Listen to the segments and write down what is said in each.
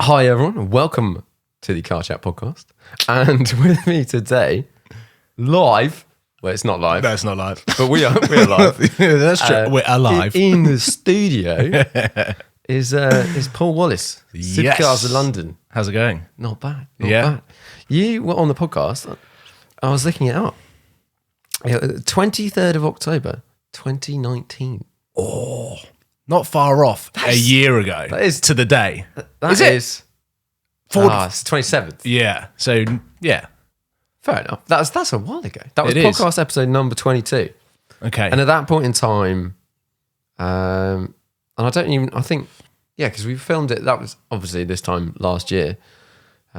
Hi everyone, and welcome to the Car Chat podcast. And with me today, live. Well, it's not live. No, it's not live. But we are live. That's true. We're alive. In the studio is Paul Wallace, Supercars of London. How's it going? Not bad. Not Yeah. bad. You were on the podcast. I was looking it up. 23rd of October, 2019. Oh, not far off. A year ago. That is to the day. That Is it? is. It's 27th. Yeah. So yeah. Fair enough. That's a while ago. That was It is. podcast episode number 22. Okay. And at that point in time, and I think, because we filmed it, that was obviously this time last year.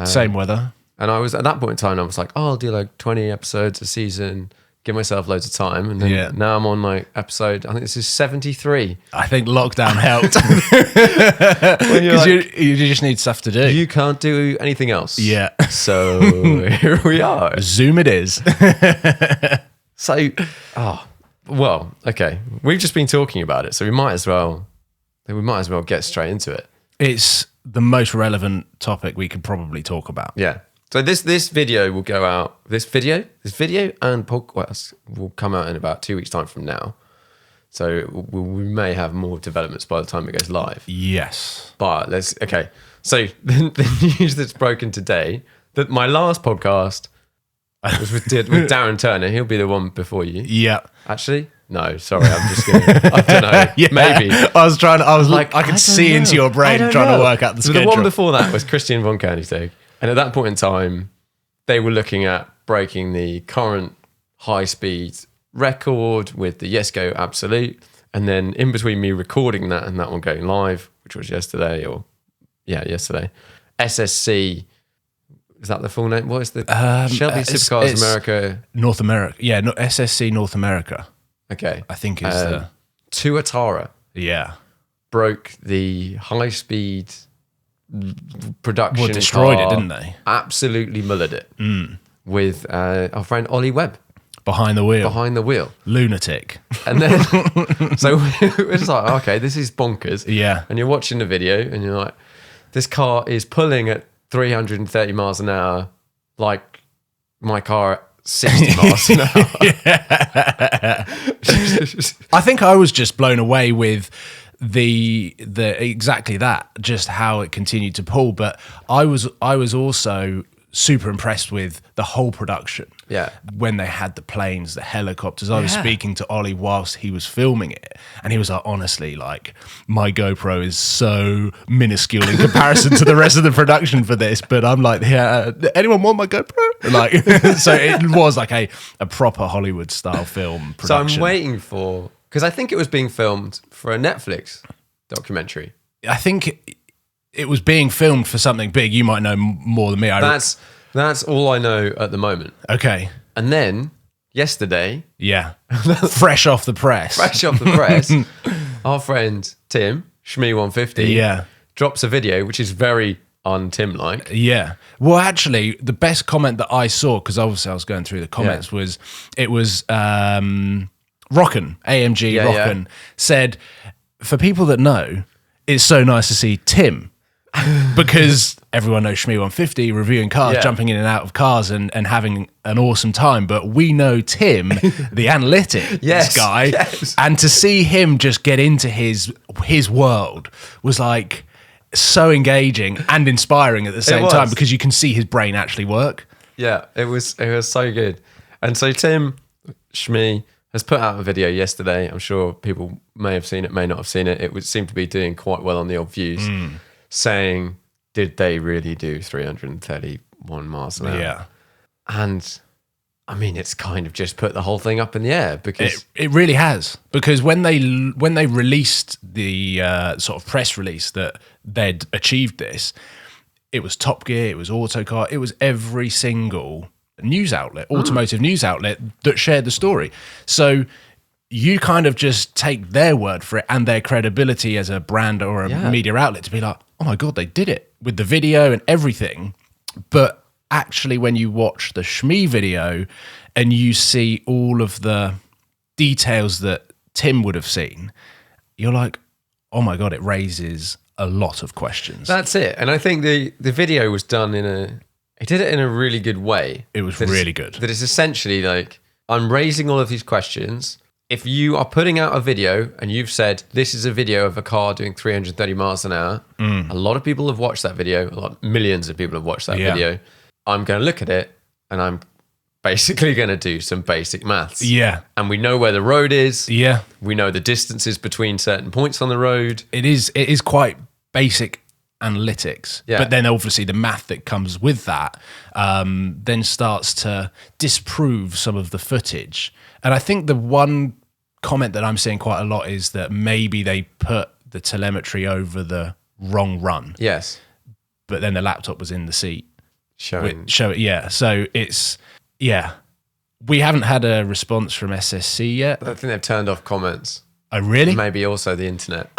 Same weather. And I was, at that point in time, I was like, I'll do like 20 episodes a season, give myself loads of time. And then now I'm on like episode, I think this is 73. I think lockdown helped. Because you just need stuff to do. You can't do anything else. Yeah. So here we are. Zoom it is. So, okay. We've just been talking about it, so we might as well get straight into it. It's the most relevant topic we could probably talk about. Yeah. So this video will go out. This video and podcast will come out in about 2 weeks' time from now. So we may have more developments by the time it goes live. Yes. But okay. So the news that's broken today, that my last podcast was with Darren Turner. He'll be the one before you. Yeah. Actually, no. Sorry, I'm just gonna. I don't know. Yeah. Maybe. I could see into your brain trying to work out the schedule. The one before that was Christian von Koenigsegg. And at that point in time, they were looking at breaking the current high-speed record with the Jesko Absolute. And then in between me recording that and that one going live, which was yesterday, SSC, is that the full name? What is the Shelby Supercars America? North America. Yeah, SSC North America. Okay. I think is the... Tuatara broke the high-speed production. Well, destroyed car, it, didn't they? Absolutely mullered it with our friend Ollie Webb behind the wheel. Lunatic. And then so we're just like, okay, this is bonkers. Yeah. And you're watching the video and you're like, this car is pulling at 330 miles an hour like my car at 60 miles an hour. I think I was just blown away with the exactly that, just how it continued to pull. But I was also super impressed with the whole production. Yeah. When they had the planes, the helicopters. I was speaking to Ollie whilst he was filming it, and he was like, honestly, like, my GoPro is so minuscule in comparison to the rest of the production for this. But I'm like, yeah, anyone want my GoPro? Like, so it was like a proper Hollywood style film production. So I'm waiting for, because I think it was being filmed for a Netflix documentary. I think it was being filmed for something big. You might know more than me. That's all I know at the moment. Okay. And then yesterday, fresh off the press, our friend Tim Shmee150 drops a video which is very un-Tim-like. Yeah. Well, actually, the best comment that I saw, because obviously I was going through the comments, was Rockin, AMG Rockin, said, for people that know, it's so nice to see Tim. Because everyone knows Shmee150 reviewing cars, jumping in and out of cars and having an awesome time. But we know Tim, the analytics guy. Yes. And to see him just get into his world was like so engaging and inspiring at the same time, because you can see his brain actually work. Yeah, it was so good. And so Tim Shmee has put out a video yesterday. I'm sure people may have seen it, may not have seen it. It would seem to be doing quite well on the odd views. Saying, did they really do 331 miles an hour? Yeah. And I mean, it's kind of just put the whole thing up in the air, because it really has. Because when they released the sort of press release that they'd achieved this, it was Top Gear, it was Autocar, it was every single news outlet, automotive news outlet that shared the story. So you kind of just take their word for it and their credibility as a brand or a media outlet to be like, oh my God, they did it with the video and everything. But actually, when you watch the Shmee video and you see all of the details that Tim would have seen, you're like, oh my God, it raises a lot of questions. That's it. And I think the video was done he did it in a really good way. It was really good. That is essentially like, I'm raising all of these questions. If you are putting out a video and you've said, this is a video of a car doing 330 miles an hour, a lot of people have watched that video, millions of people have watched that video. I'm going to look at it and I'm basically going to do some basic maths. Yeah. And we know where the road is. Yeah. We know the distances between certain points on the road. It is quite basic analytics. Yeah. But then obviously the math that comes with that then starts to disprove some of the footage. And I think the one comment that I'm seeing quite a lot is that maybe they put the telemetry over the wrong run. Yes. But then the laptop was in the seat. Show it. Yeah. So it's, yeah. We haven't had a response from SSC yet. I think they've turned off comments. Oh, really? Maybe also the internet.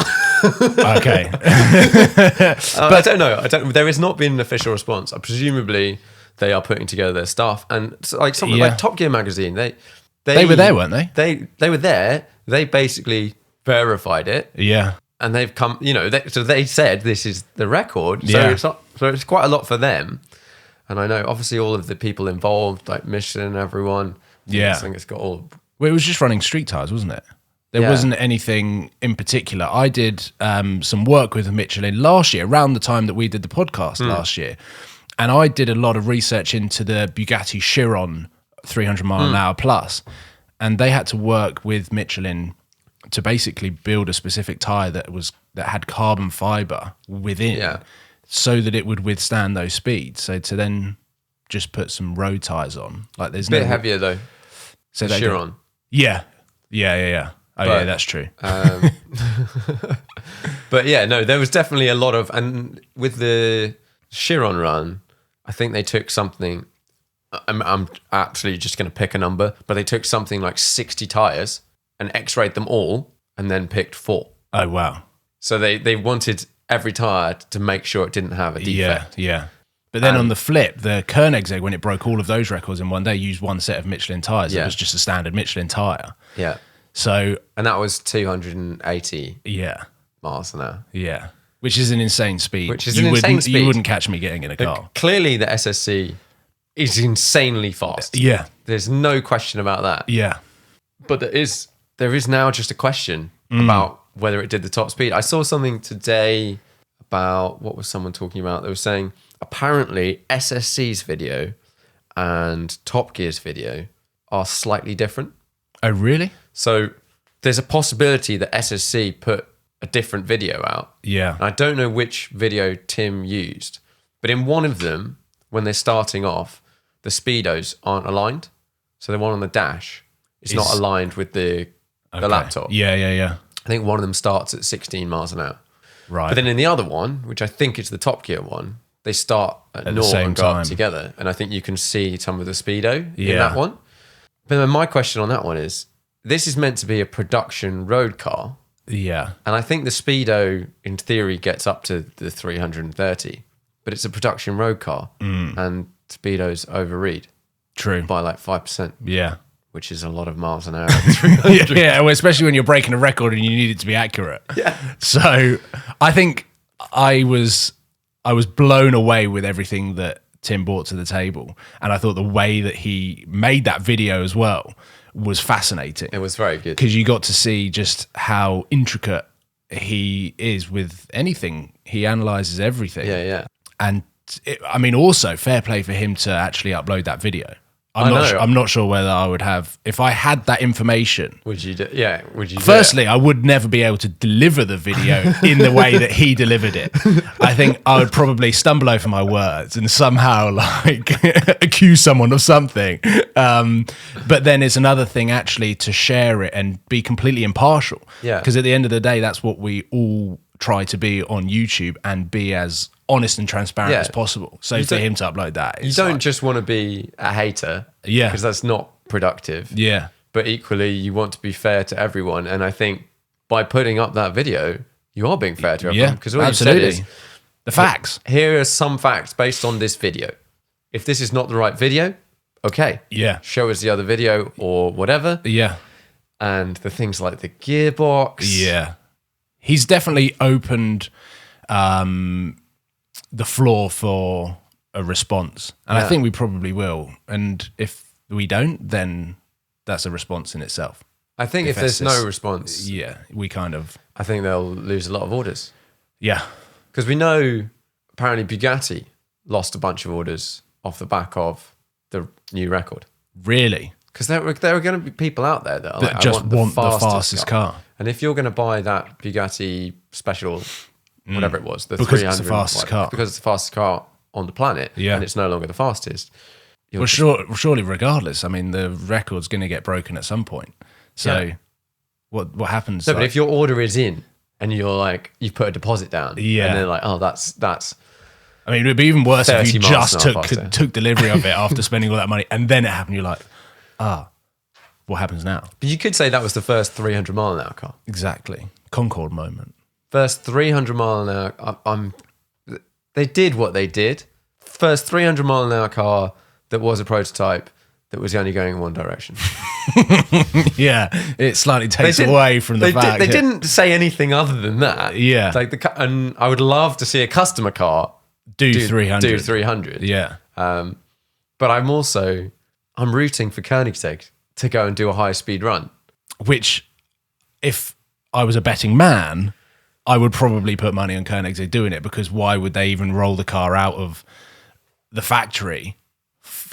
Okay. But I don't know. There has not been an official response. Presumably, they are putting together their stuff. And like something like Top Gear magazine, they were there, weren't they? They were there. They basically verified it. Yeah. And they've come, so they said this is the record. So it's quite a lot for them. And I know obviously all of the people involved, like Michelin, everyone. Yeah. I think it's got all. Well, it was just running street tires, wasn't it? There wasn't anything in particular. I did some work with Michelin last year, around the time that we did the podcast last year. And I did a lot of research into the Bugatti Chiron 300 mile an hour plus. And they had to work with Michelin to basically build a specific tire that had carbon fiber within, so that it would withstand those speeds. So to then just put some road tires on, like there's bit heavier though. So the Chiron. Yeah. Oh, yeah, that's true. But yeah, no, there was definitely a lot of, and with the Chiron run, I think they took something. I'm actually just going to pick a number, but they took something like 60 tires and X-rayed them all, and then picked 4. Oh wow! So they wanted every tire to make sure it didn't have a defect. Yeah. But then on the flip, the Koenigsegg, when it broke all of those records in one day, used one set of Michelin tires. It was just a standard Michelin tire. Yeah. So, and that was 280 yeah, miles an hour. Yeah, which is an insane speed. Insane speed. You wouldn't catch me getting in a car. Clearly, the SSC is insanely fast. Yeah, there's no question about that. Yeah, but there is now just a question about whether it did the top speed. I saw something today about, what was someone talking about? They were saying apparently SSC's video and Top Gear's video are slightly different. Oh, really? So there's a possibility that SSC put a different video out. Yeah. And I don't know which video Tim used, but in one of them, when they're starting off, the speedos aren't aligned. So the one on the dash is not aligned with the laptop. Yeah. I think one of them starts at 16 miles an hour. Right. But then in the other one, which I think is the Top Gear one, they start at the 0 same and go time up together. And I think you can see some of the speedo in Yeah. that one. But then my question on that one is, this is meant to be a production road car. Yeah. And I think the speedo, in theory, gets up to the 330. But it's a production road car. And speedos overread. True. By like 5%. Yeah. Which is a lot of miles an hour. Yeah, well, especially when you're breaking a record and you need it to be accurate. Yeah. So I think I was blown away with everything that Tim brought to the table. And I thought the way that he made that video as well was fascinating. It was very good. Because you got to see just how intricate he is with anything. He analyzes everything. Yeah. And also fair play for him to actually upload that video. I'm not sure whether I would have, if I had that information. Would you do? Yeah. Would you? Firstly, I would never be able to deliver the video in the way that he delivered it. I think I would probably stumble over my words and somehow accuse someone of something. But then it's another thing actually to share it and be completely impartial. Yeah. Because at the end of the day, that's what we all try to be on YouTube and be as honest and transparent as possible. So for him to upload that, you don't just want to be a hater, because that's not productive. Yeah, but equally you want to be fair to everyone. And I think by putting up that video, you are being fair to everyone. Because what you said is the facts. Here are some facts based on this video. If this is not the right video, okay, show us the other video or whatever. Yeah, and the things like the gearbox. Yeah, he's definitely opened the floor for a response. And I think we probably will. And if we don't, then that's a response in itself. I think if there's no response, we kind of... I think they'll lose a lot of orders. Yeah. Because we know apparently Bugatti lost a bunch of orders off the back of the new record. Really? Because there are going to be people out there that, are that like, just want the fastest car. And if you're going to buy that Bugatti special, whatever it was, the because 300, it's the fastest car. Because it's the fastest car on the planet, and it's no longer the fastest. Well, surely regardless, I mean, the record's going to get broken at some point. So what happens? No, but if your order is in and you're like, you put a deposit down, and they're like, oh, that's... I mean, it would be even worse if you just took delivery of it after spending all that money, and then it happened. You're like, what happens now? But you could say that was the first 300 mile an hour car. Exactly. Concorde moment. First 300 mile an hour. They did what they did. First 300 mile an hour car that was a prototype that was only going in one direction. Yeah, it slightly takes away from the fact. They didn't say anything other than that. Yeah. Like and I would love to see a customer car do 300. Do 300. Yeah. But I'm rooting for Koenigsegg to go and do a high speed run. Which, if I was a betting man, I would probably put money on Koenigsegg doing it, because why would they even roll the car out of the factory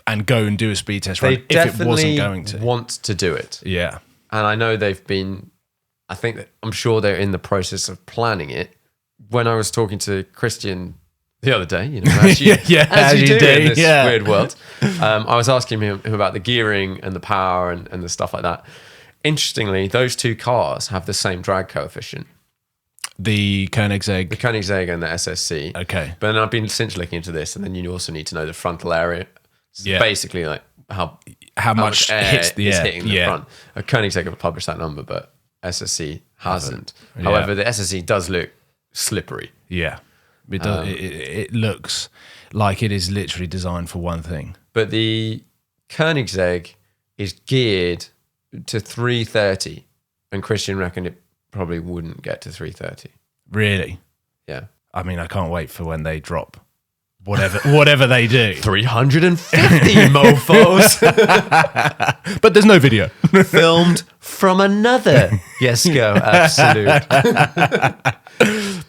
and go and do a speed test run if it wasn't going to? They want to do it. Yeah. And I know I'm sure they're in the process of planning it. When I was talking to Christian the other day, as you do in this weird world, I was asking him about the gearing and the power and the stuff like that. Interestingly, those two cars have the same drag coefficient. The Koenigsegg and the SSC. Okay. But then I've been since looking into this, and then you also need to know the frontal area. Yeah. Basically, like how much air is hitting the front. Koenigsegg have published that number, but SSC hasn't. Yeah. However, the SSC does look slippery. Yeah. It does. It looks like it is literally designed for one thing. But the Koenigsegg is geared to 330, and Christian reckoned it probably wouldn't get to 330. Really? Yeah. I mean, I can't wait for when they drop whatever they do. 350 mofos. But there's no video. Filmed from another Jesko Absolute.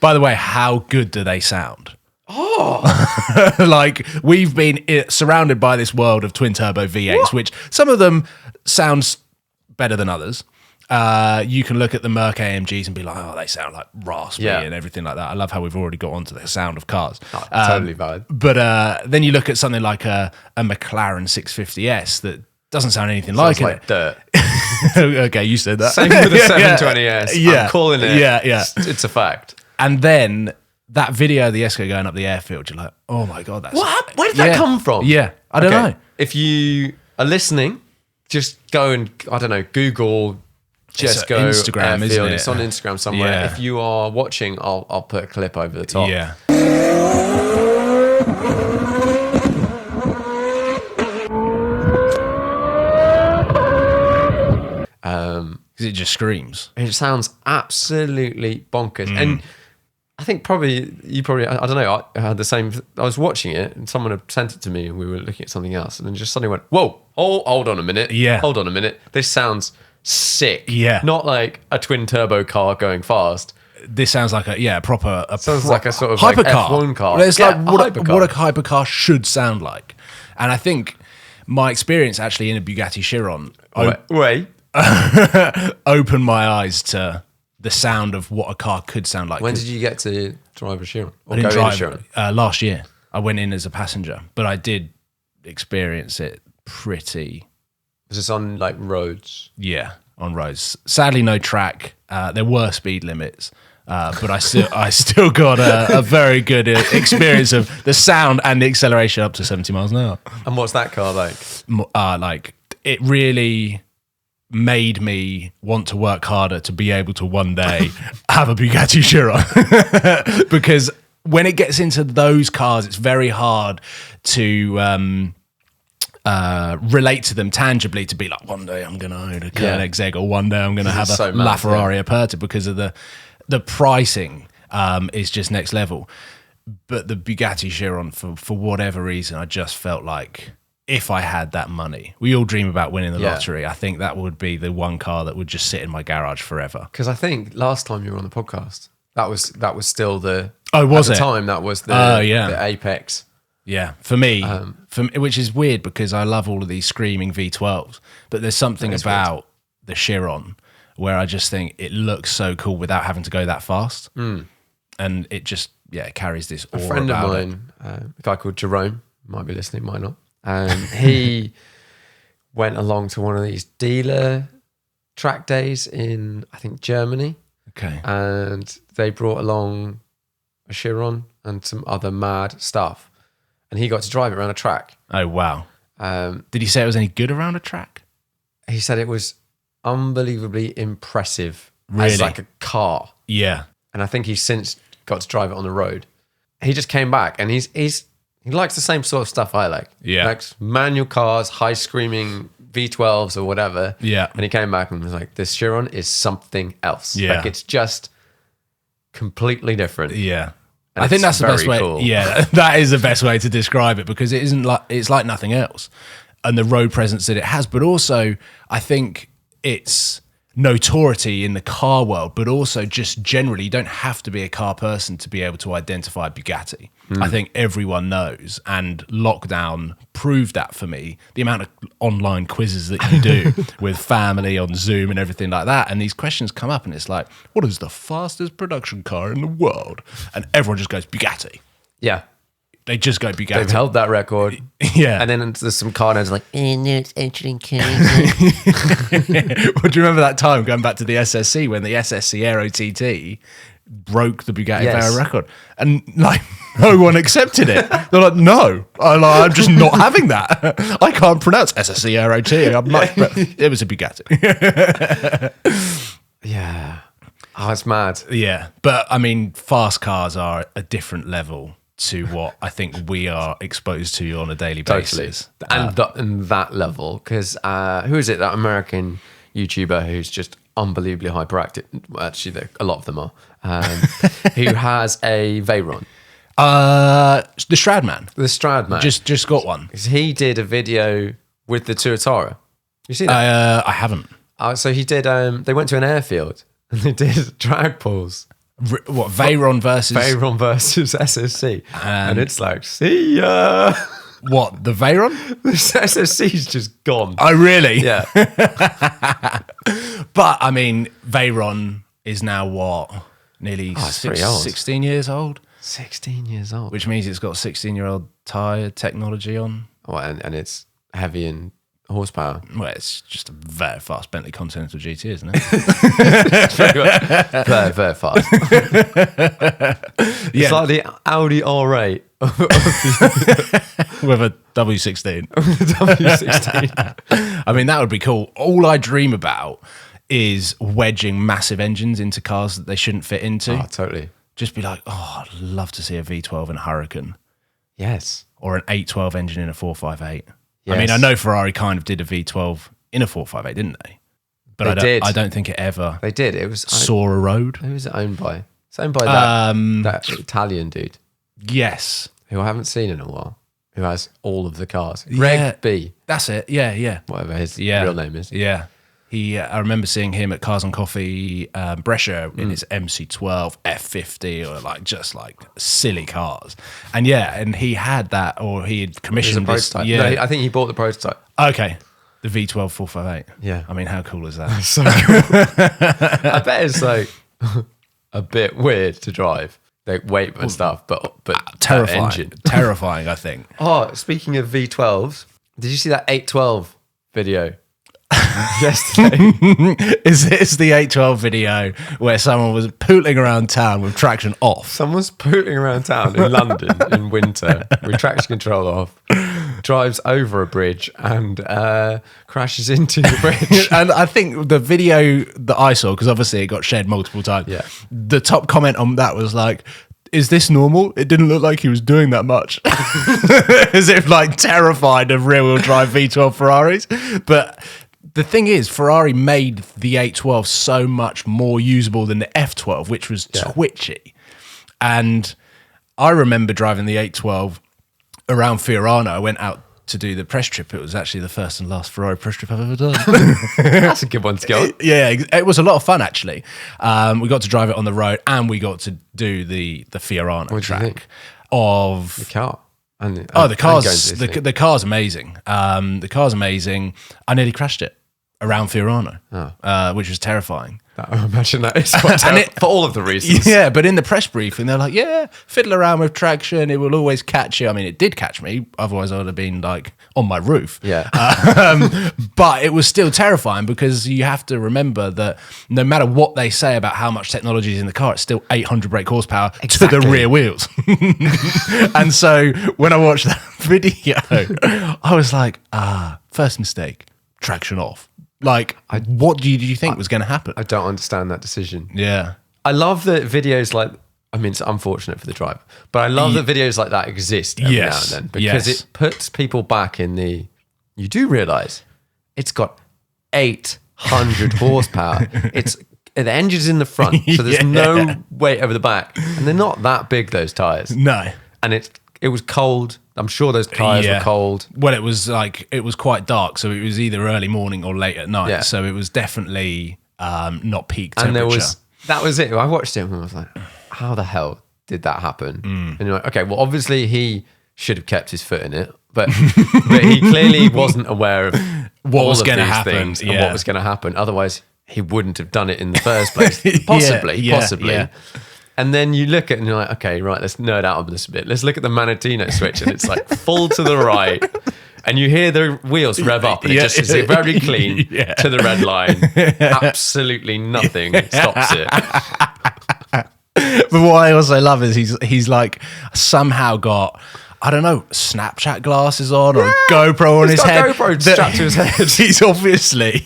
By the way, how good do they sound? Oh. Like, we've been surrounded by this world of twin turbo V8s, which some of them sounds better than others. You can look at the Merc AMGs and be like, oh, they sound like raspy and everything like that. I love how we've already got onto the sound of cars. Totally valid. But then you look at something like a McLaren 650S that doesn't sound anything like it. Dirt. Okay, you said that. Same with the 720S. Yeah. I'm calling it. Yeah. It's a fact. And then that video of the Jesko going up the airfield, you're like, oh my God, that's... Where did that come from? Yeah, I don't know. If you are listening, just go and, I don't know, Google Jesko Instagram, airfield. isn't it? It's on Instagram somewhere. Yeah. If you are watching, I'll put a clip over the top. Yeah. Because it just screams. It sounds absolutely bonkers. And I think I don't know, I had the same, I was watching it and someone had sent it to me and we were looking at something else and then just suddenly went, whoa, hold on a minute. Yeah. Hold on a minute. This sounds sick. Yeah. Not like a twin turbo car going fast. This sounds like a proper like a sort of hypercar. Like F1 car. It's like what a hypercar should sound like. And I think my experience actually in a Bugatti Chiron opened my eyes to the sound of what a car could sound like. When did you get to drive a Chiron? I didn't drive in a Chiron? Last year. I went in as a passenger, but I did experience it pretty... Was this on like roads? Yeah, on roads. Sadly, no track. There were speed limits, but I still got a very good experience of the sound and the acceleration up to 70 miles an hour. And what's that car like? Like, it really made me want to work harder to be able to one day have a Bugatti Chiron. Because when it gets into those cars, it's very hard to relate to them tangibly, to be like, one day I'm going to own a Koenigsegg or one day I'm going to have a LaFerrari Aperta, because of the pricing is just next level. But the Bugatti Chiron, for whatever reason, I just felt like if I had that money, we all dream about winning the lottery. I think that would be the one car that would just sit in my garage forever. Because I think last time you were on the podcast, that was still the time that was the apex. Yeah, for me, which is weird because I love all of these screaming V12s, but there's something about the Chiron where I just think it looks so cool without having to go that fast, and it just carries this aura. A friend of mine, a guy called Jerome, might be listening, might not. He went along to one of these dealer track days in, I think, Germany. Okay. And they brought along a Chiron and some other mad stuff. And he got to drive it around a track. Oh, wow. Did he say it was any good around a track? He said it was unbelievably impressive really? As like a car. Yeah. And I think he's since got to drive it on the road. He just came back and he likes the same sort of stuff I like. Yeah. He likes manual cars, high screaming V12s or whatever. Yeah. And he came back and was like, this Chiron is something else. Yeah. Like it's just completely different. Yeah. And I think that's the best way. cool. Yeah, that is the best way to describe it because it's like nothing else. And the road presence that it has, but also I think it's notoriety in the car world, but also just generally, you don't have to be a car person to be able to identify Bugatti. I think everyone knows, and lockdown proved that for me. The amount of online quizzes that you do with family on Zoom and everything like that, and these questions come up, and it's like, what is the fastest production car in the world? And everyone just goes Bugatti. Yeah. They just go Bugatti. They've held that record. Yeah. And then there's some car names like, no, it's entering crazy. Well, do you remember that time going back to the SSC when the SSC Aero TT broke the Bugatti Veyron record? And like, no one accepted it. They're like, no, I'm just not having that. I can't pronounce SSC Aero TT. It was a Bugatti. yeah. Oh, it's mad. Yeah. But I mean, fast cars are a different level to what I think we are exposed to on a daily basis. And that level, because who is it, that American YouTuber who's just unbelievably hyperactive? Well, actually, a lot of them are. Who has a Veyron? The Stradman. The Stradman. Just got one. He did a video with the Tuatara. You see that? I haven't. So he did, they went to an airfield and they did drag pulls. What, Veyron versus SSC. And it's like, see ya. What, the Veyron? This SSC's just gone. Oh, really? Yeah. But, I mean, Veyron is now what? Nearly 16 years old? 16 years old. Which means it's got 16-year-old tyre technology on. Oh, and it's heavy in horsepower. Well, it's just a very fast Bentley Continental GT, isn't it? very, very fast. It's like the Audi R8 with a W16. W16. I mean, that would be cool. All I dream about is wedging massive engines into cars that they shouldn't fit into. Oh, totally. Just be like, oh, I'd love to see a V12 in a Hurricane. Yes. Or an 812 engine in a 458. Yes. I mean, I know Ferrari kind of did a V12 in a 458, didn't they? But I don't think it ever. They did. It was saw a road. Who was it owned by? It's owned by that Italian dude. Yes. Who I haven't seen in a while. Who has all of the cars. Yeah. Reg B. That's it. Yeah. Whatever his real name is. Yeah. I remember seeing him at Cars and Coffee Brescia in his MC12 F50 or just silly cars. And he had that, or he had commissioned a prototype. Yeah. No, I think he bought the prototype. Okay. The V12 458. Yeah. I mean, how cool is that? So cool. I bet it's like a bit weird to drive. Like weight and stuff, but terrifying. Engine. Terrifying, I think. Oh, speaking of V12s, did you see that 812 video? Yesterday. Is this the 812 video where someone was pootling around town with traction off? Someone's pootling around town in London in winter with traction control off, drives over a bridge and crashes into the bridge. And I think the video that I saw, because obviously it got shared multiple times, the top comment on that was like, is this normal? It didn't look like he was doing that much. As if terrified of rear-wheel drive V12 Ferraris. But the thing is, Ferrari made the 812 so much more usable than the F12, which was twitchy. And I remember driving the 812 around Fiorano. I went out to do the press trip. It was actually the first and last Ferrari press trip I've ever done. That's a good one to go. Yeah, it was a lot of fun, actually. We got to drive it on the road, and we got to do the Fiorano track of the car. The car's amazing. The car's amazing. I nearly crashed it around Fiorano, which was terrifying. I imagine that is quite terrible for all of the reasons. Yeah, but in the press briefing, they're like, fiddle around with traction. It will always catch you. I mean, it did catch me. Otherwise, I would have been like on my roof. Yeah. But it was still terrifying because you have to remember that no matter what they say about how much technology is in the car, it's still 800 brake horsepower to the rear wheels. And so when I watched that video, I was like, first mistake, traction off. Like, what did you think was going to happen? I don't understand that decision. Yeah. I love that videos like, I mean, it's unfortunate for the driver, but I love that videos like that exist every now and then because it puts people back in you do realize it's got 800 horsepower. The engine's in the front, so there's no weight over the back. And they're not that big, those tyres. No. And it was cold. I'm sure those tyres were cold. Well, it was quite dark, so it was either early morning or late at night. Yeah. So it was definitely not peak temperature. And that was it. I watched it and I was like, how the hell did that happen? And you're like, okay, well, obviously he should have kept his foot in it, but he clearly wasn't aware of what was going to happen and what was going to happen. Otherwise, he wouldn't have done it in the first place. Possibly. Yeah. And then you look at it and you're like, okay, right, let's nerd out on this a bit. Let's look at the Manatino switch and it's like full to the right. And you hear the wheels rev up and it just is very clean to the red line. Absolutely nothing stops it. But what I also love is he's like somehow got, I don't know, Snapchat glasses on or a GoPro on his head. GoPro strapped to his head. He's obviously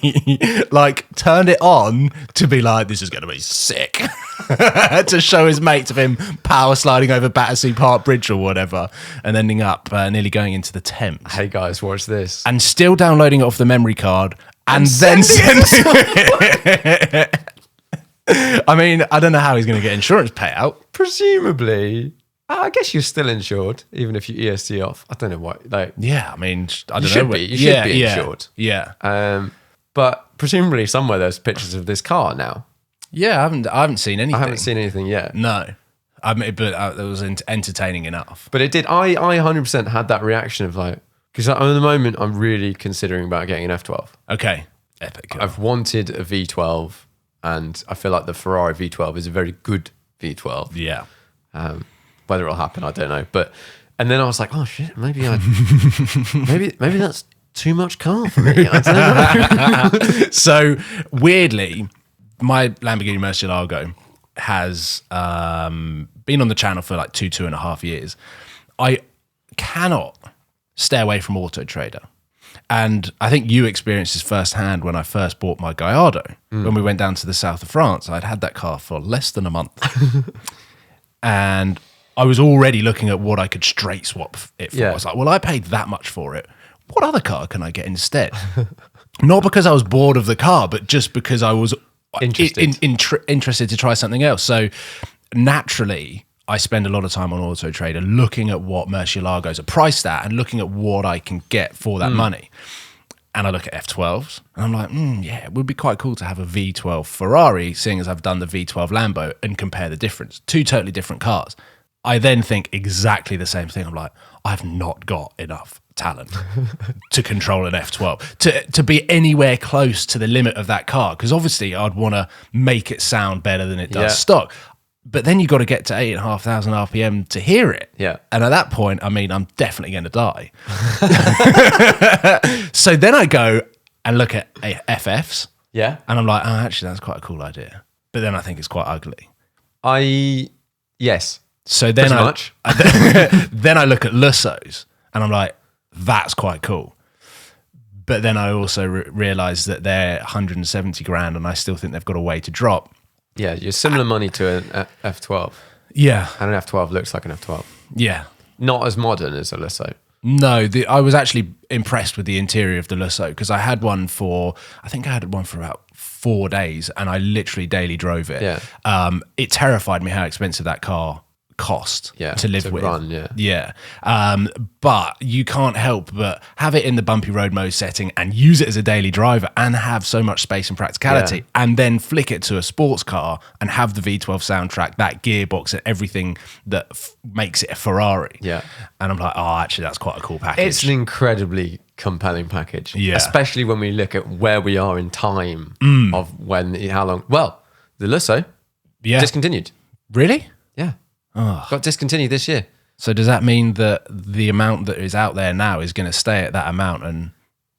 like turned it on to be like, this is going to be sick. To show his mates of him power sliding over Battersea Park Bridge or whatever and ending up nearly going into the Thames. Hey guys, watch this. And still downloading it off the memory card and then sending it. I mean, I don't know how he's going to get insurance payout. Presumably. I guess you're still insured, even if you ESC off. I don't know why. I mean, I don't know. You should be insured. Yeah. But presumably somewhere there's pictures of this car now. Yeah, I haven't seen anything. I haven't seen anything yet. No. I mean, but it was entertaining enough. But it did. I 100% had that reaction of like, because at the moment I'm really considering about getting an F12. Okay. Epic. I've wanted a V12 and I feel like the Ferrari V12 is a very good V12. Yeah. Whether it'll happen, I don't know. And then I was like, oh shit, maybe that's too much car for me. I don't know. So weirdly, my Lamborghini Murcielago has been on the channel for like 2.5 years. I cannot stay away from Auto Trader. And I think you experienced this firsthand when I first bought my Gallardo. When we went down to the south of France, I'd had that car for less than a month. And I was already looking at what I could straight swap it for. Yeah. I was like, well, I paid that much for it. What other car can I get instead? Not because I was bored of the car, but just because I was interested to try something else. So naturally, I spend a lot of time on Auto Trader looking at what Murcielagos are priced at and looking at what I can get for that money. And I look at F12s and I'm like, yeah, it would be quite cool to have a V12 Ferrari, seeing as I've done the V12 Lambo, and compare the difference. Two totally different cars. I then think exactly the same thing. I'm like, I've not got enough talent to control an F12, to be anywhere close to the limit of that car. Because obviously I'd want to make it sound better than it does stock. But then you got to get to 8,500 RPM to hear it. Yeah. And at that point, I mean, I'm definitely going to die. So then I go and look at FFs. Yeah. And I'm like, oh, actually, that's quite a cool idea. But then I think it's quite ugly. Yes. So then then I look at Lussos and I'm like, that's quite cool. But then I also realise that they're 170 grand and I still think they've got a way to drop. Yeah, you're similar money to an F12. Yeah. And an F12 looks like an F12. Yeah. Not as modern as a Lusso. No, I was actually impressed with the interior of the Lusso because I had one for about 4 days and I literally daily drove it. Yeah. It terrified me how expensive that car cost Yeah, to live to with. run, yeah. Yeah. But you can't help but have it in the bumpy road mode setting and use it as a daily driver and have so much space and practicality, Yeah. and then flick it to a sports car and have the V12 soundtrack, that gearbox, and everything that makes it a Ferrari. Yeah. And I'm like, oh, actually, that's quite a cool package. It's an incredibly compelling package. Yeah. Especially when we look at where we are in time of how long. Well, the Lusso discontinued. Really? Yeah. Got discontinued this year. So does that mean that the amount that is out there now is going to stay at that amount? And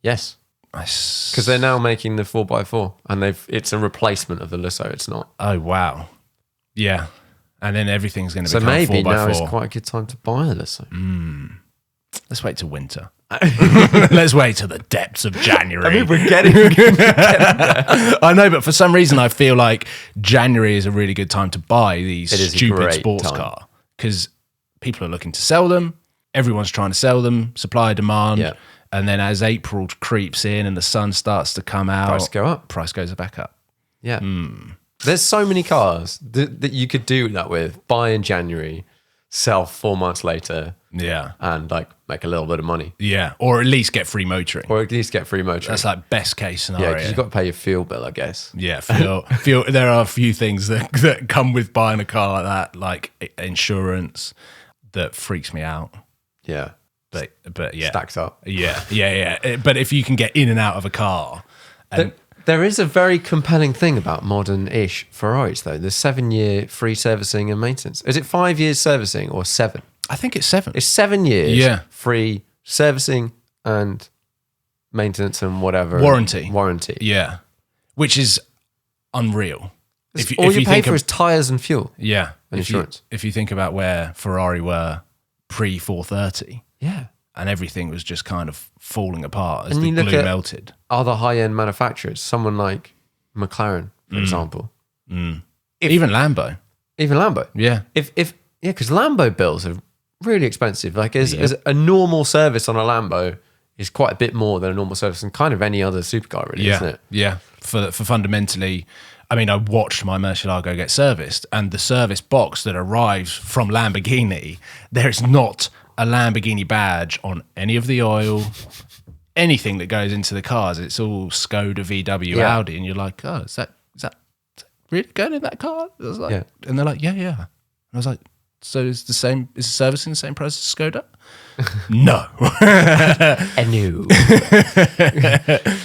Yes. Because they're now making the 4x4 and it's a replacement of the Lusso. It's not. Oh, wow. Yeah. And then everything's going to So become 4x4. maybe now is quite a good time to buy a Lusso. Let's wait till winter. Let's wait till the depths of January. I mean, we're getting there. I know, but for some reason, I feel like January is a really good time to buy these It is a stupid great sports time. car because people are looking to sell them. Everyone's trying to sell them, supply, demand. Yeah. And then as April creeps in and the sun starts to come out, Price go up. Price goes back up. Yeah. There's so many cars that you could do that with. Buy in January, sell 4 months later, Yeah. and like make a little bit of money. Yeah. Or at least get free motoring. Or at least get free motoring. That's like best case Yeah, scenario. because you've got to pay your fuel bill, I guess. Yeah, feel there are a few things that come with buying a car like that, like insurance, that freaks me out. Yeah. But yeah, Stacks up. yeah. But if you can get in and out of a car, and There is a very compelling thing about modern-ish Ferraris, though. The 7-year free servicing and maintenance. Is it 5 years servicing or 7? I think it's 7. It's 7 years Yeah. free servicing and maintenance and whatever. Warranty. Yeah, which is unreal. All you pay for is tyres and fuel. Yeah, And insurance. If you think about where Ferrari were pre 430, Yeah. and everything was just kind of falling apart as And the you look glue at- melted. Other high-end manufacturers, someone like McLaren, for example. Even Lambo. Even Lambo. Yeah. Because Lambo bills are really expensive. Like as a normal service on a Lambo is quite a bit more than a normal service in kind of any other supercar, really, isn't it? Yeah. For fundamentally, I mean, I watched my Murcielago get serviced, and the service box that arrives from Lamborghini, there is not a Lamborghini badge on any of the oil, anything that goes into the cars. It's all Skoda, VW, Audi, and you're like, oh, is that really going in that car? I was like, and they're like, yeah. And I was like, so is the service in the same price as Skoda? No. No.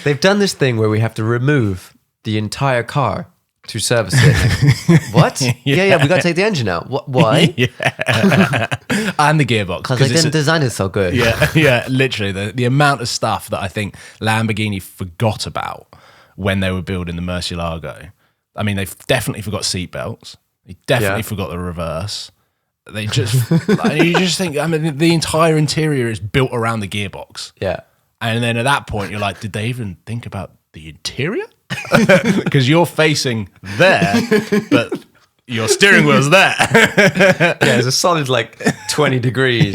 They've done this thing where we have to remove the entire car to service it. What? Yeah, we got to take the engine out. Why? And the gearbox. Because they didn't design it so good. Yeah, literally. The amount of stuff that I think Lamborghini forgot about when they were building the Murcielago. I mean, they definitely forgot seatbelts. They definitely forgot the reverse. They just, you just think, I mean, the entire interior is built around the gearbox. Yeah. And then at that point, you're like, did they even think about the interior? Because you're facing there, but your steering wheel's there. There's a solid 20 degrees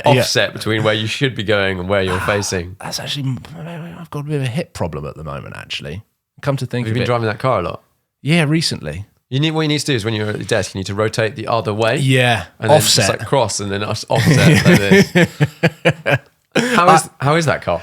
offset between where you should be going and where you're facing. That's actually, I've got a bit of a hip problem at the moment, actually. Come to think Have of you been it. driving that car a lot? Yeah, recently. What you need to do is when you're at your desk, you need to rotate the other way. Yeah, and offset. Then just cross and then offset like this. How is that car?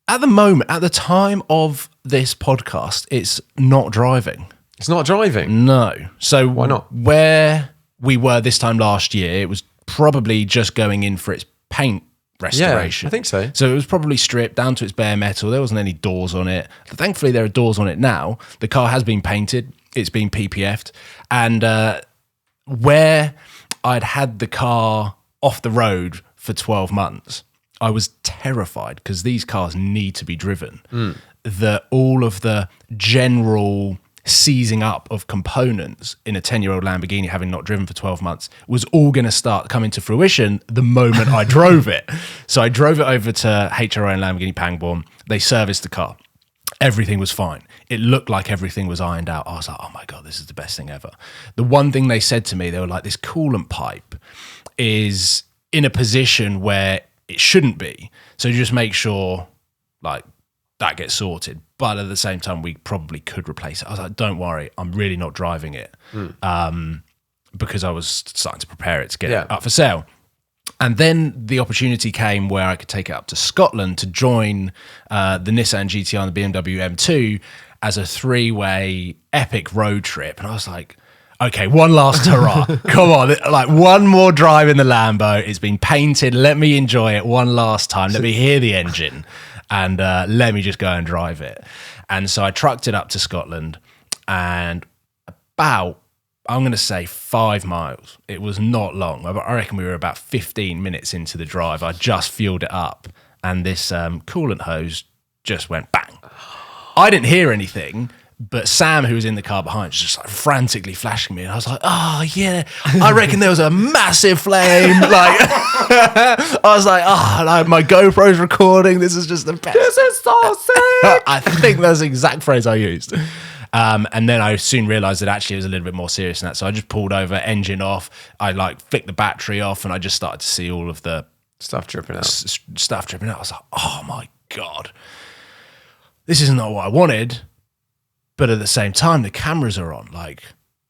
At the moment, at the time of this podcast, it's not driving. It's not driving? No. So why not? Where we were this time last year, it was probably just going in for its paint restoration. Yeah, I think so. So it was probably stripped down to its bare metal. There wasn't any doors on it. Thankfully, there are doors on it now. The car has been painted. It's been PPF'd. And where I'd had the car off the road for 12 months, I was terrified because these cars need to be driven. That all of the general seizing up of components in a 10-year-old Lamborghini, having not driven for 12 months, was all going to start coming to fruition the moment I drove it. So I drove it over to HRO and Lamborghini Pangborn. They serviced the car. Everything was fine. It looked like everything was ironed out. I was like, oh my God, this is the best thing ever. The one thing they said to me, they were like, this coolant pipe is in a position where it shouldn't be. So just make sure that gets sorted. But at the same time, we probably could replace it. I was like, don't worry, I'm really not driving it. because I was starting to prepare it to get it up for sale. And then the opportunity came where I could take it up to Scotland to join the Nissan GTR and the BMW M2 as a 3-way epic road trip. And I was like, okay, one last hurrah. Come on, like one more drive in the Lambo. It's been painted. Let me enjoy it one last time. Let me hear the engine and let me just go and drive it. And so I trucked it up to Scotland, and about, I'm going to say 5 miles. It was not long. I reckon we were about 15 minutes into the drive. I just fueled it up, and this coolant hose just went bang. I didn't hear anything, but Sam, who was in the car behind, was just like frantically flashing me, and I was like, "Oh yeah, I reckon there was a massive flame." Like, I was like, "Oh, like, my GoPro's recording. This is just the best. This is so sick." I think that's the exact phrase I used. And then I soon realised that actually it was a little bit more serious than that. So I just pulled over, engine off. I like flicked the battery off, and I just started to see all of the stuff dripping out. Stuff dripping out. I was like, "Oh my God, this is not what I wanted." But at the same time, the cameras are on. Like,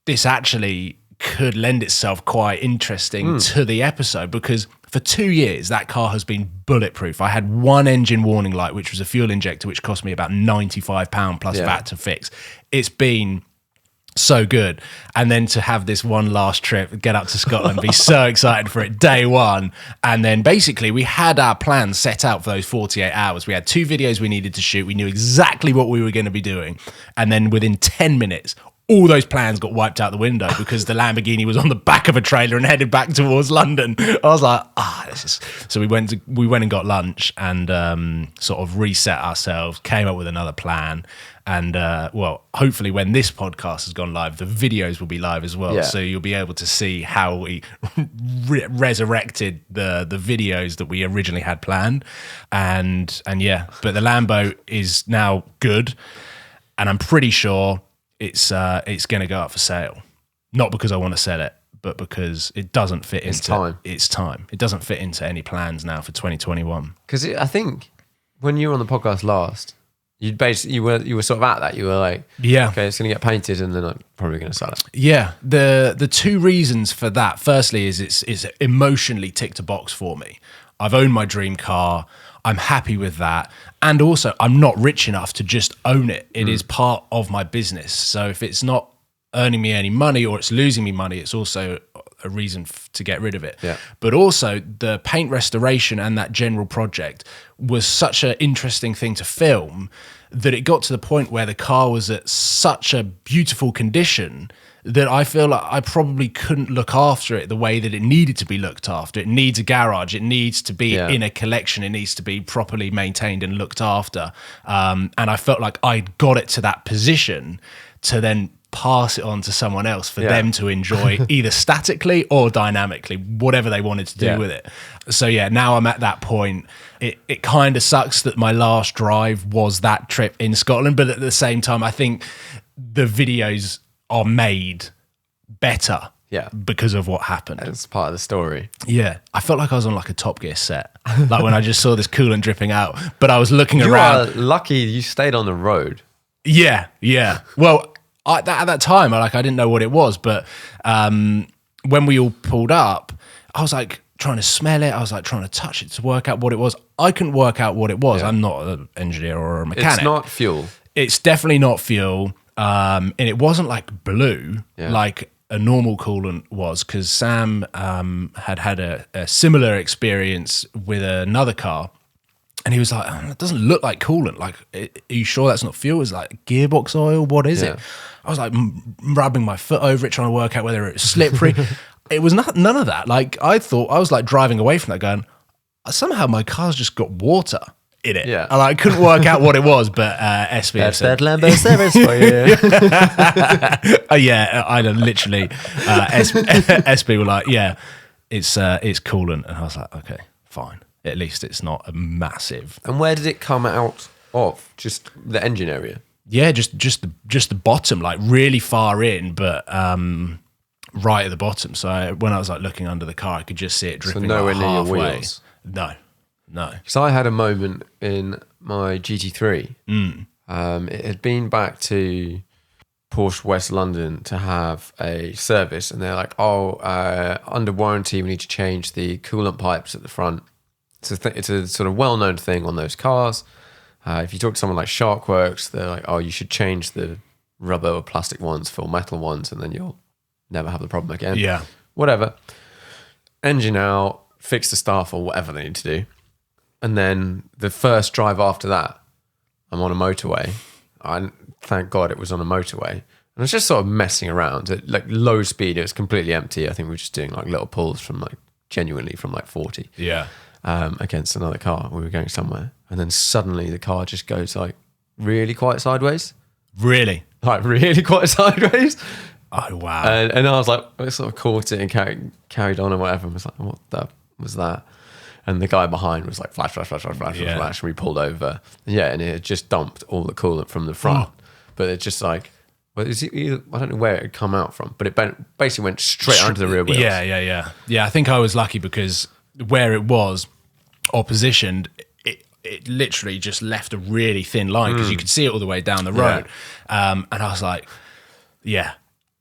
this actually could lend itself quite interesting to the episode, because for 2 years, that car has been bulletproof. I had one engine warning light, which was a fuel injector, which cost me about £95 plus VAT to fix. It's been so good. And then to have this one last trip, get up to Scotland, be so excited for it day one. And then basically we had our plans set out for those 48 hours. We had 2 videos we needed to shoot. We knew exactly what we were going to be doing. And then within 10 minutes, all those plans got wiped out the window because the Lamborghini was on the back of a trailer and headed back towards London. I was like, this is... So we went and got lunch and sort of reset ourselves, came up with another plan. And well, hopefully when this podcast has gone live, the videos will be live as well. Yeah. So you'll be able to see how we resurrected the videos that we originally had planned. And yeah, but the Lambo is now good. And I'm pretty sure it's going to go up for sale. Not because I want to sell it, but because it doesn't fit into... It's time. It doesn't fit into any plans now for 2021. Because I think when you were on the podcast last... You were sort of at that. You were like, yeah, okay, it's going to get painted, and then I'm probably going to sell it. Yeah, the 2 reasons for that. Firstly, is it's emotionally ticked a box for me. I've owned my dream car. I'm happy with that, and also I'm not rich enough to just own it. It is part of my business. So if it's not earning me any money or it's losing me money, it's also a reason to get rid of it. Yeah. But also the paint restoration and that general project was such an interesting thing to film that it got to the point where the car was at such a beautiful condition that I feel like I probably couldn't look after it the way that it needed to be looked after. It needs a garage. It needs to be in a collection. It needs to be properly maintained and looked after. And I felt like I'd got it to that position to then pass it on to someone else for them to enjoy either statically or dynamically, whatever they wanted to do with it. So yeah, now I'm at that point. It kind of sucks that my last drive was that trip in Scotland, but at the same time, I think the videos are made better because of what happened. It's part of the story. Yeah. I felt like I was on like a Top Gear set, like when I just saw this coolant dripping out, but I was looking around. You are lucky you stayed on the road. Yeah. Well, at that time, I didn't know what it was, but when we all pulled up, I was like trying to smell it. I was like trying to touch it to work out what it was. I couldn't work out what it was. I'm not an engineer or a mechanic. It's not fuel. It's definitely not fuel. And it wasn't like blue, like a normal coolant was, because Sam had a similar experience with another car. And he was like, it doesn't look like coolant. Like, are you sure that's not fuel? It's like gearbox oil. What is it? I was like rubbing my foot over it, trying to work out whether it was slippery. It was none of that. Like, I thought, I was like driving away from that going, somehow my car's just got water in it. Yeah. And I couldn't work out what it was, but SB said, Lambo service for you. I literally, SB were like, it's coolant. And I was like, okay, fine. At least it's not a massive. And where did it come out of? Just the engine area? Yeah, just the bottom, like really far in, but right at the bottom. So when I was like looking under the car, I could just see it dripping. So nowhere like near halfway. your wheels? No. Because I had a moment in my GT3. It had been back to Porsche West London to have a service, and they're like, under warranty, we need to change the coolant pipes at the front. It's a sort of well-known thing on those cars. If you talk to someone like Sharkworks, they're like, you should change the rubber or plastic ones for metal ones, and then you'll never have the problem again. Yeah. Whatever. Engine out, fix the stuff or whatever they need to do. And then the first drive after that, I'm on a motorway. Thank God it was on a motorway. And I was just sort of messing around at like low speed. It was completely empty. I think we were just doing like little pulls from like genuinely from like 40. Yeah. Against another car. We were going somewhere. And then suddenly the car just goes like really quite sideways. Really? Like really quite sideways. Oh, wow. And I was like, I sort of caught it and carried on and whatever. And was like, what the was that? And the guy behind was like, flash, flash, flash, flash, flash, Yeah. flash. And we pulled over. Yeah, and it had just dumped all the coolant from the front. But it just like, well, I don't know where it had come out from, but it basically went straight onto the rear wheels. Yeah. I think I was lucky because where it was or positioned, it literally just left a really thin line because you could see it all the way down the road. And I was like, yeah.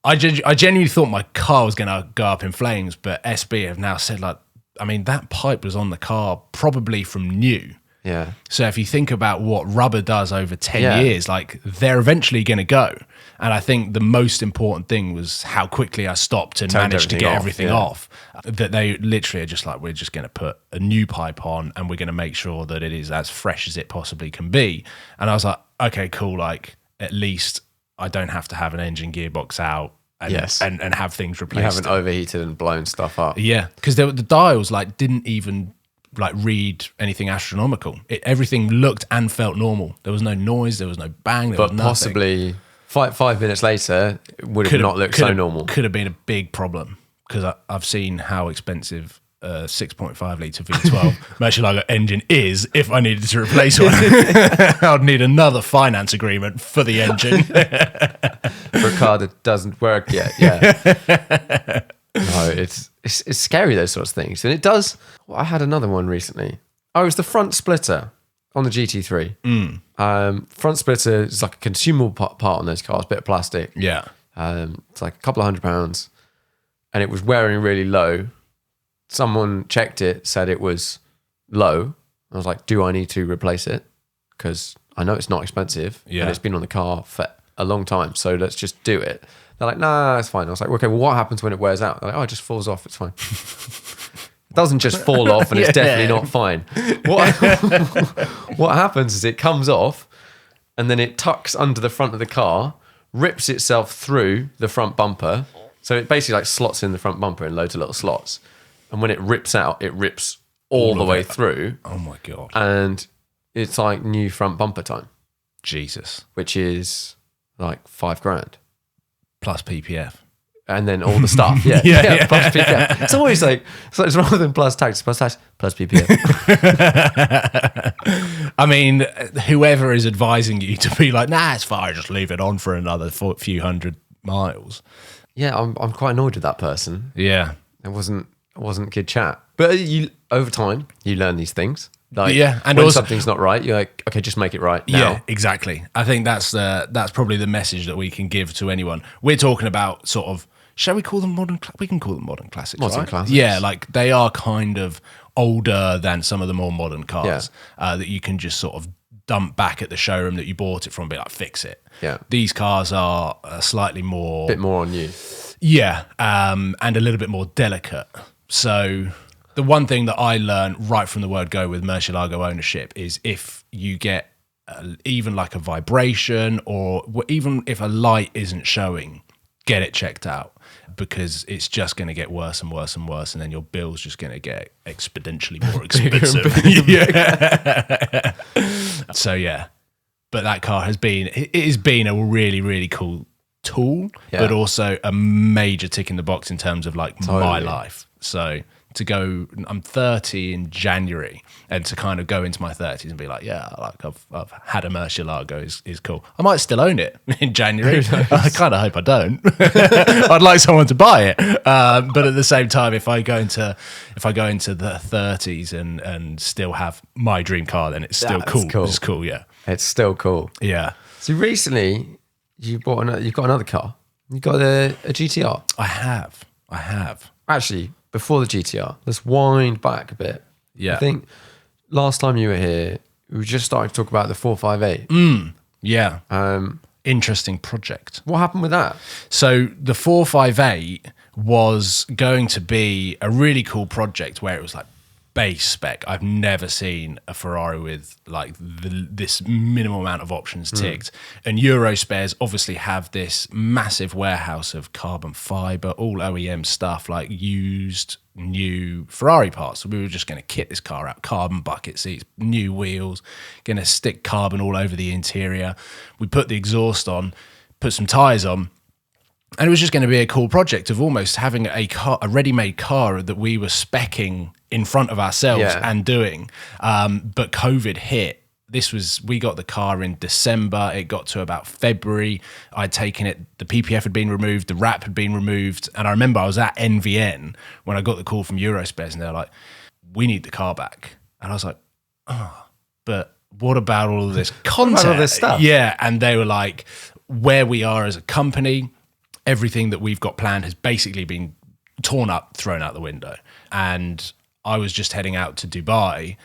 I genuinely thought my car was going to go up in flames, but SB have now said like, I mean, that pipe was on the car probably from new. Yeah. So if you think about what rubber does over 10 years, like they're eventually going to go. And I think the most important thing was how quickly I stopped and managed to get everything off. That they literally are just like, we're just going to put a new pipe on and we're going to make sure that it is as fresh as it possibly can be. And I was like, okay, cool. Like at least I don't have to have an engine gearbox out and have things replaced. You haven't overheated and blown stuff up. Yeah, because the dials like didn't even like read anything astronomical. Everything looked and felt normal. There was no noise. There was no bang. There was nothing. Possibly 5 minutes later, it would have not looked so normal. Could have been a big problem because I've seen how expensive a 6.5 litre V12 Murcielago engine is. If I needed to replace one, I'd need another finance agreement for the engine. For a car that doesn't work yet. Yeah. No, it's scary, those sorts of things. And it does. Well, I had another one recently. It was the front splitter on the GT3. Front splitter is like a consumable part on those cars, bit of plastic. Yeah. It's like a couple of £100. And it was wearing really low. Someone checked it, said it was low. I was like, do I need to replace it? Because I know it's not expensive. Yeah. And it's been on the car for a long time. So let's just do it. They're like, nah, it's fine. I was like, okay, well, what happens when it wears out? They're like, it just falls off. It's fine. It doesn't just fall off and it's definitely not fine. What happens is it comes off and then it tucks under the front of the car, rips itself through the front bumper. So it basically like slots in the front bumper in loads of little slots. And when it rips out, it rips all the way through. Oh my God. And it's like new front bumper time. Jesus. Which is like $5,000. Plus PPF. And then all the stuff. Yeah. Plus PPF. It's always like, so it's rather than plus tax, plus PPF. I mean, whoever is advising you to be like, nah, it's fine, just leave it on for another few hundred miles. Yeah, I'm quite annoyed with that person. Yeah. It wasn't good chat. But over time, you learn these things. Like, and when also, something's not right, you're like, okay, just make it right now. Yeah, exactly. I think that's probably the message that we can give to anyone. We're talking about sort of, shall we call them modern? We can call them modern classics. Modern classics. Yeah, like they are kind of older than some of the more modern cars that you can just sort of dump back at the showroom that you bought it from, and be like, fix it. Yeah. These cars are slightly more, bit more on you. Yeah, and a little bit more delicate. So the one thing that I learned right from the word go with Murcielago ownership is if you get even like a vibration or even if a light isn't showing, get it checked out because it's just going to get worse and worse and worse, and then your bill's just going to get exponentially more expensive. So yeah, but that car has been a really, really cool tool, but also a major tick in the box in terms of like my life. So to go, I'm 30 in January, and to kind of go into my 30s and be like, yeah, like I've had a Murcielago is cool. I might still own it in January. I kind of hope I don't. I'd like someone to buy it, but at the same time, if I go into the 30s and still have my dream car, then it's still cool. It's cool, yeah. It's still cool. Yeah. So recently, you've got another car. You got a GTR. I have. Actually, before the GTR, let's wind back a bit. Yeah. I think last time you were here, we were just starting to talk about the 458. Yeah. Interesting project. What happened with that? So the 458 was going to be a really cool project where it was like base spec. I've never seen a Ferrari with like this minimal amount of options ticked. And Euro Spares obviously have this massive warehouse of carbon fiber, all OEM stuff, like used new Ferrari parts. So we were just going to kit this car out, carbon bucket seats, new wheels, going to stick carbon all over the interior. We put the exhaust on, put some tyres on. And it was just going to be a cool project of almost having a ready-made car that we were speccing in front of ourselves and doing. But COVID hit. We got the car in December. It got to about February. I'd taken it. The PPF had been removed. The wrap had been removed. And I remember I was at NVN when I got the call from Eurospares, and they're like, "We need the car back." And I was like, "Oh, but what about all of this content? What about all this stuff?" Yeah. And they were like, "Where we are as a company, everything that we've got planned has basically been torn up, thrown out the window." And I was just heading out to Dubai,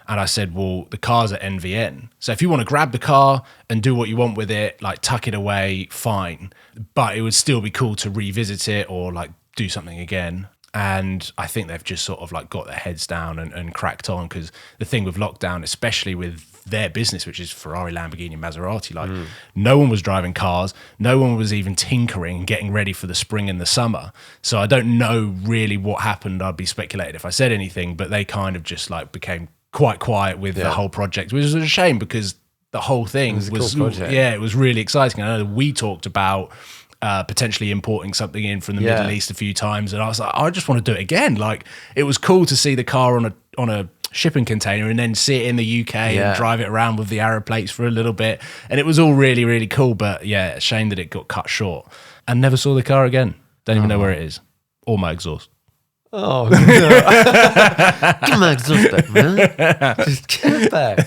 and I said, well, the car's at NVN. So if you want to grab the car and do what you want with it, like tuck it away, fine. But it would still be cool to revisit it or like do something again. And I think they've just sort of like got their heads down and cracked on, because the thing with lockdown, especially with their business, which is Ferrari, Lamborghini, Maserati, like no one was driving cars, no one was even tinkering and getting ready for the spring and the summer. So I don't know really what happened. I'd be speculating if I said anything, but they kind of just like became quite quiet with the whole project, which was a shame because the whole thing was cool project. it was really exciting. I know we talked about potentially importing something in from the Middle East a few times, and I was like, I just want to do it again. Like, it was cool to see the car on a shipping container and then see it in the UK and drive it around with the Arab plates for a little bit, and it was all really, really cool. But yeah, a shame that it got cut short, and never saw the car again. Don't even know where it is, or my exhaust. Oh, no. Give my exhaust back, man. Just give it back.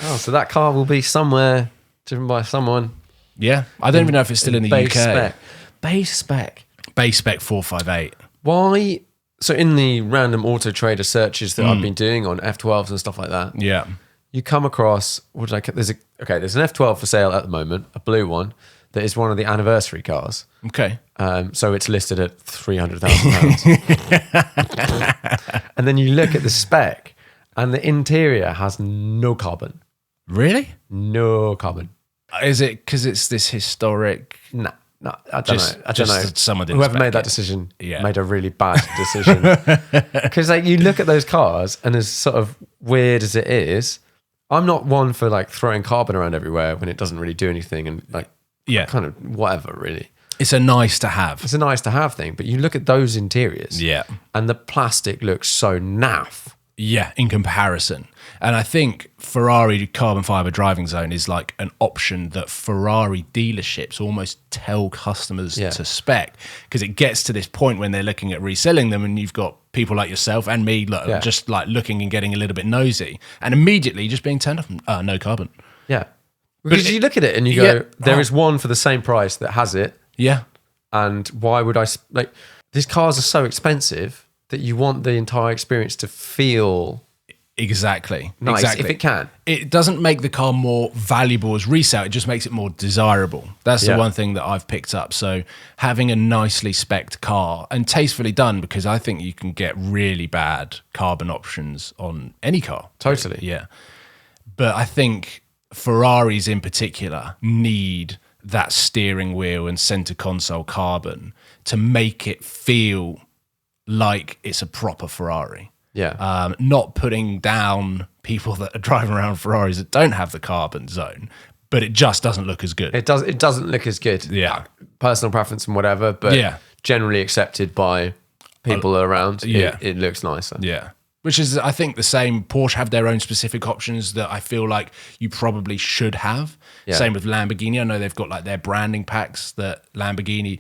Oh, so that car will be somewhere driven by someone. Yeah, I don't even know if it's still in the UK. Base spec. Base spec 458. Why? So in the random auto trader searches that I've been doing on F12s and stuff like that, you come across there's an F12 for sale at the moment, a blue one that is one of the anniversary cars. Okay. So it's listed at £300,000. And then you look at the spec, and the interior has no carbon. Really? No carbon. Is it because it's this historic? No, I don't know. I don't know. Someone didn't Whoever made that decision made a really bad decision. Because like, you look at those cars, and as sort of weird as it is, I'm not one for like throwing carbon around everywhere when it doesn't really do anything, and like kind of whatever really. It's a nice to have. It's a nice to have thing, but you look at those interiors, and the plastic looks so naff. Yeah, in comparison. And I think Ferrari carbon fiber driving zone is like an option that Ferrari dealerships almost tell customers to spec, because it gets to this point when they're looking at reselling them, and you've got people like yourself and me just like looking and getting a little bit nosy, and immediately just being turned off, no carbon. Yeah. Because you look at it and you go, there is one for the same price that has it. Yeah. And why would I, like, these cars are so expensive that you want the entire experience to feel exactly nice if it can. It doesn't make the car more valuable as resale, it just makes it more desirable. That's the one thing that I've picked up. So having a nicely spec'd car and tastefully done, because I think you can get really bad carbon options on any car. Totally. Yeah. But I think Ferraris in particular need that steering wheel and center console carbon to make it feel like it's a proper Ferrari. Yeah. Not putting down people that are driving around Ferraris that don't have the carbon zone, but it just doesn't look as good. It doesn't look as good. Yeah. Personal preference and whatever, but generally accepted by people around. It looks nicer. Yeah. Which is, I think, the same. Porsche have their own specific options that I feel like you probably should have. Yeah. Same with Lamborghini. I know they've got like their branding packs that Lamborghini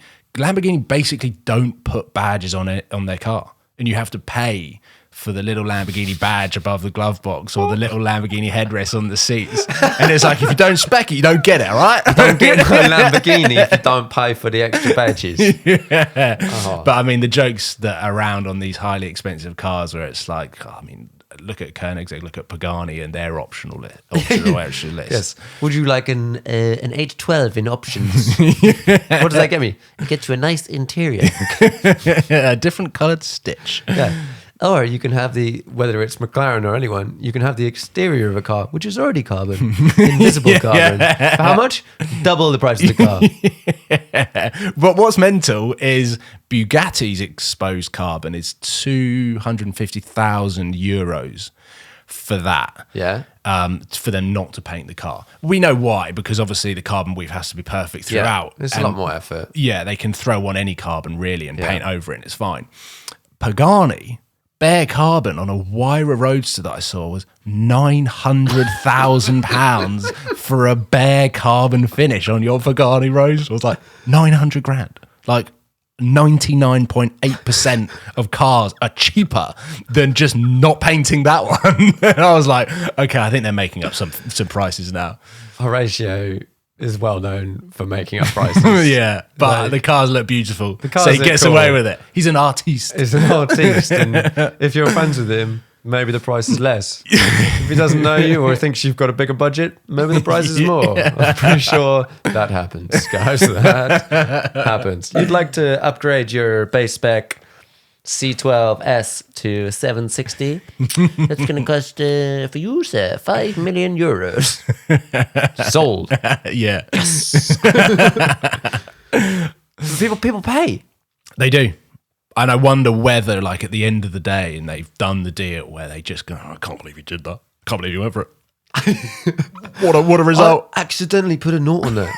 basically don't put badges on it on their car, and you have to pay for the little Lamborghini badge above the glove box or the little Lamborghini headrest on the seats. And it's like, if you don't spec it, you don't get it, all right? Don't get my Lamborghini if you don't pay for the extra badges. Yeah. Oh. But I mean, the jokes that are around on these highly expensive cars where it's like, I mean, look at Koenigsegg, look at Pagani and their optional list. Yes. Would you like an 812 in options? What does that get me? It gets you a nice interior. A different coloured stitch. Yeah. Or you can have whether it's McLaren or anyone, you can have the exterior of a car, which is already carbon, invisible carbon. For how much? Double the price of the car. Yeah. But what's mental is Bugatti's exposed carbon is 250,000 euros for that. Yeah. For them not to paint the car. We know why, because obviously the carbon weave has to be perfect throughout. Yeah, it's a lot more effort. Yeah, they can throw on any carbon really and paint over it and it's fine. Pagani, bare carbon on a Wyra Roadster that I saw was £900,000 for a bare carbon finish on your Pagani Roadster. I was like, 900 grand. Like 99.8% of cars are cheaper than just not painting that one. And I was like, okay, I think they're making up some prices now. Horatio is well known for making up prices. Yeah, but the cars look beautiful, so he gets away with it. He's an artiste. He's an artiste, and if you're friends with him, maybe the price is less. If he doesn't know you or thinks you've got a bigger budget, maybe the price is more. I'm pretty sure that happens, guys. That happens. You'd like to upgrade your base spec C12S to 760. That's going to cost, for you, sir, 5 million euros. Sold. Yeah. Yes. People pay. They do. And I wonder whether, like, at the end of the day, and they've done the deal where they just go, oh, I can't believe you did that. I can't believe you went for it. What a result. I accidentally put a note on there.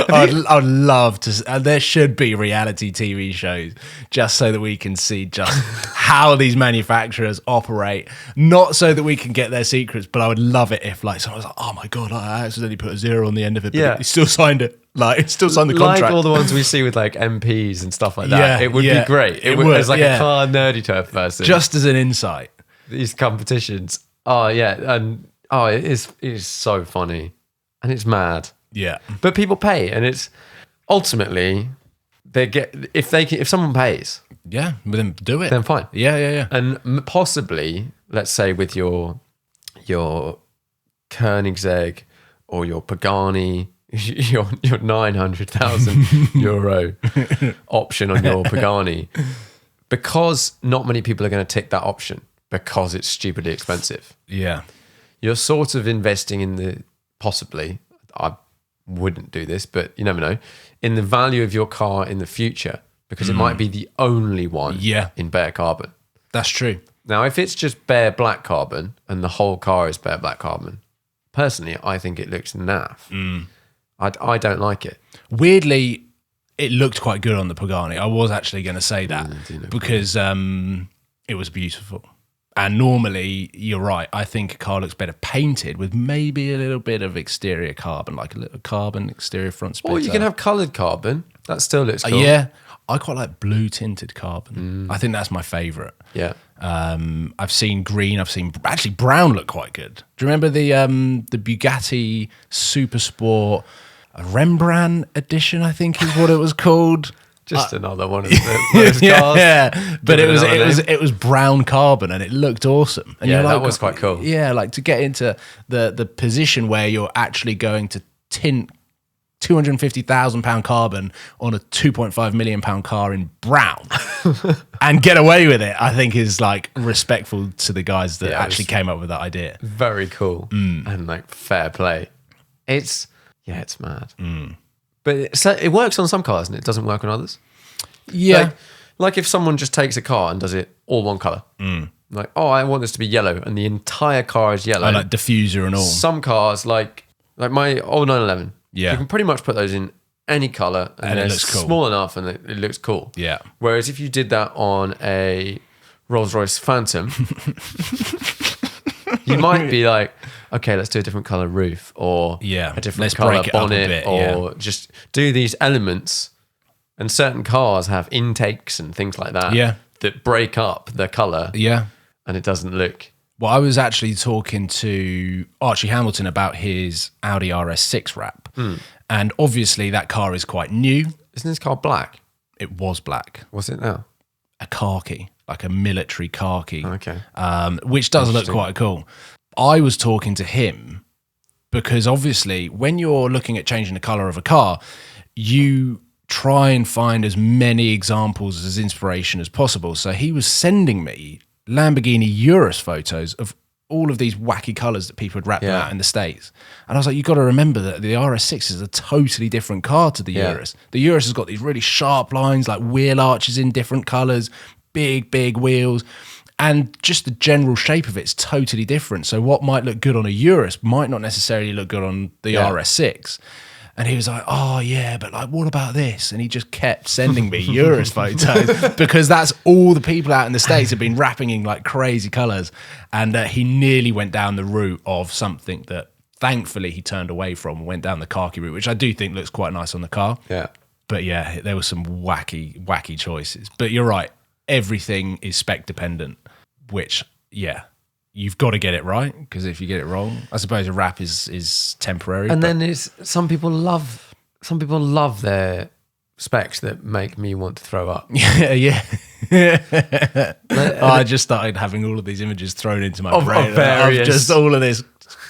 I'd love to. There should be reality TV shows just so that we can see just how these manufacturers operate. Not so that we can get their secrets, but I would love it if, like, someone was like, "Oh my god, I accidentally put a 0 on the end of it." But he still signed it. Like, it still signed the contract. Like all the ones we see with like MPs and stuff like that. It would be great. It would as like a car nerdy type person. Just as an insight. These competitions. Oh yeah, and it is so funny, and it's mad. Yeah, but people pay, and it's ultimately they get if someone pays. Yeah, but then do it. Then fine. Yeah. And possibly, let's say with your Koenigsegg or your Pagani, your 900,000 euro option on your Pagani, because not many people are going to tick that option because it's stupidly expensive. Yeah, you're sort of investing in possibly. I wouldn't do this, but you never know, in the value of your car in the future, because it might be the only one in bare carbon. That's true. Now, if it's just bare black carbon and the whole car is bare black carbon, personally, I think it looks naff. I don't like it. Weirdly, it looked quite good on the Pagani. I was actually going to say that because it was beautiful. And normally, you're right, I think a car looks better painted with maybe a little bit of exterior carbon, like a little carbon exterior front splitter. Or you can have coloured carbon. That still looks cool. Yeah, I quite like blue tinted carbon. I think that's my favourite. Yeah. I've seen green. Actually brown look quite good. Do you remember the Bugatti Supersport Rembrandt edition? I think is what it was called. Just another one of those cars. Yeah, but it was brown carbon and it looked awesome. And yeah, you're like, that was quite cool. Yeah, like to get into the position where you're actually going to tint £250,000 carbon on a £2.5 million car in brown and get away with it, I think is like respectful to the guys that actually came up with that idea. Very cool and like fair play. It's mad. But it works on some cars and it doesn't work on others. Yeah. Like if someone just takes a car and does it all one colour. Like, I want this to be yellow and the entire car is yellow. Like diffuser and all. Some cars, like my old 911, you can pretty much put those in any colour and they're looks cool. small enough and it looks cool. Yeah. Whereas if you did that on a Rolls-Royce Phantom, you might be like, okay, let's do a different colour roof or a different colour bonnet or just do these elements And certain cars have intakes and things like that. Yeah. That break up the colour. Yeah. And it doesn't look. Well, I was actually talking to Archie Hamilton about his Audi RS6 wrap. And obviously that car is quite new. Isn't this car black? It was black. What's it now? A khaki, like a military khaki. Okay. Which does look quite cool. I was talking to him because obviously when you're looking at changing the colour of a car, you try and find as many examples as inspiration as possible. So he was sending me Lamborghini Urus photos of all of these wacky colours that people had wrapped them out in the States. And I was like, you've got to remember that the RS6 is a totally different car to the Urus. The Urus has got these really sharp lines, like wheel arches in different colours, big wheels, and just the general shape of it's totally different. So what might look good on a Urus might not necessarily look good on the RS6. And he was like, oh, yeah, but like, what about this? And he just kept sending me Urus photos because that's all the people out in the States have been wrapping in like crazy colours. And he nearly went down the route of something that thankfully he turned away from and went down the khaki route, which I do think looks quite nice on the car. Yeah. But yeah, there were some wacky choices. But you're right. Everything is spec dependent, which, yeah. You've got to get it right, because if you get it wrong, I suppose a wrap is temporary. And then there's some people love their specs that make me want to throw up. Yeah. I just started having all of these images thrown into my brain of just all of this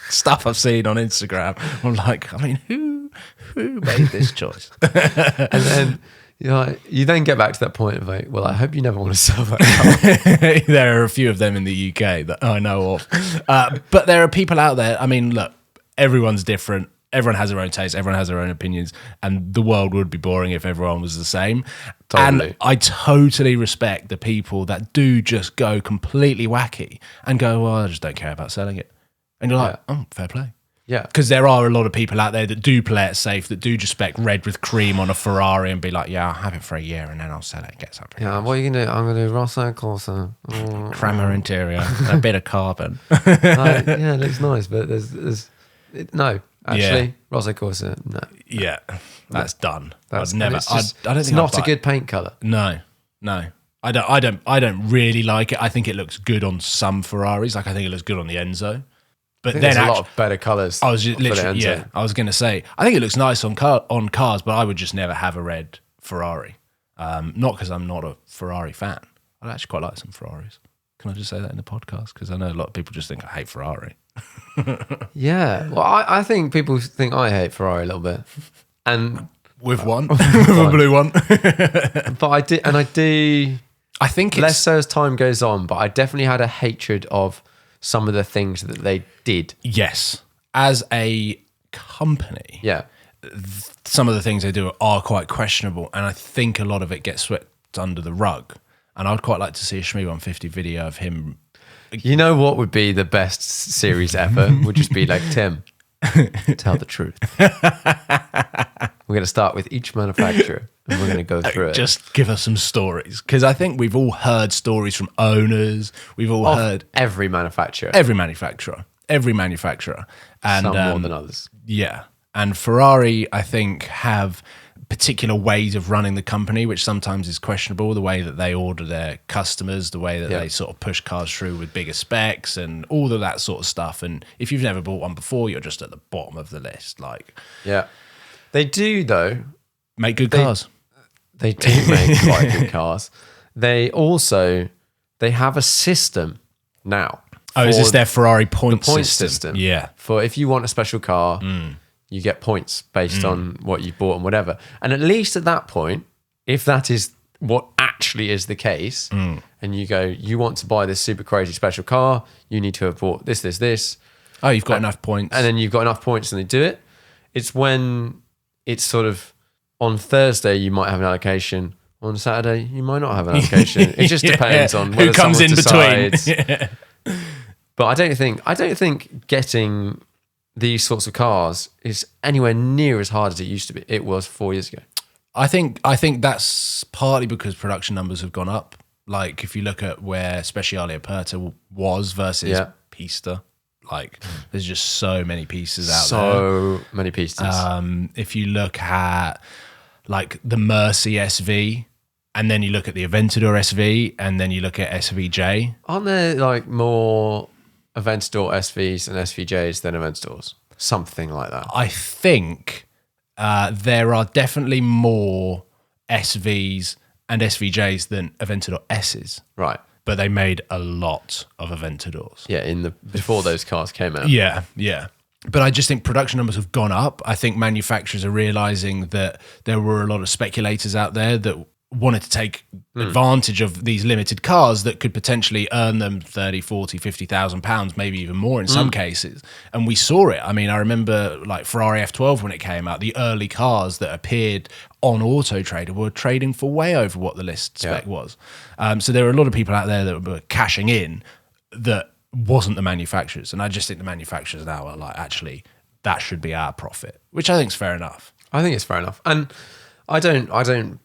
stuff I've seen on Instagram. I'm like, I mean, who made this choice? And then you then get back to that point of like, well, I hope you never want to sell that car. There are a few of them in the UK that I know of. But there are people out there. I mean, look, everyone's different. Everyone has their own taste. Everyone has their own opinions. And the world would be boring if everyone was the same. Totally. And I totally respect the people that do just go completely wacky and go, well, I just don't care about selling it. And you're like, oh, fair play. Yeah. Because there are a lot of people out there that do play it safe, that do just spec red with cream on a Ferrari and be like, yeah, I'll have it for a year and then I'll sell it and get something. Yeah, what are you going to do? I'm going to do Rosso Corsa. Crammer interior and a bit of carbon. It looks nice, but there's no. Actually, Rosso Corsa, no. Yeah, that's done. That's I'd never. I don't think it's not a good paint colour. No. I don't really like it. I think it looks good on some Ferraris. Like I think it looks good on the Enzo. But then there's a lot of better colours. I was just literally, I was going to say, I think it looks nice on cars, but I would just never have a red Ferrari. Not because I'm not a Ferrari fan. I actually quite like some Ferraris. Can I just say that in the podcast? Because I know a lot of people just think I hate Ferrari. Yeah, well, I think people think I hate Ferrari a little bit, and with one, with a blue one. But I do. I think less so as time goes on, but I definitely had a hatred of some of the things that they did. Yes, as a company, some of the things they do are quite questionable, and I think a lot of it gets swept under the rug. And I'd quite like to see a Shmee 150 video of him. You know what would be the best series ever? Would just be like, Tim, tell the truth. We're going to start with each manufacturer and we're going to go through it. Just give us some stories. Because I think we've all heard stories from owners. We've all heard... Every manufacturer. Every manufacturer. And, some more than others. Yeah. And Ferrari, I think, have particular ways of running the company, which sometimes is questionable, the way that they order their customers, the way that they sort of push cars through with bigger specs and all of that sort of stuff. And if you've never bought one before, you're just at the bottom of the list. Yeah. They do, though. Make good cars. They do make quite good cars. They have a system now. Oh, is this their Ferrari point system? Yeah. For if you want a special car, you get points based on what you bought and whatever. And at least at that point, if that is what actually is the case, and you go, you want to buy this super crazy special car, you need to have bought this. Oh, you've got enough points. And then you've got enough points and they do it. It's when it's sort of on Thursday, you might have an allocation. On Saturday, you might not have an allocation. It just depends on whether who comes in decides. between. But I don't think getting these sorts of cars is anywhere near as hard as it was 4 years ago. I think that's partly because production numbers have gone up. Like if you look at where Speciale Aperta was versus Pista, there's just so many pieces out there. So many pieces. If you look at like the Mercy SV, and then you look at the Aventador SV, and then you look at SVJ. Aren't there like more Aventador SVs and SVJs than Aventadors? Something like that. I think there are definitely more SVs and SVJs than Aventador S's. Right. But they made a lot of Aventadors. Yeah, before those cars came out. Yeah, yeah. But I just think production numbers have gone up. I think manufacturers are realizing that there were a lot of speculators out there that wanted to take advantage of these limited cars that could potentially earn them 30, 40, 50,000 pounds, maybe even more in some cases. And we saw it. I mean, I remember like Ferrari F12 when it came out, the early cars that appeared on Auto Trader were trading for way over what the list spec was. So there were a lot of people out there that were cashing in that wasn't the manufacturers. And I just think the manufacturers now are like, actually, that should be our profit, which I think is fair enough. I think it's fair enough. And I don't,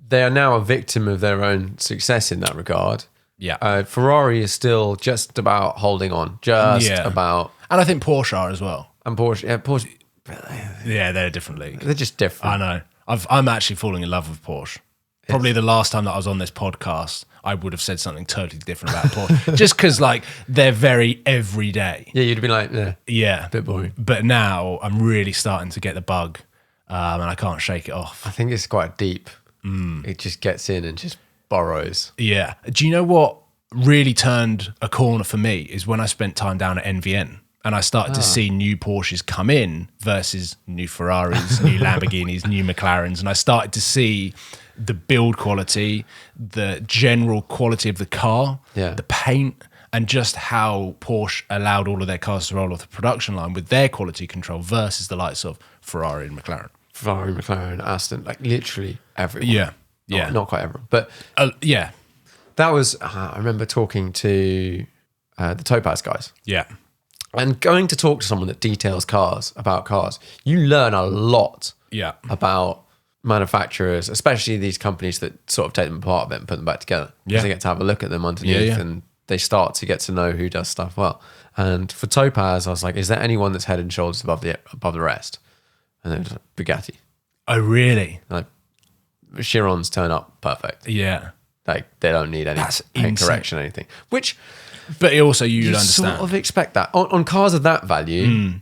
they are now a victim of their own success in that regard. Yeah. Ferrari is still just about holding on, about. And I think Porsche are as well. And Porsche, Yeah, they're a different league. They're just different. I know. I'm actually falling in love with Porsche. Probably the last time that I was on this podcast, I would have said something totally different about Porsche. Just because, like, they're very everyday. Yeah, you'd be like, yeah, bit boring. But now I'm really starting to get the bug, and I can't shake it off. I think it's quite deep. It just gets in and just borrows. Yeah. Do you know what really turned a corner for me is when I spent time down at NVN. And I started to see new Porsches come in versus new Ferraris, new Lamborghinis, new McLarens. And I started to see the build quality, the general quality of the car, the paint, and just how Porsche allowed all of their cars to roll off the production line with their quality control versus the likes of Ferrari and McLaren. Ferrari, McLaren, Aston, like literally everyone. Yeah. Not quite everyone. But yeah. That was, I remember talking to the Topaz guys. Yeah. And going to talk to someone that details about cars, you learn a lot about manufacturers, especially these companies that sort of take them apart a bit and put them back together. Because they get to have a look at them underneath and they start to get to know who does stuff well. And for Topaz, I was like, is there anyone that's head and shoulders above the rest? And then it was like, Bugatti. Oh, really? Like, Chirons turn up perfect. Yeah. Like, they don't need any paint correction or anything. Which... But also you'd you understand. sort of expect that. On cars of that value,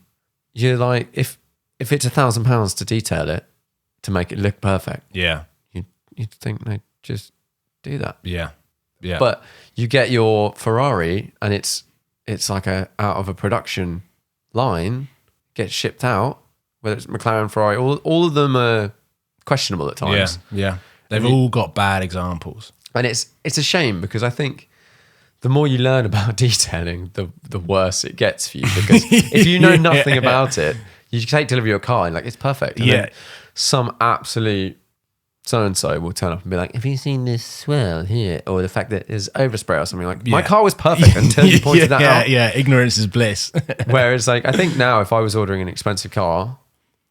you're like, if it's £1,000 to detail it, to make it look perfect, you'd think they just do that. Yeah. Yeah. But you get your Ferrari and it's like out of a production line, gets shipped out, whether it's McLaren, Ferrari, all of them are questionable at times. Yeah. They've all got bad examples. And it's a shame because I think the more you learn about detailing, the worse it gets for you. Because if you know nothing about it, you take delivery of your car and like, it's perfect. And then some absolute so-and-so will turn up and be like, have you seen this swirl here? Or the fact that there's overspray or something. Like, my car was perfect until you pointed that out. Yeah, ignorance is bliss. Whereas like, I think now if I was ordering an expensive car,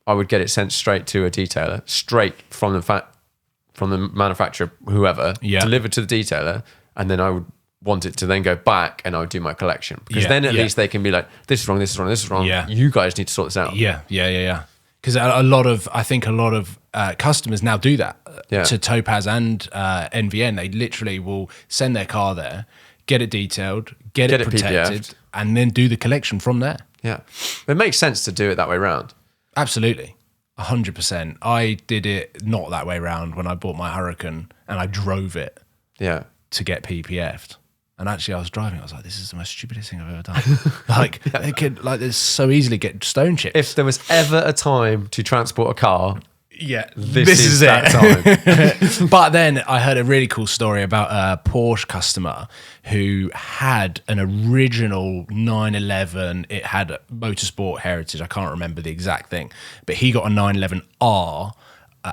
I would get it sent straight to a detailer, straight from the manufacturer, whoever, delivered to the detailer, and then I would want it to then go back and I would do my collection. Because then at least they can be like, this is wrong, this is wrong, this is wrong. Yeah. You guys need to sort this out. Yeah. Because I think a lot of customers now do that to Topaz and NVN. They literally will send their car there, get it detailed, get it protected, PPF'd, and then do the collection from there. Yeah. It makes sense to do it that way around. Absolutely. 100%. I did it not that way around when I bought my Hurricane and I drove it to get PPF'd. And actually, I was driving. I was like, "This is the most stupidest thing I've ever done." Like, it could, like, this so easily get stone chips. If there was ever a time to transport a car, this is that time. But then I heard a really cool story about a Porsche customer who had an original 911. It had a motorsport heritage. I can't remember the exact thing, but he got a 911R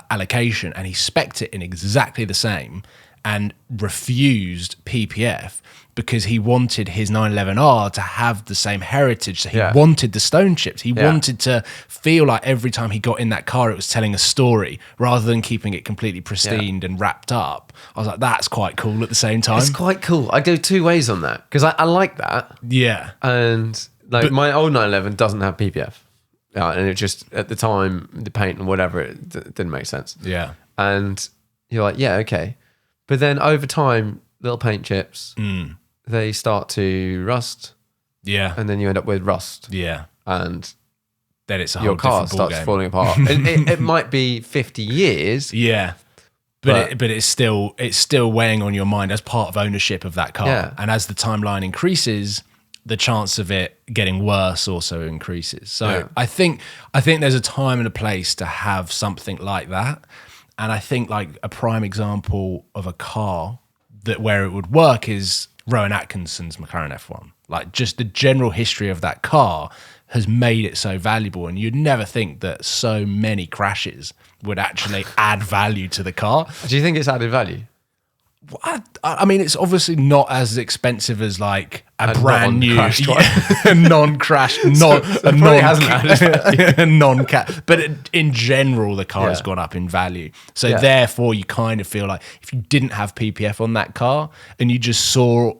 allocation, and he spec'd it in exactly the same, and refused PPF because he wanted his 911R to have the same heritage. So he wanted the stone chips. He wanted to feel like every time he got in that car, it was telling a story rather than keeping it completely pristine and wrapped up. I was like, that's quite cool at the same time. It's quite cool. I go two ways on that because I like that. Yeah. And like my old 911 doesn't have PPF. And it just, at the time, the paint and whatever, it didn't make sense. Yeah. And you're like, yeah, okay. But then over time, little paint chips, they start to rust. Yeah. And then you end up with rust. Yeah. And then it's a whole your car different starts ballgame. falling apart. it might be 50 years. Yeah. But it's still weighing on your mind as part of ownership of that car. Yeah. And as the timeline increases, the chance of it getting worse also increases. So I think there's a time and a place to have something like that. And I think like a prime example of a car that where it would work is Rowan Atkinson's McLaren F1. Like just the general history of that car has made it so valuable, and you'd never think that so many crashes would actually add value to the car. Do you think it's added value? I mean, it's obviously not as expensive as like a brand new non-crash non-crash, non-cat. But in general, the car has gone up in value. So therefore, you kind of feel like if you didn't have PPF on that car and you just saw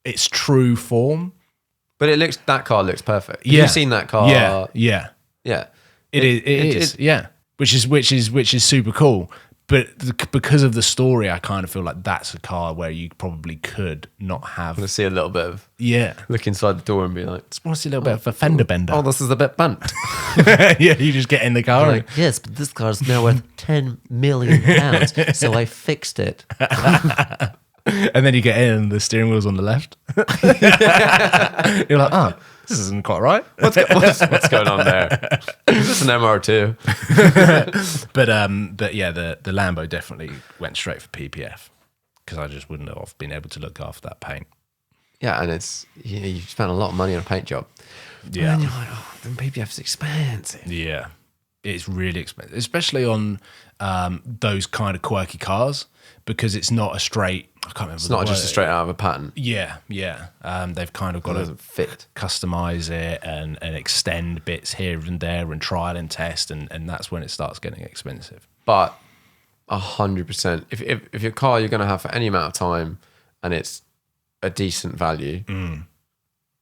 its true form, but that car looks perfect. Yeah. You've seen that car. Yeah. It is. Which is super cool. But because of the story, I kind of feel like that's a car where you probably could not have. I'm gonna see a little bit of look inside the door and be like, just want to see a little bit of a fender bender. Oh, this is a bit bent. Yeah, you just get in the car. Like, yes, but this car's now worth £10 million, so I fixed it. And then you get in and the steering wheel's on the left. You're like, oh, this isn't quite right. What's going on there? Is this an MR2? But yeah, the Lambo definitely went straight for PPF because I just wouldn't have been able to look after that paint. Yeah, and it's you spent a lot of money on a paint job. Yeah, and you're like, oh, then PPF's expensive. Yeah, it's really expensive, especially on those kind of quirky cars because it's not a straight. I can't remember. It's not just a straight out of a pattern. Yeah. They've kind of got to fit, customize it, and extend bits here and there, and trial and test, and that's when it starts getting expensive. But 100%, if your car you're going to have for any amount of time, and it's a decent value,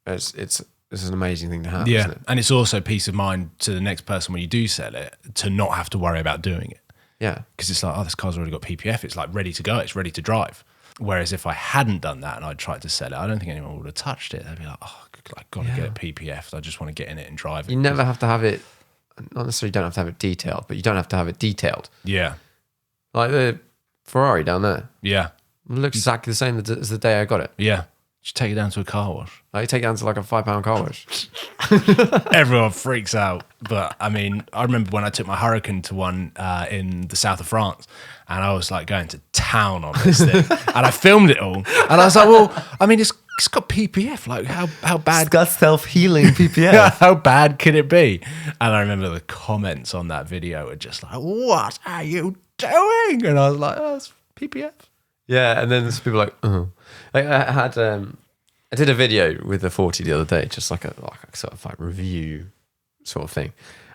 it's an amazing thing to have. Yeah, isn't it? and it's also peace of mind to the next person when you do sell it to not have to worry about doing it. Yeah, because it's like, oh, this car's already got PPF. It's like ready to go. It's ready to drive. Whereas if I hadn't done that and I'd tried to sell it, I don't think anyone would have touched it. They'd be like, oh, I've got to get it PPF. I just want to get in it and drive it. You never have to have it, not necessarily don't have to have it detailed, but you don't have to have it detailed. Yeah. Like the Ferrari down there. Yeah. It looks exactly the same as the day I got it. Yeah. Just take it down to a car wash. Like you take it down to like a £5 car wash. Everyone freaks out. But I mean, I remember when I took my Hurricane to one in the south of France, and I was like going to town on this thing, and I filmed it all, and I was like, well, I mean, it's got PPF. Like how bad? It's got self-healing PPF. How bad can it be? And I remember the comments on that video were just like, "What are you doing?" And I was like, "Oh, it's PPF." Yeah, and then there's people like, oh. Like I did a video with the 40 the other day, just like a sort of like review sort of thing,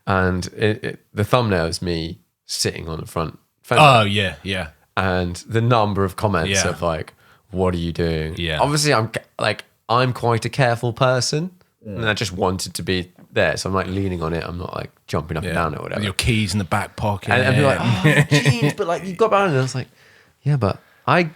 and the thumbnail is me sitting on the front fender. Oh yeah, and the number of comments of like, "What are you doing?" Yeah, obviously I'm quite a careful person, and I just wanted to be there, so I'm like leaning on it. I'm not like jumping up and down or whatever. With your keys in the back pocket, and be like, "Oh, jeans," but like you got behind it. And I was like, "Yeah, but I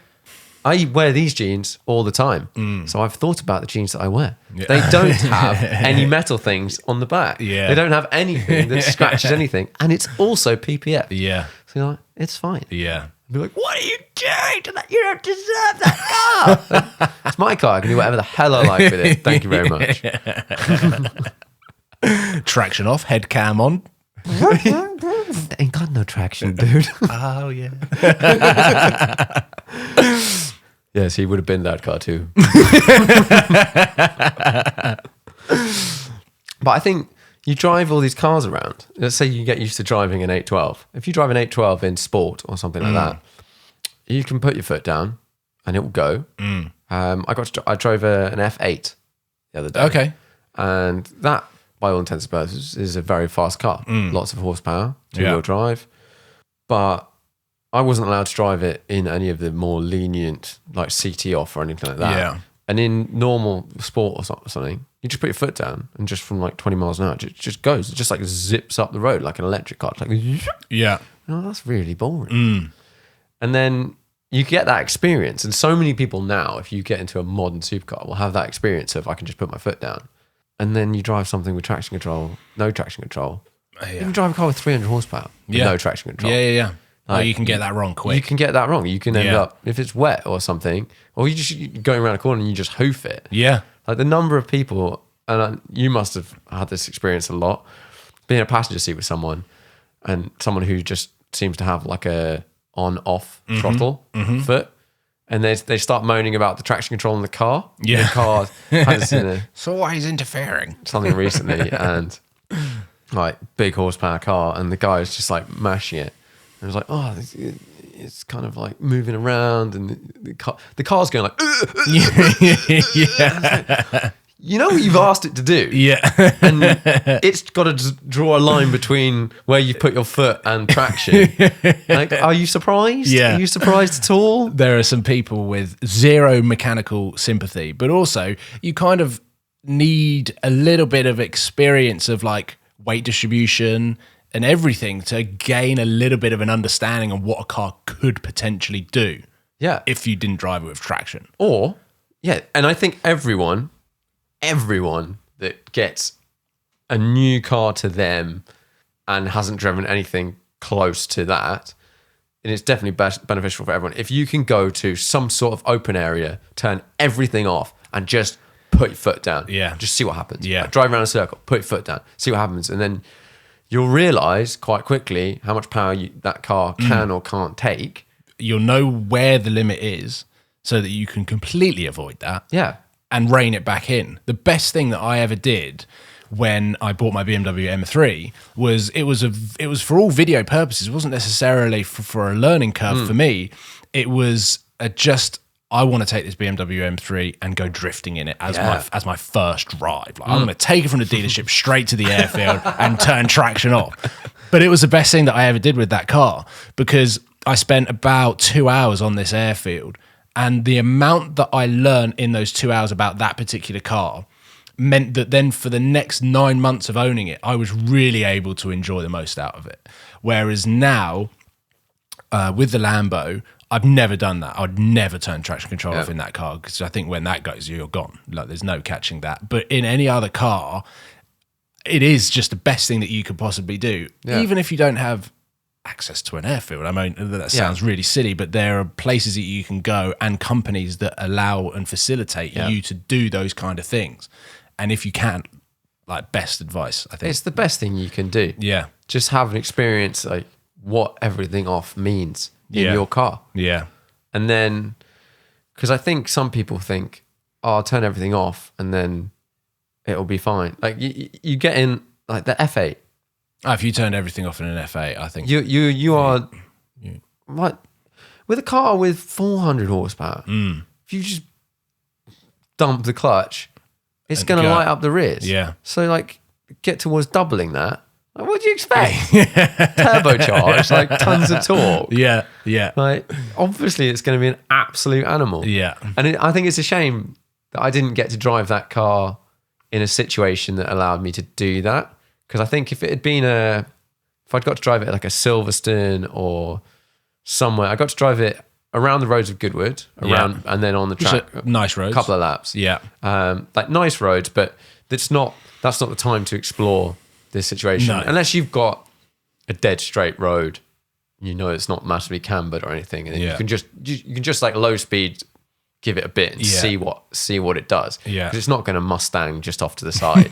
wear these jeans all the time, so I've thought about the jeans that I wear. Yeah. They don't have any metal things on the back. Yeah. They don't have anything that scratches anything, and it's also PPF. Yeah. So you're like, it's fine. Yeah. And be like, what are you doing to that? You don't deserve that car. Like, it's my car. I can do whatever the hell I like with it. Thank you very much. Traction off, head cam on. Ain't got no traction, dude. Oh, yeah. Yes, he would have been that car too. But I think you drive all these cars around. Let's say you get used to driving an 812. If you drive an 812 in sport or something like that, you can put your foot down and it will go. I drove an F8 the other day. Okay. And that, by all intents and purposes, is a very fast car. Lots of horsepower, two-wheel drive. But I wasn't allowed to drive it in any of the more lenient, like CT off or anything like that. Yeah. And in normal sport or something, you just put your foot down and just from like 20 miles an hour, it just goes. It just like zips up the road like an electric car. It's like, yeah. Oh, that's really boring. And then you get that experience. And so many people now, if you get into a modern supercar, will have that experience of I can just put my foot down. And then you drive something with traction control, no traction control. You can drive a car with 300 horsepower with no traction control. Yeah. Like, you can get that wrong quick. You can get that wrong. You can end up, if it's wet or something, or you're going around a corner and you just hoof it. Yeah. Like the number of people, and you must have had this experience a lot, being in a passenger seat with someone and someone who just seems to have like a on-off throttle foot, and they start moaning about the traction control in the car. Yeah. The car has So why he's interfering? something recently, and like big horsepower car, and the guy was just like mashing it. And I was like, oh, it's kind of like moving around, and the car's going like, yeah. You know what you've asked it to do? Yeah. And it's got to draw a line between where you put your foot and traction. Like, are you surprised? Yeah. Are you surprised at all? There are some people with zero mechanical sympathy, but also you kind of need a little bit of experience of like weight distribution and everything to gain a little bit of an understanding of what a car could potentially do. Yeah. If you didn't drive it with traction. Or, yeah, and I think everyone that gets a new car to them and hasn't driven anything close to that, and it's definitely beneficial for everyone. If you can go to some sort of open area, turn everything off, and just put your foot down. Yeah. Just see what happens. Yeah. Like, drive around a circle, put your foot down, see what happens. And then you'll realize quite quickly how much power that car can or can't take. You'll know where the limit is so that you can completely avoid that. Yeah. And rein it back in. The best thing that I ever did when I bought my BMW M3 was it was for all video purposes. It wasn't necessarily for a learning curve for me. It was I want to take this BMW M3 and go drifting in it as my first drive. Like, I'm going to take it from the dealership straight to the airfield and turn traction off. But it was the best thing that I ever did with that car because I spent about 2 hours on this airfield. And the amount that I learned in those 2 hours about that particular car meant that then for the next 9 months of owning it, I was really able to enjoy the most out of it. Whereas now, with the Lambo, I've never done that. I'd never turn traction control off in that car because I think when that goes, you're gone. Like there's no catching that. But in any other car, it is just the best thing that you could possibly do. Yeah. Even if you don't have access to an airfield. I mean, that sounds really silly, but there are places that you can go and companies that allow and facilitate you to do those kind of things. And if you can't, like, best advice, I think. It's the best thing you can do. Yeah. Just have an experience, like, what everything off means in your car. Yeah. And then, because I think some people think, oh, I'll turn everything off and then it'll be fine. Like, you get in, like, the F8. Oh, if you turned everything off in an F8, I think you are like with a car with 400 horsepower. If you just dump the clutch, it's going to light up the rears. Yeah. So like get towards doubling that. Like, what do you expect? Turbocharged, like tons of torque. Yeah, yeah. Like obviously, it's going to be an absolute animal. Yeah. And I think it's a shame that I didn't get to drive that car in a situation that allowed me to do that. Because I think if it had been if I'd got to drive it at like a Silverstone or somewhere, I got to drive it around the roads of Goodwood, and then on the track, nice roads, a couple of laps, like nice roads, but that's not the time to explore this situation unless you've got a dead straight road. You know, it's not massively cambered or anything, and then you can just like low speed. Give it a bit and see what it does. Yeah, because it's not going to Mustang just off to the side.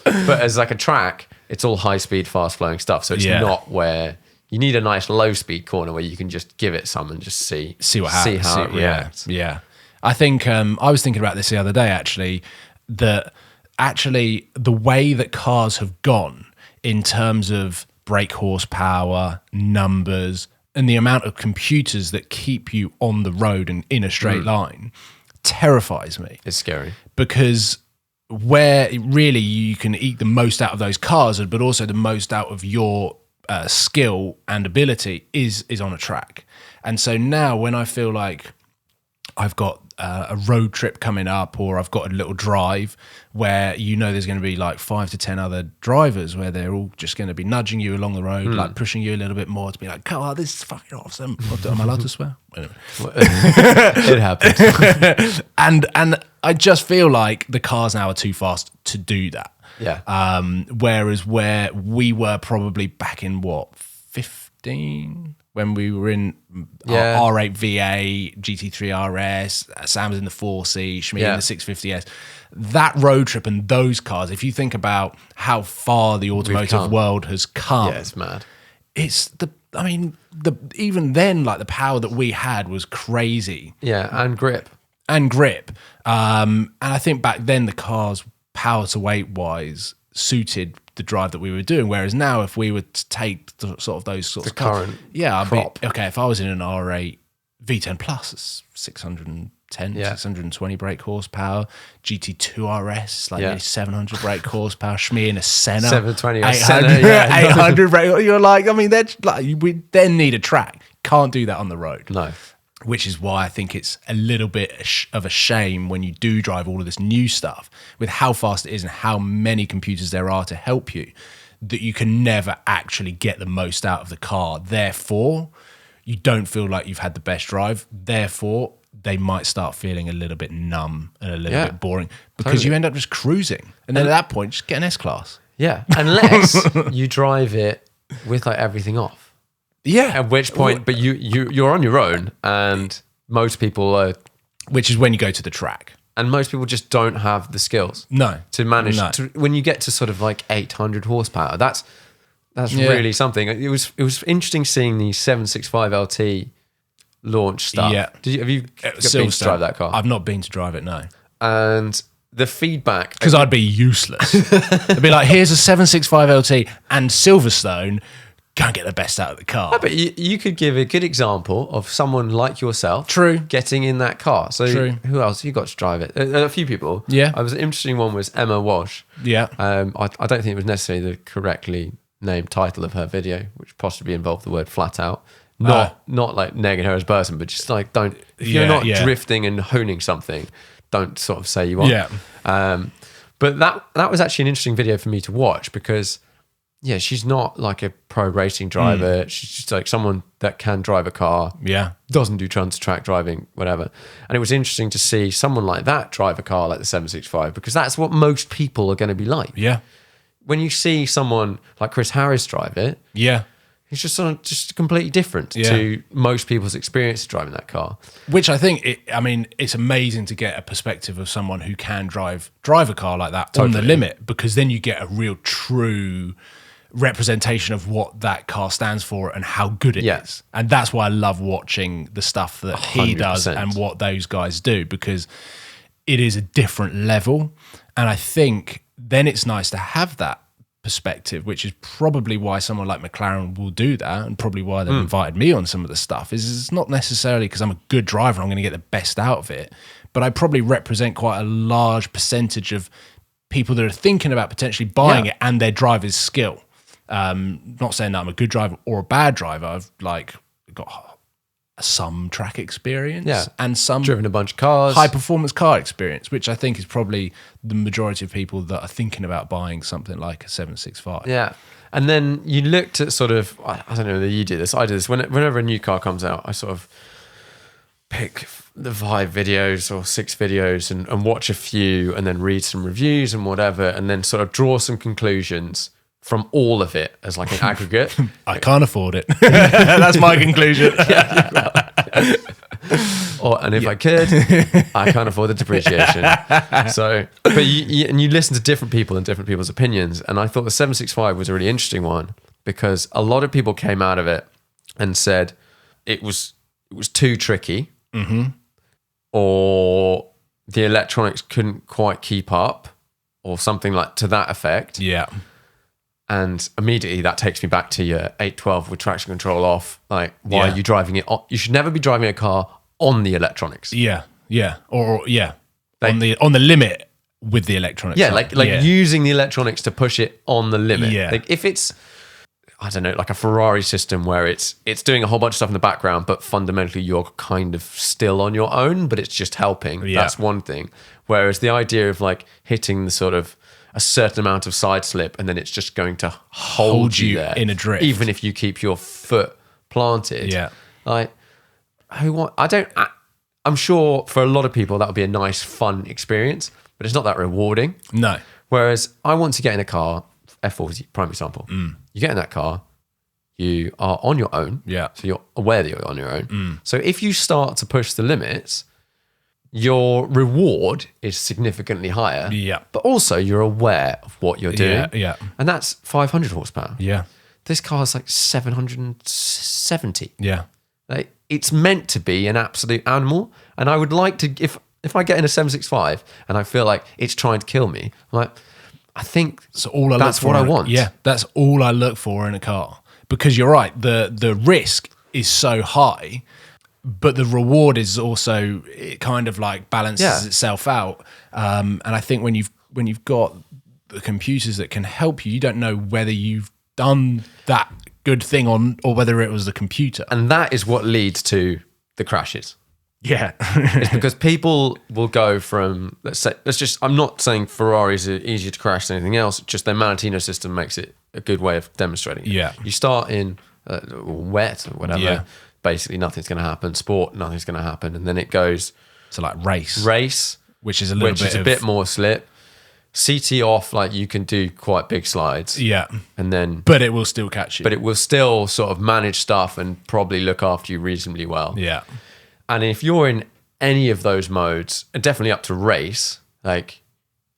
But as like a track, it's all high speed, fast flowing stuff. So it's not where you need a nice low speed corner where you can just give it some and just see what happens, see how it reacts. Yeah, I think I was thinking about this the other day actually. That actually the way that cars have gone in terms of brake horsepower, numbers, and the amount of computers that keep you on the road and in a straight line terrifies me. It's scary. Because where really you can eat the most out of those cars, but also the most out of your skill and ability is on a track. And so now when I feel like I've got a road trip coming up, or I've got a little drive where there's going to be like 5 to 10 other drivers where they're all just going to be nudging you along the road, like pushing you a little bit more to be like, oh, this is fucking awesome. Am I allowed to swear? Anyway. It happens. And I just feel like the cars now are too fast to do that. Yeah. Whereas where we were probably back in 15 when we were in R8 VA, GT3 RS, Sam was in the 4C, Shmi in the 650S. That road trip and those cars, if you think about how far the automotive world has come, it's mad. It's even then, like the power that we had was crazy. Yeah, and grip. And I think back then the cars, power to weight wise, suited the drive that we were doing. Whereas now, if we were to take those sorts of current I'd be okay. If I was in an R8 V10 Plus, it's 610, 620 brake horsepower. GT2 RS, like nearly 700 brake horsepower. Shmi in a Senna, 720, 800 brake. You're like, we then need a track. Can't do that on the road. No. Which is why I think it's a little bit of a shame when you do drive all of this new stuff with how fast it is and how many computers there are to help you, that you can never actually get the most out of the car. Therefore, you don't feel like you've had the best drive. Therefore, they might start feeling a little bit numb and a little bit boring because you end up just cruising. And then at that point, just get an S-Class. Yeah, unless you drive it with like everything off. Yeah. At which point, but you're on your own, and most people are... Which is when you go to the track. And most people just don't have the skills. To manage... when you get to sort of like 800 horsepower, that's really something. It was interesting seeing the 765 LT launch stuff. Yeah. Have you been to drive that car? I've not been to drive it, no. And the feedback... Because I'd be useless. I'd be like, here's a 765 LT and Silverstone... Can't get the best out of the car. No, but you could give a good example of someone like yourself getting in that car. So who else? You got to drive it. A few people. Yeah. An interesting one was Emma Walsh. Yeah. I don't think it was necessarily the correctly named title of her video, which possibly involved the word flat out. Not like negging her as a person, but just like if you're not drifting and honing something, don't sort of say you are. Yeah. But that was actually an interesting video for me to watch because... Yeah, she's not like a pro racing driver. She's just like someone that can drive a car. Yeah. Doesn't do tons of track driving, whatever. And it was interesting to see someone like that drive a car like the 765 because that's what most people are going to be like. Yeah. When you see someone like Chris Harris drive it, it's just sort of just completely different to most people's experience of driving that car. Which I think, it's amazing to get a perspective of someone who can drive a car like that on the limit, because then you get a real true representation of what that car stands for and how good it is. And that's why I love watching the stuff that he 100%. Does and what those guys do, because it is a different level. And I think then it's nice to have that perspective, which is probably why someone like McLaren will do that, and probably why they've invited me on some of the stuff. Is it's not necessarily because I'm a good driver, I'm going to get the best out of it, but I probably represent quite a large percentage of people that are thinking about potentially buying it and their driver's skill. Not saying that I'm a good driver or a bad driver. I've like got some track experience and some driven a bunch of cars, high performance car experience, which I think is probably the majority of people that are thinking about buying something like a 765. Yeah. And then you looked at sort of, I don't know whether you do this, I do this, whenever a new car comes out, I sort of pick the 5 videos or 6 videos and watch a few and then read some reviews and whatever, and then sort of draw some conclusions from all of it as like an aggregate. I can't afford it. That's my conclusion. And if I could, I can't afford the depreciation. So, but you listen to different people and different people's opinions. And I thought the 765 was a really interesting one because a lot of people came out of it and said it was too tricky, or the electronics couldn't quite keep up, or something like to that effect. Yeah. And immediately that takes me back to your 812 with traction control off. Like, why are you driving it on? You should never be driving a car on the electronics. Yeah, yeah. Or on the limit with the electronics. Yeah, like using the electronics to push it on the limit. Yeah. Like if it's, I don't know, like a Ferrari system where it's doing a whole bunch of stuff in the background, but fundamentally you're kind of still on your own, but it's just helping. Yeah. That's one thing. Whereas the idea of like hitting the sort of a certain amount of side slip and then it's just going to hold you there in a drift, even if you keep your foot planted. Yeah. Like, I'm sure for a lot of people that would be a nice, fun experience, but it's not that rewarding. No. Whereas I want to get in a car, F4 is prime example. You get in that car, you are on your own. Yeah. So you're aware that you're on your own. So if you start to push the limits, your reward is significantly higher. Yeah. But also you're aware of what you're doing. Yeah. And that's 500 horsepower. Yeah. This car is like 770. Yeah. Like, it's meant to be an absolute animal. And I would like to, if I get in a 765 and I feel like it's trying to kill me, I'm like, I think that's what I want. Yeah, that's all I look for in a car. Because you're right, the risk is so high, but the reward is also, it kind of like balances itself out. And I think when you've got the computers that can help you, you don't know whether you've done that good thing or whether it was the computer. And that is what leads to the crashes. Yeah. It's because people will go from, I'm not saying Ferraris are easier to crash than anything else, just their Manatino system makes it a good way of demonstrating it. Yeah. You start in wet or whatever, Yeah. basically nothing's going to happen. Sport, nothing's going to happen. And then it goes So like race, which is a bit more slip. CT off, like you can do quite big slides. Yeah. And then, but it will still catch you. but it will still sort of manage stuff and probably look after you reasonably well. Yeah. And if you're in any of those modes, definitely up to race, like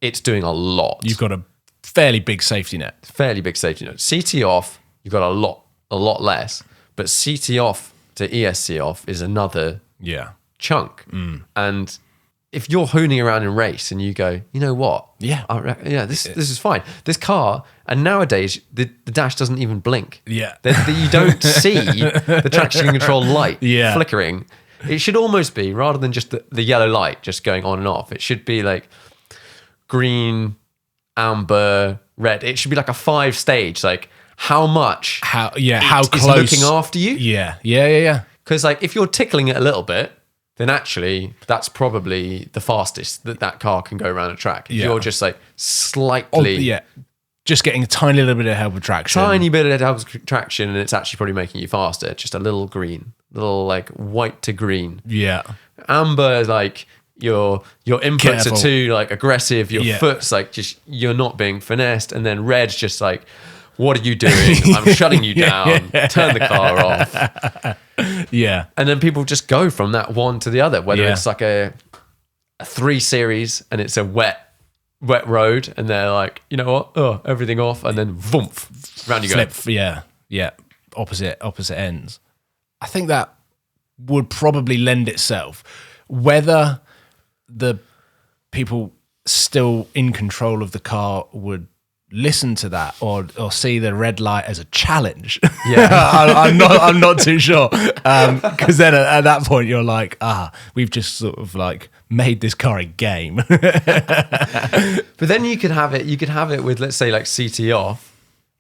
it's doing a lot. You've got a fairly big safety net. Fairly big safety net. CT off, you've got a lot less. But CT off to ESC off is another chunk. And if you're hooning around in race and you go, you know what? Yeah. This is fine. This car, and nowadays the dash doesn't even blink. Yeah. You don't see the traction control light flickering. It should almost be, rather than just the yellow light just going on and off, it should be like green, amber, red. It should be like a 5-stage, like how close is looking after you. Yeah. Because like if you're tickling it a little bit, then actually that's probably the fastest that car can go around a track. If you're just like slightly... just getting a tiny little bit of help with traction. Tiny bit of help with traction, and it's actually probably making you faster. Just a little green, little like white to green. Yeah. Amber, like your inputs are too like aggressive. Your foot's like just, you're not being finessed. And then red's just like, what are you doing? I'm shutting you down. Turn the car off. Yeah. And then people just go from that one to the other, whether it's like a 3 Series and it's a wet road, and they're like, you know what? Everything off, and then voomp, round you go. Yeah. Opposite ends. I think that would probably lend itself. Whether the people still in control of the car would listen to that or see the red light as a challenge. Yeah, I'm not too sure. Because then at that point you're like, we've just sort of like made this car a game. But then you could have it with, let's say, like CT off,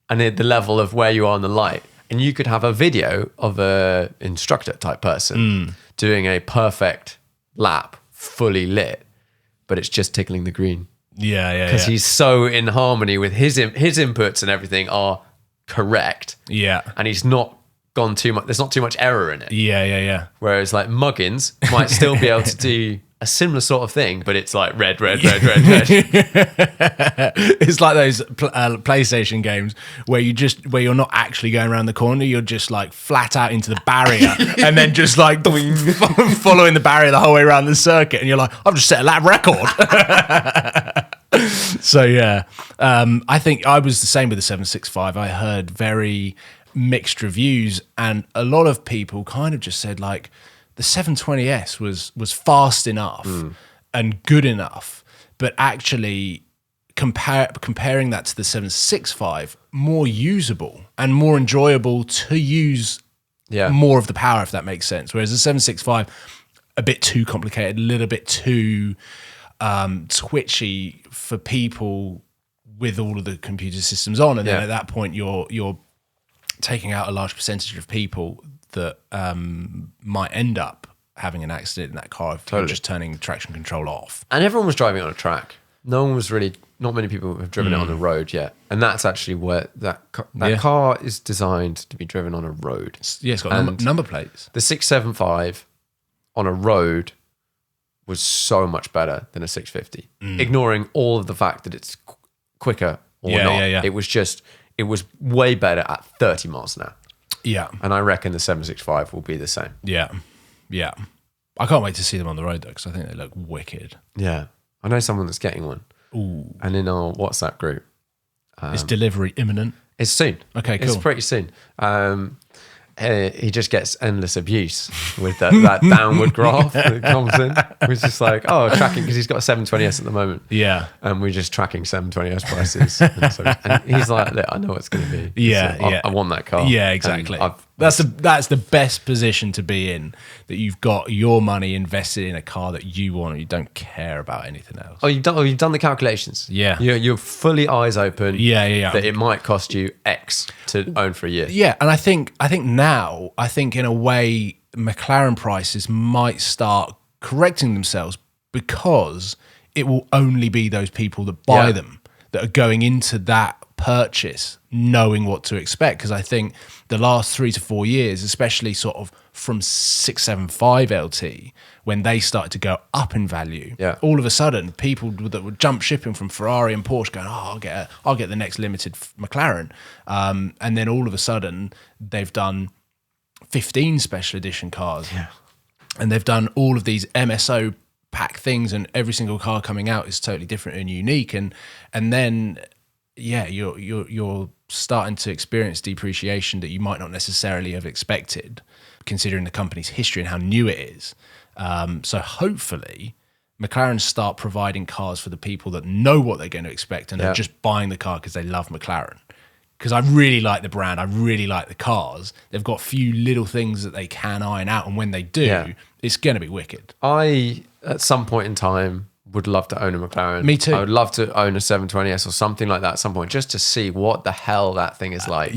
and at the level of where you are on the light, and you could have a video of a instructor type person doing a perfect lap, fully lit, but it's just tickling the green. Yeah. Because he's so in harmony with his inputs and everything are correct. Yeah. And he's not gone too much. There's not too much error in it. Yeah. Whereas like Muggins might still be able to do a similar sort of thing, but it's like red. It's like those PlayStation games where you're not actually going around the corner, you're just like flat out into the barrier and then just like following the barrier the whole way around the circuit, and you're like, I've just set a lap record. So I think I was the same with the 765. I heard very mixed reviews, and a lot of people kind of just said like, the 720S was fast enough and good enough, but actually comparing that to the 765, more usable and more enjoyable to use more of the power, if that makes sense. Whereas the 765, a bit too complicated, a little bit too twitchy for people with all of the computer systems on. And then at that point, you're taking out a large percentage of people that might end up having an accident in that car if you're just turning traction control off. And everyone was driving on a track. Not many people have driven it on the road yet. And that's actually where that car is designed to be driven on a road. Yeah, it's got number plates. The 675 on a road was so much better than a 650. Ignoring all of the fact that it's quicker or not. Yeah. It was way better at 30 miles an hour. Yeah. And I reckon the 765 will be the same. Yeah. I can't wait to see them on the road though, because I think they look wicked. Yeah. I know someone that's getting one. Ooh. And in our WhatsApp group. Is delivery imminent? It's soon. Okay, cool. It's pretty soon. He just gets endless abuse with that downward graph that comes in. We're just like, tracking, because he's got a 720S at the moment. Yeah. And we're just tracking 720S prices. And he's like, look, I know what it's going to be. Yeah. I want that car. Yeah, exactly. That's the best position to be in, that you've got your money invested in a car that you want and you don't care about anything else. You've done the calculations. Yeah. You're fully eyes open. Yeah. That it might cost you X to own for a year. Yeah, and I think in a way McLaren prices might start correcting themselves, because it will only be those people that buy them that are going into that purchase knowing what to expect. Because I think the last 3 to 4 years, especially sort of from 675 LT, when they started to go up in value, all of a sudden people that would jump shipping from Ferrari and Porsche going, I'll get the next limited McLaren, and then all of a sudden they've done 15 special edition cars, and they've done all of these MSO pack things, and every single car coming out is totally different and unique, and then you're starting to experience depreciation that you might not necessarily have expected, considering the company's history and how new it is. So hopefully McLaren start providing cars for the people that know what they're going to expect and are just buying the car because they love McLaren. Because I really like the brand, I really like the cars. They've got a few little things that they can iron out, and when they do, it's going to be wicked. I, at some point in time, would love to own a McLaren. Me too. I would love to own a 720S or something like that at some point, just to see what the hell that thing is like.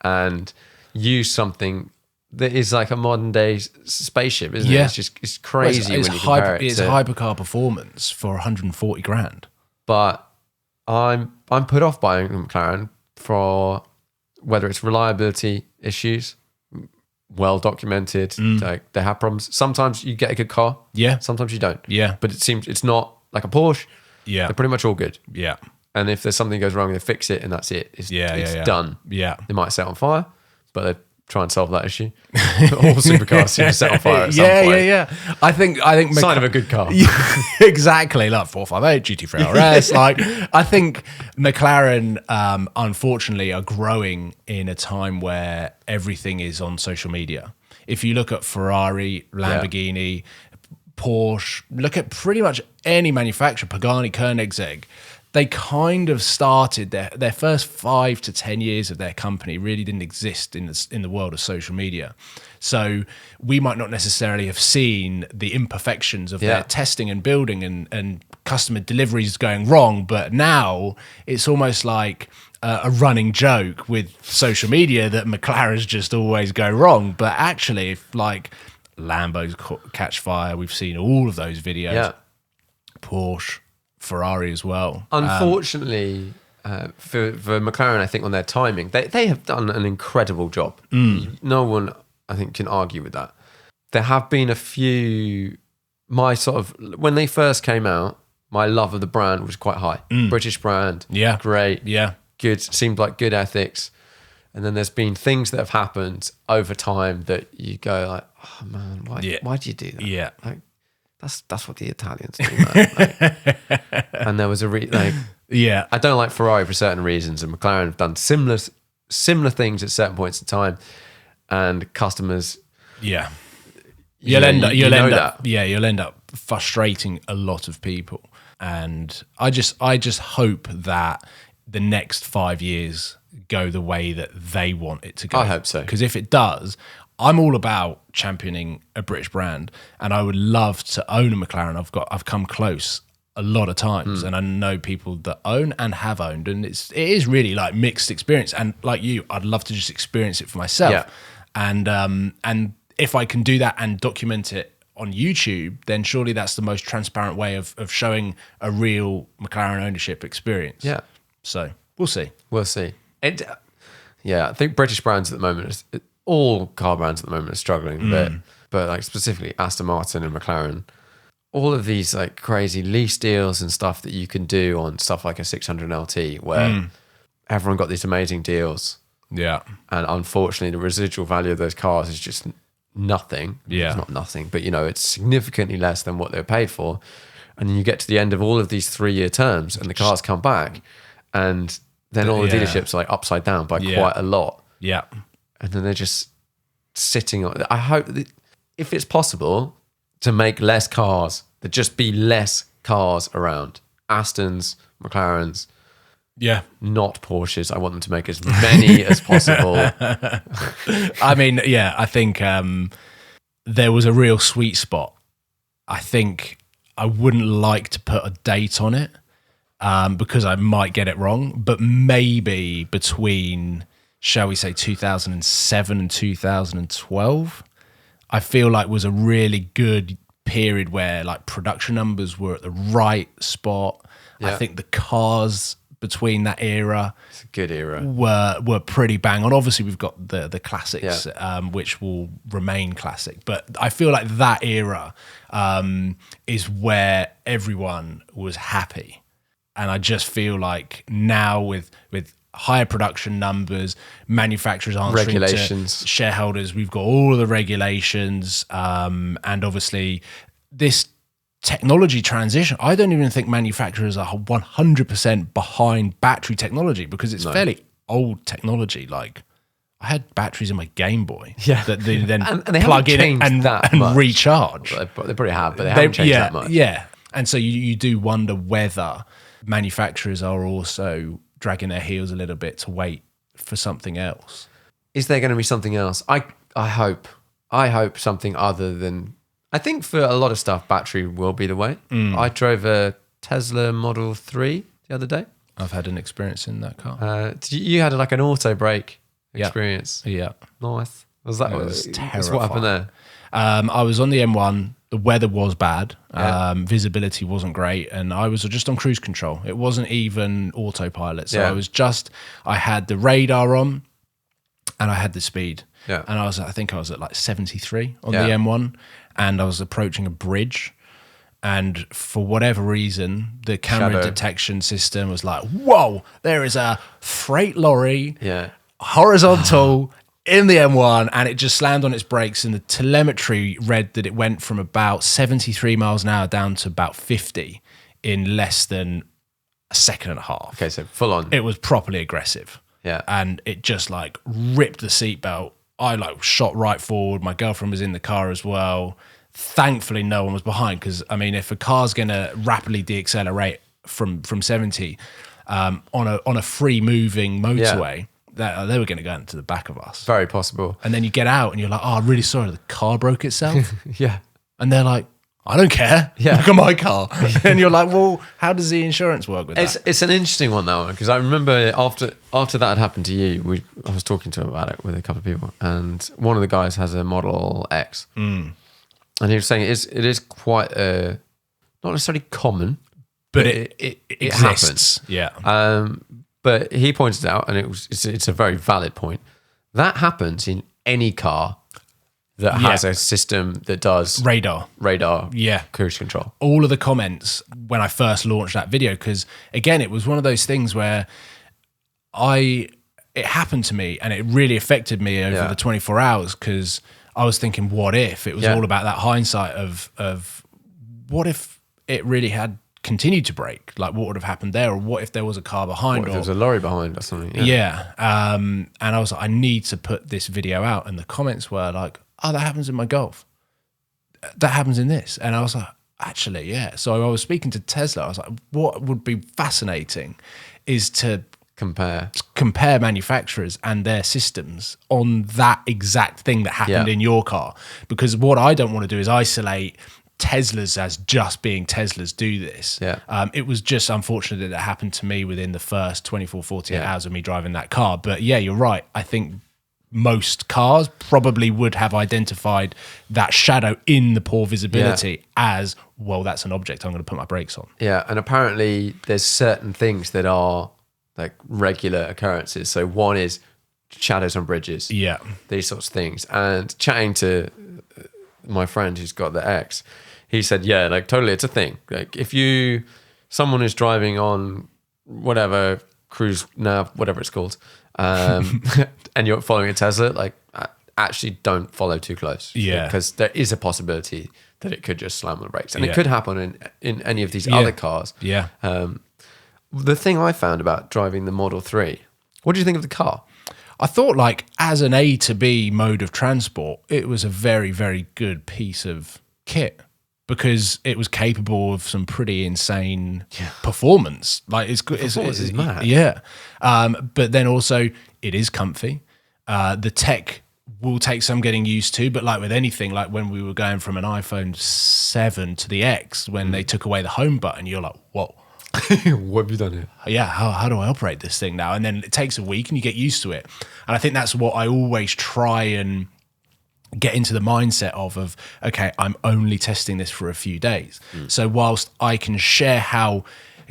And use something that is like a modern day spaceship, isn't it? It's crazy when you compare it to... It's hypercar performance for 140 grand. But I'm put off buying a McLaren for whether it's reliability issues, well documented, like they have problems. Sometimes you get a good car. Yeah. Sometimes you don't. Yeah. But it seems it's not like a Porsche. Yeah. They're pretty much all good. Yeah. And if there's something goes wrong, they fix it and that's it. It's done. Yeah. They might set on fire, but they try and solve that issue. All supercars seem to set on fire at some point. Yeah. I think Sign of a good car. Exactly, like 458 GT3 RS. Like, I think McLaren, unfortunately, are growing in a time where everything is on social media. If you look at Ferrari, Lamborghini, Porsche, look at pretty much any manufacturer, Pagani, Koenigsegg, they kind of started their first 5 to 10 years of their company really didn't exist in the world of social media. So we might not necessarily have seen the imperfections of their testing and building and customer deliveries going wrong, but now it's almost like a running joke with social media that McLarens just always go wrong. But actually, if like Lambos catch fire, we've seen all of those videos. Porsche, Ferrari as well. Unfortunately, for McLaren, I think on their timing, they have done an incredible job. No one, I think, can argue with that. There have been a few, when they first came out, my love of the brand was quite high. British brand, great, good, seemed like good ethics. And then there's been things that have happened over time that you go like, oh man, why do you do that? Yeah. Like, that's what the Italians do, man. Like, and there was I don't like Ferrari for certain reasons, and McLaren have done similar things at certain points in time, and customers, you'll end up frustrating a lot of people. And I just hope that the next 5 years go the way that they want it to go. I hope so, because if it does, I'm all about championing a British brand, and I would love to own a McLaren. I've come close a lot of times, and I know people that own and have owned, and it is really like mixed experience. And like you, I'd love to just experience it for myself, and if I can do that and document it on YouTube, then surely that's the most transparent way of showing a real McLaren ownership experience. Yeah. So we'll see. We'll see. And I think British brands at the moment, all car brands at the moment are struggling a bit, but like specifically Aston Martin and McLaren, all of these like crazy lease deals and stuff that you can do on stuff like a 600 LT where everyone got these amazing deals. Yeah. And unfortunately, the residual value of those cars is just nothing. Yeah. It's not nothing, but it's significantly less than what they were paid for. And then you get to the end of all of these 3-year terms and the cars come back and then all the dealerships are like upside down by quite a lot. Yeah. And then they're just sitting on. I hope that if it's possible to make less cars, there just be less cars around. Astons, McLarens, not Porsches. I want them to make as many as possible. I mean, I think there was a real sweet spot. I think I wouldn't like to put a date on it because I might get it wrong, but maybe between, shall we say, 2007 and 2012, I feel like was a really good period where like production numbers were at the right spot. I think the cars between that era, it's a good era, were pretty bang on. Obviously, we've got the classics, which will remain classic. But I feel like that era is where everyone was happy, and I just feel like now with higher production numbers, manufacturers answering regulations, to shareholders, we've got all of the regulations, and obviously this technology transition. I don't even think manufacturers are 100% behind battery technology because it's fairly old technology. Like I had batteries in my Game Boy that they then and they plug in and recharge. Well, they probably have, but they haven't changed that much. Yeah, and so you do wonder whether manufacturers are also dragging their heels a little bit to wait for something else. Is there going to be something else? I hope something other than. I think for a lot of stuff, battery will be the way. I drove a Tesla Model 3 the other day. I've had an experience in that car. You had like an auto brake experience. Yeah. Nice. Was that terrifying. What happened there? I was on the M1. The weather was bad. Visibility wasn't great. And I was just on cruise control. It wasn't even autopilot. So I had the radar on and I had the speed. Yeah. And I think I was at like 73 on the M1. And I was approaching a bridge, and for whatever reason, the camera detection system was like, "Whoa, there is a freight lorry, horizontal in the M1," and it just slammed on its brakes. And the telemetry read that it went from about 73 miles an hour down to about 50 in less than a second and a half. Okay, so full on. It was properly aggressive. Yeah, and it just like ripped the seatbelt. I like shot right forward. My girlfriend was in the car as well. Thankfully, no one was behind because, I mean, if a car's going to rapidly deaccelerate from 70 on a free-moving motorway, they were going to go into the back of us. Very possible. And then you get out and you're like, oh, I'm really sorry, the car broke itself. Yeah. And they're like, I don't care. Yeah. Look at my car. And you're like, well, how does the insurance work with that? It's an interesting one, that one, because I remember after that had happened to you, I was talking to him about it with a couple of people, and one of the guys has a Model X. And he was saying it is quite not necessarily common, but it exists. Happens. Yeah. But he pointed out, and it's a very valid point, that happens in any car that has a system that does radar, cruise control. All of the comments when I first launched that video, because again, it was one of those things where it happened to me and it really affected me over the 24 hours, because I was thinking, what if? It was all about that hindsight of what if it really had continued to brake? Like, what would have happened there? Or what if there was a car behind? What if there was a lorry behind or something? And I was like, I need to put this video out. And the comments were like, oh, that happens in my Golf. That happens in this. And I was like, actually, yeah. So I was speaking to Tesla. I was like, what would be fascinating is to compare manufacturers and their systems on that exact thing that happened in your car. Because what I don't want to do is isolate Teslas as just being Teslas do this. Yeah. It was just unfortunate that it happened to me within the first 24, 48 hours of me driving that car. But yeah, you're right. I think most cars probably would have identified that shadow in the poor visibility as, well, that's an object, I'm going to put my brakes on. Yeah, and apparently there's certain things that are like regular occurrences. So one is shadows on bridges. Yeah. These sorts of things. And chatting to my friend who's got the X, he said, yeah, like totally it's a thing. Like if someone is driving on whatever, cruise nav, whatever it's called, and you're following a Tesla, like actually don't follow too close. Yeah. Because there is a possibility that it could just slam on the brakes. And it could happen in any of these other cars. Yeah. The thing I found about driving the Model 3, what do you think of the car? I thought, like, as an A to B mode of transport, it was a very, very good piece of kit because it was capable of some pretty insane performance. Like, it's good. It's mad. Yeah. But then also, it is comfy. The tech will take some getting used to, but like with anything, like when we were going from an iPhone 7 to the X, when they took away the home button, you're like, whoa. What have you done here? Yeah, how do I operate this thing now? And then it takes a week and you get used to it. And I think that's what I always try and get into the mindset of okay, I'm only testing this for a few days. So whilst I can share how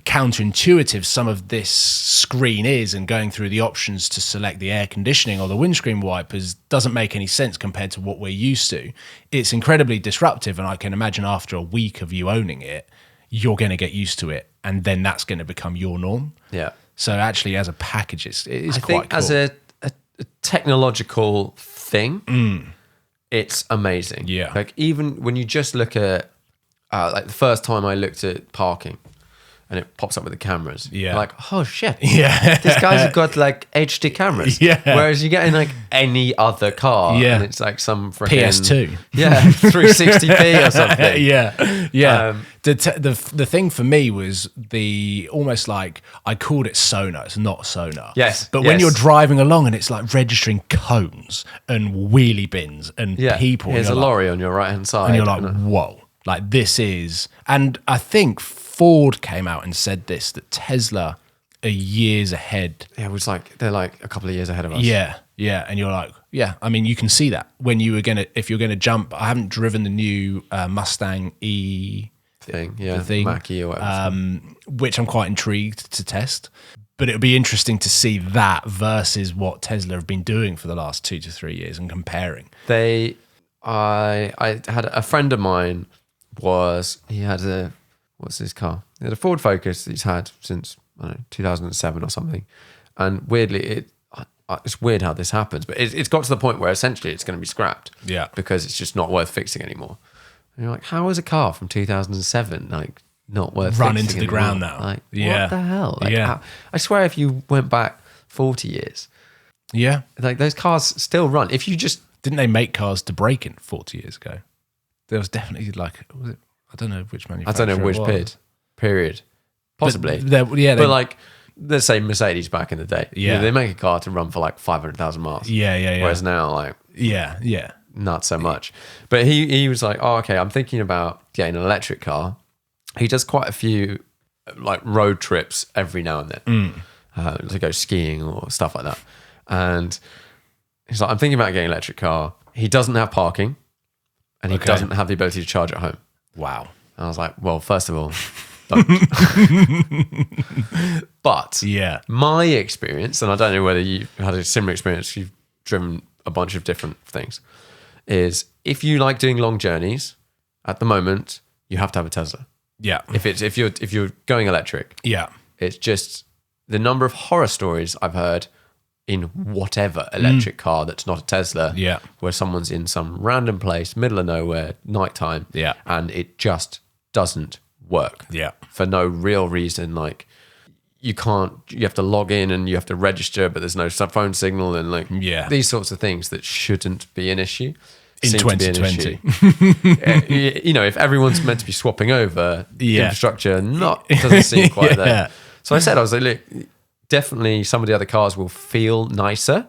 counterintuitive some of this screen is and going through the options to select the air conditioning or the windscreen wipers doesn't make any sense compared to what we're used to, it's incredibly disruptive. And I can imagine after a week of you owning it, you're going to get used to it, and then that's going to become your norm. Yeah. So actually, as a package, it is I quite think cool. as a technological thing, it's amazing. Yeah. Like even when you just look at, like the first time I looked at parking, and it pops up with the cameras. Yeah. Like, oh shit. Yeah. These guys have got like HD cameras. Yeah. Whereas you get in like any other car, Yeah. and it's like some freaking PS2. Yeah, 360p or something. Yeah, yeah. The thing for me was the almost like I called it sonar. It's not sonar. Yes, but when yes. you're driving along and it's like registering cones and wheelie bins and people, Here's a and you're lorry on your right hand side, and you're like, whoa, like this is. And I think Ford came out and said this, that Tesla are years ahead. yeah, it was like they're like a couple of years ahead of us. Yeah, yeah, and you're like, yeah. I mean, you can see that when you were if you're gonna jump. I haven't driven the new Mustang E thing, yeah, thing, Mach-E or whatever. which I'm quite intrigued to test. But it would be interesting to see that versus what Tesla have been doing for the last 2 to 3 years and comparing. I had a friend of mine he had a. What's his car? He had a Ford Focus that he's had since, I don't know, 2007 or something. And weirdly, it's weird how this happens, but it's got to the point where essentially it's going to be scrapped. Yeah. Because it's just not worth fixing anymore. And you're like, how is a car from 2007 like not worth Run fixing into the anymore? ground now? Like, Yeah. what the hell? Like, Yeah. I swear if you went back 40 years, Yeah. like those cars still run. If you just... Didn't they make cars to break in 40 years ago? There was definitely like, was it? I don't know which manufacturer. I don't know which it was. period. Possibly. But But like, let's say Mercedes back in the day. Yeah. They make a car to run for like 500,000 miles. Yeah. Whereas now, like, Yeah. not so much. But he was like, oh, okay, I'm thinking about getting an electric car. He does quite a few like road trips every now and then to go skiing or stuff like that. And he's like, I'm thinking about getting an electric car. He doesn't have parking and he doesn't have the ability to charge at home. Wow. And I was like, well, first of all, don't. But Yeah. my experience, and I don't know whether you had a similar experience, you've driven a bunch of different things, is if you like doing long journeys, at the moment, you have to have a Tesla. Yeah. If you're going electric, Yeah. it's just the number of horror stories I've heard in whatever electric car that's not a Tesla, Yeah. where someone's in some random place, middle of nowhere, nighttime, Yeah. and it just doesn't work. Yeah. For no real reason. Like you have to log in and you have to register, but there's no phone signal and like these sorts of things that shouldn't be an issue. In seem to be an 2020. issue. You know, if everyone's meant to be swapping over, infrastructure doesn't seem quite there. So I was like, look, definitely some of the other cars will feel nicer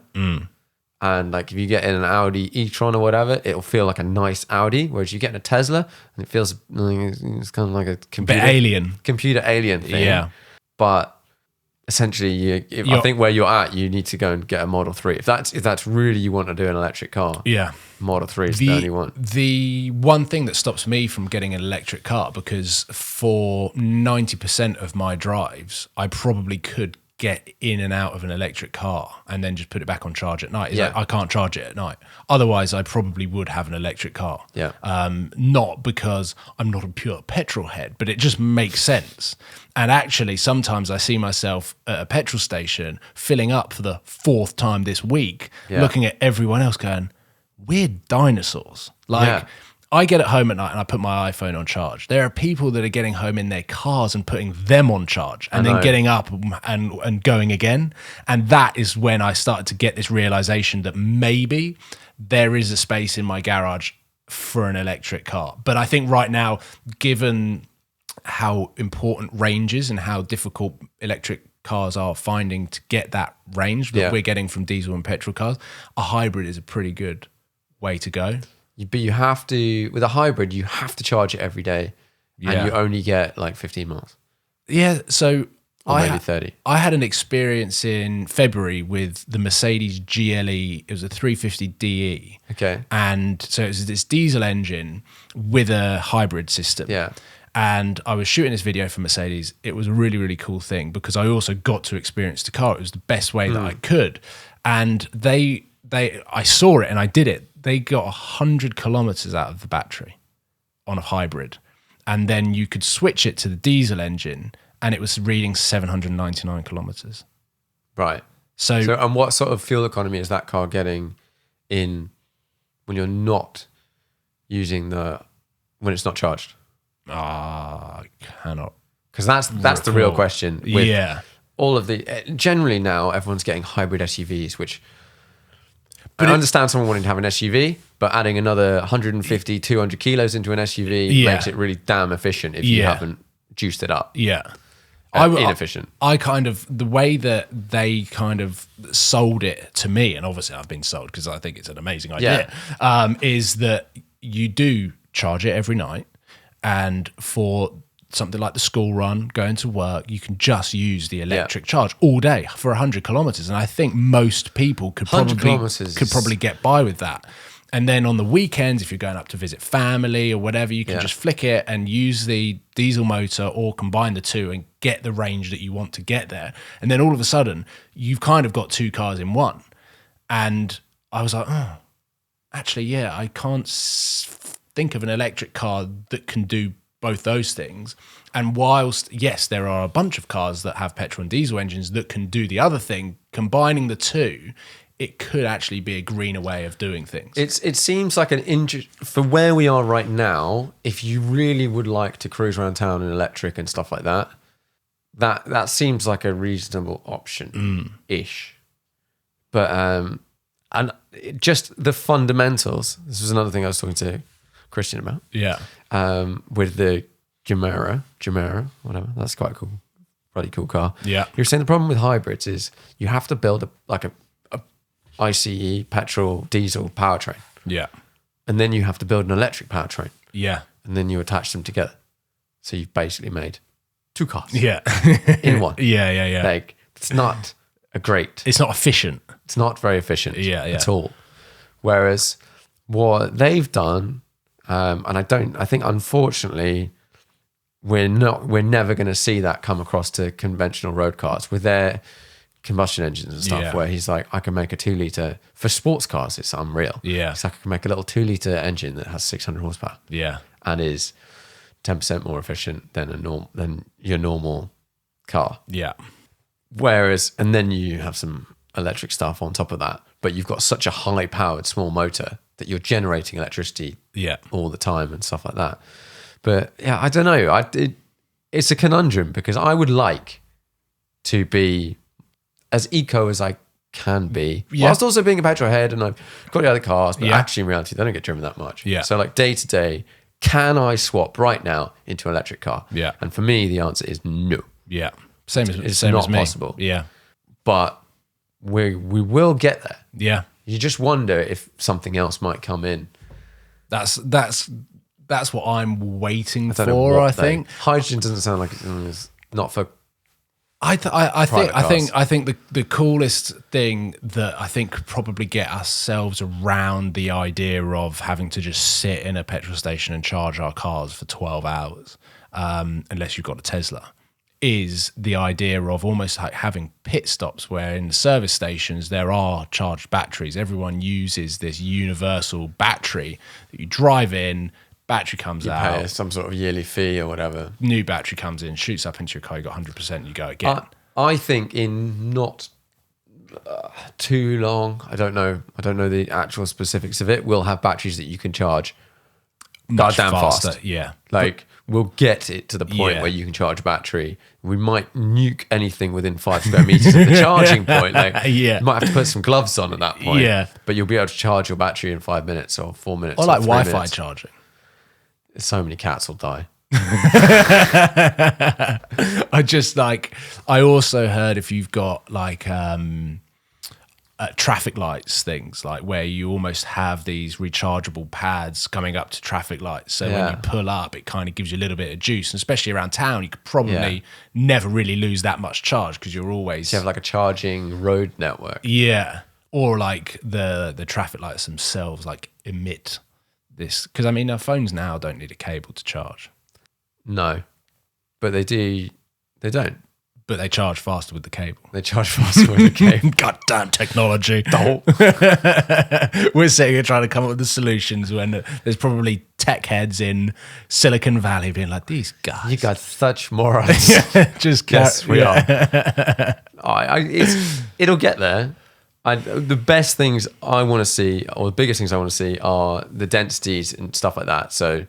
And like if you get in an Audi e-tron or whatever, it'll feel like a nice Audi. Whereas you get in a Tesla and it feels it's kind of like a computer alien thing. Yeah. But essentially, I think where you're at, you need to go and get a Model 3. If that's really you want to do an electric car, yeah, Model 3 is the only one. The one thing that stops me from getting an electric car, because for 90% of my drives, I probably could get in and out of an electric car and then just put it back on charge at night. Like I can't charge it at night. Otherwise, I probably would have an electric car. Yeah. Not because I'm not a pure petrol head, but it just makes sense. And actually, sometimes I see myself at a petrol station filling up for the 4th time this week, looking at everyone else going, we're dinosaurs. Like, I get at home at night and I put my iPhone on charge. There are people that are getting home in their cars and putting them on charge and then getting up and going again. And that is when I started to get this realization that maybe there is a space in my garage for an electric car. But I think right now, given how important range is and how difficult electric cars are finding to get that range that we're getting from diesel and petrol cars, a hybrid is a pretty good way to go. But you have to, with a hybrid, you have to charge it every day, and you only get like 15 miles. Yeah, so or maybe 30. I had an experience in February with the Mercedes GLE. It was a 350DE. Okay. And so it was this diesel engine with a hybrid system. Yeah. And I was shooting this video for Mercedes. It was a really, really cool thing because I also got to experience the car. It was the best way that I could. And I saw it and I did it. They got 100 kilometers out of the battery on a hybrid. And then you could switch it to the diesel engine and it was reading 799 kilometers. Right. So and what sort of fuel economy is that car getting in when you're not using when it's not charged? I cannot. Because that's the real question. With all of generally now everyone's getting hybrid SUVs, which I understand someone wanting to have an SUV, but adding another 150, 200 kilos into an SUV makes it really damn efficient if you haven't juiced it up. Yeah. Inefficient. The way that they kind of sold it to me, and obviously I've been sold because I think it's an amazing idea, is that you do charge it every night, and for something like the school run, going to work, you can just use the electric charge all day for 100 kilometers. And I think most people could probably get by with that. And then on the weekends, if you're going up to visit family or whatever, you can just flick it and use the diesel motor or combine the two and get the range that you want to get there. And then all of a sudden, you've kind of got 2 cars in one. And I was like, actually, I can't think of an electric car that can do both those things. And whilst, yes, there are a bunch of cars that have petrol and diesel engines that can do the other thing, combining the two, it could actually be a greener way of doing things. It seems like for where we are right now, if you really would like to cruise around town in electric and stuff like that, that seems like a reasonable option-ish. But and just the fundamentals, this was another thing I was talking to Christian about. Yeah. With the Chimera, whatever. That's quite a cool, bloody cool car. Yeah. You're saying the problem with hybrids is you have to build a ICE, petrol, diesel powertrain. Yeah. And then you have to build an electric powertrain. Yeah. And then you attach them together. So you've basically made 2 cars. Yeah. In one. Yeah. Like, it's not it's not efficient. It's not very efficient at all. Whereas what they've done, and I think unfortunately we're never going to see that come across to conventional road cars with their combustion engines and stuff, where he's like, I can make a 2 litre for sports cars. It's unreal. Yeah. It's like I can make a little 2 litre engine that has 600 horsepower. Yeah. And is 10% more efficient than your normal car. Yeah. Whereas, and then you have some electric stuff on top of that, but you've got such a high powered small motor that you're generating electricity all the time and stuff like that. But yeah, I don't know. It's a conundrum because I would like to be as eco as I can be, whilst also being a petrol head, and I've got the other cars, but actually in reality, they don't get driven that much. Yeah. So like day to day, can I swap right now into an electric car? Yeah. And for me, the answer is no. Yeah. Same as me. Possible. Yeah. But we will get there. Yeah. You just wonder if something else might come in. That's what I'm waiting for. I think hydrogen doesn't sound like it's not for. I think the coolest thing that I think could probably get ourselves around the idea of having to just sit in a petrol station and charge our cars for 12 hours, unless you've got a Tesla, is the idea of almost like having pit stops where in the service stations there are charged batteries. Everyone uses this universal battery that you drive in. Battery comes out. Pay some sort of yearly fee or whatever. New battery comes in, shoots up into your car. You got 100%. You go again. I think in not too long. I don't know the actual specifics of it. We'll have batteries that you can charge Much goddamn faster. fast. Yeah, like we'll get it to the point Yeah. where you can charge a battery. We might nuke anything within 5 square meters of the charging point. Like, Yeah. you might have to put some gloves on at that point. Yeah. But you'll be able to charge your battery in 5 minutes or 4 minutes. or like 3 Wi-Fi minutes. charging. So many cats will die. I also heard if you've got like traffic lights things, like where you almost have these rechargeable pads coming up to traffic lights, so when you pull up it kind of gives you a little bit of juice, and especially around town you could probably never really lose that much charge because you're always You have like a charging road network. or like the traffic lights themselves like emit this, because I mean our phones now don't need a cable to charge. No, but they do. They don't. But they charge faster with the cable. They charge faster with the cable. Goddamn technology. We're sitting here trying to come up with the solutions when there's probably tech heads in Silicon Valley being like, these guys. You got such morons. Just Yes, we are. It'll get there. The best things I want to see, or the biggest things I want to see, are the densities and stuff like that. So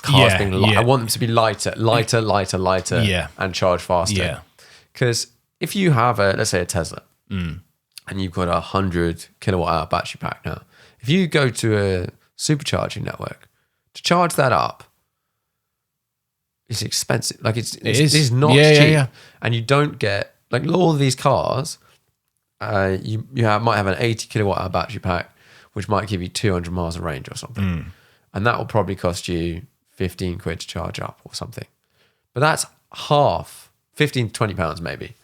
cars being light. I want them to be lighter, and charge faster. Yeah. Because if you have let's say a Tesla, and you've got 100 kilowatt hour battery pack now, if you go to a supercharging network to charge that up, it's expensive. Like it's not cheap, and you don't get like all of these cars. You might have an 80 kilowatt hour battery pack, which might give you 200 miles of range or something, and that will probably cost you 15 quid to charge up or something. But that's half, 15 to 20 pounds maybe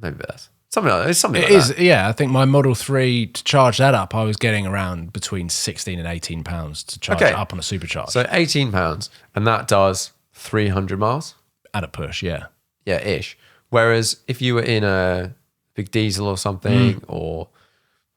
less. Something like that. It's something like that. Yeah, I think my Model 3, to charge that up, I was getting around between 16 and 18 pounds to charge it up on a supercharger. So 18 pounds, and that does 300 miles? At a push, yeah. Yeah, ish. Whereas if you were in a big diesel or something, or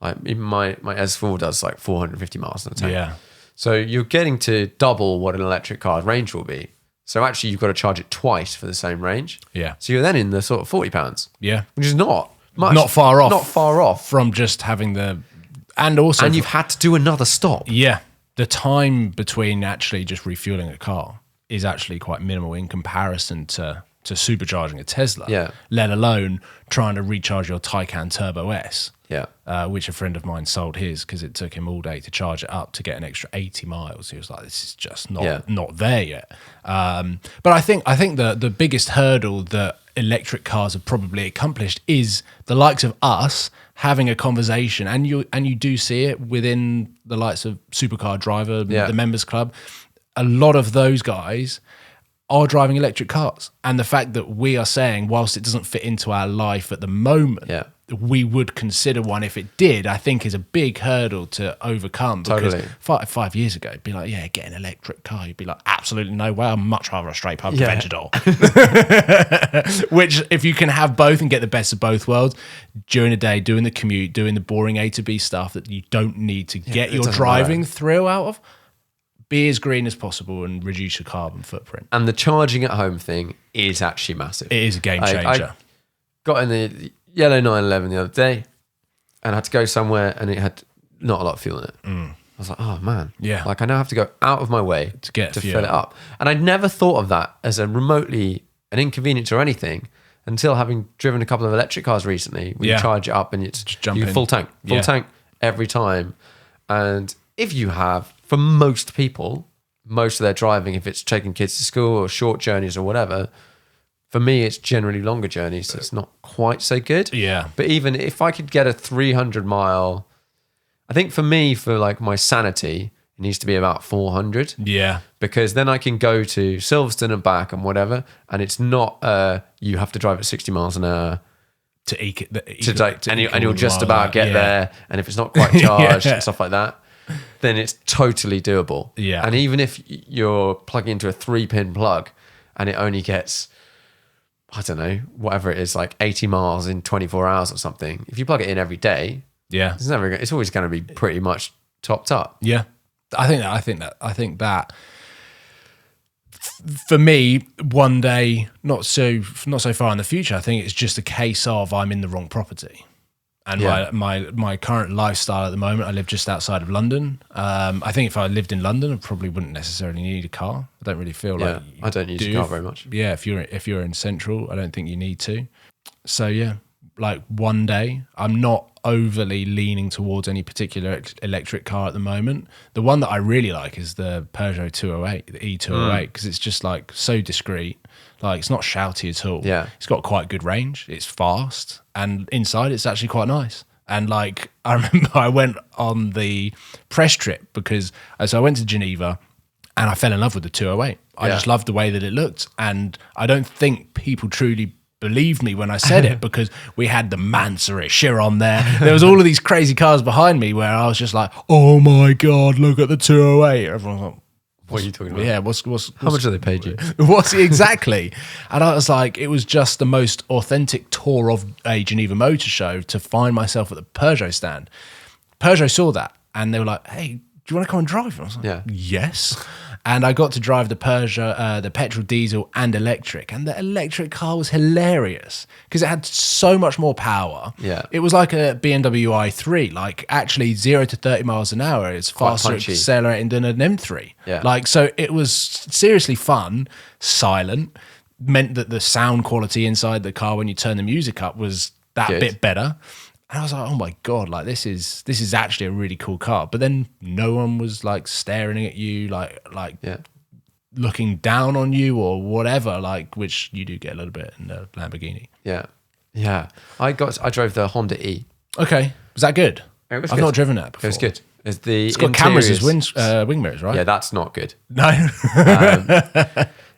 like even my S4 does like 450 miles in a tank. Yeah. So you're getting to double what an electric car's range will be. So actually you've got to charge it twice for the same range. Yeah. So you're then in the sort of 40 pounds. Yeah. Which is not much. Not far off. Not far off. From just having and you've had to do another stop. Yeah. The time between actually just refueling a car is actually quite minimal in comparison to supercharging a Tesla. Yeah. Let alone trying to recharge your Taycan Turbo S. Yeah. Which a friend of mine sold his because it took him all day to charge it up to get an extra 80 miles. He was like, this is just not there yet. But I think the biggest hurdle that electric cars have probably accomplished is the likes of us having a conversation, and you do see it within the likes of Supercar Driver, the Members Club. A lot of those guys are driving electric cars, and the fact that we are saying, whilst it doesn't fit into our life at the moment, we would consider one if it did, I think is a big hurdle to overcome. Because Totally. 5 years ago, it'd be like, yeah, get an electric car. You'd be like, absolutely no way. I'd much rather a straight pump Aventador. Which, if you can have both and get the best of both worlds during the day, doing the commute, doing the boring A to B stuff that you don't need to get your driving thrill out of, be as green as possible and reduce your carbon footprint. And the charging at home thing is actually massive. It is a game changer. I got in the yellow 911 the other day and I had to go somewhere and it had not a lot of fuel in it. I was like, oh man. Yeah. Like I now have to go out of my way to fill it up. And I'd never thought of that as an inconvenience or anything until having driven a couple of electric cars recently. You charge it up and it's you full tank every time. And if you have, for most people, most of their driving, if it's taking kids to school or short journeys or whatever, for me, it's generally longer journeys, so it's not quite so good. Yeah. But even if I could get a 300 mile, I think for me, for like my sanity, it needs to be about 400. Yeah. Because then I can go to Silverstone and back and whatever, and it's not you have to drive at 60 miles an hour to eke it, and you'll just about get there. And if it's not quite charged and stuff like that, then it's totally doable. Yeah. And even if you're plugging into a 3-pin plug and it only gets, I don't know, whatever it is, like 80 miles in 24 hours or something, if you plug it in every day, it's always going to be pretty much topped up. Yeah. I think that for me, one day, not so far in the future, I think it's just a case of I'm in the wrong property. And my current lifestyle at the moment, I live just outside of London. I think if I lived in London, I probably wouldn't necessarily need a car. I don't really feel like I don't use a car very much. Yeah, if you're in Central, I don't think you need to. So yeah, like one day, I'm not overly leaning towards any particular electric car at the moment. The one that I really like is the Peugeot 208, the E208, because it's just like so discreet. Like it's not shouty at all. Yeah. It's got quite good range. It's fast. And inside it's actually quite nice. And like, I remember I went on the press trip because so I went to Geneva and I fell in love with the 208. I just loved the way that it looked. And I don't think people truly believed me when I said it because we had the Murcielago Chiron there. There was all of these crazy cars behind me where I was just like, oh my God, look at the 208. Everyone was like, what are you talking about? Yeah, how much have they paid you? What's exactly? And I was like, it was just the most authentic tour of a Geneva Motor Show to find myself at the Peugeot stand. Peugeot saw that and they were like, hey, do you want to come and drive? And I was like, yes. And I got to drive the Peugeot, the petrol, diesel, and electric. And the electric car was hilarious because it had so much more power. Yeah. It was like a BMW i3, like actually 0 to 30 miles an hour. It's faster accelerating than an M3. Yeah. Like, so it was seriously fun, silent, meant that the sound quality inside the car when you turn the music up was that bit better. And I was like, oh my God, like this is actually a really cool car. But then no one was like staring at you, like looking down on you or whatever, like, which you do get a little bit in the Lamborghini. Yeah. Yeah. I drove the Honda E. Okay. Was that good? It was I've not driven that before. It was good. It's got cameras as wing mirrors, right? Yeah, that's not good. No.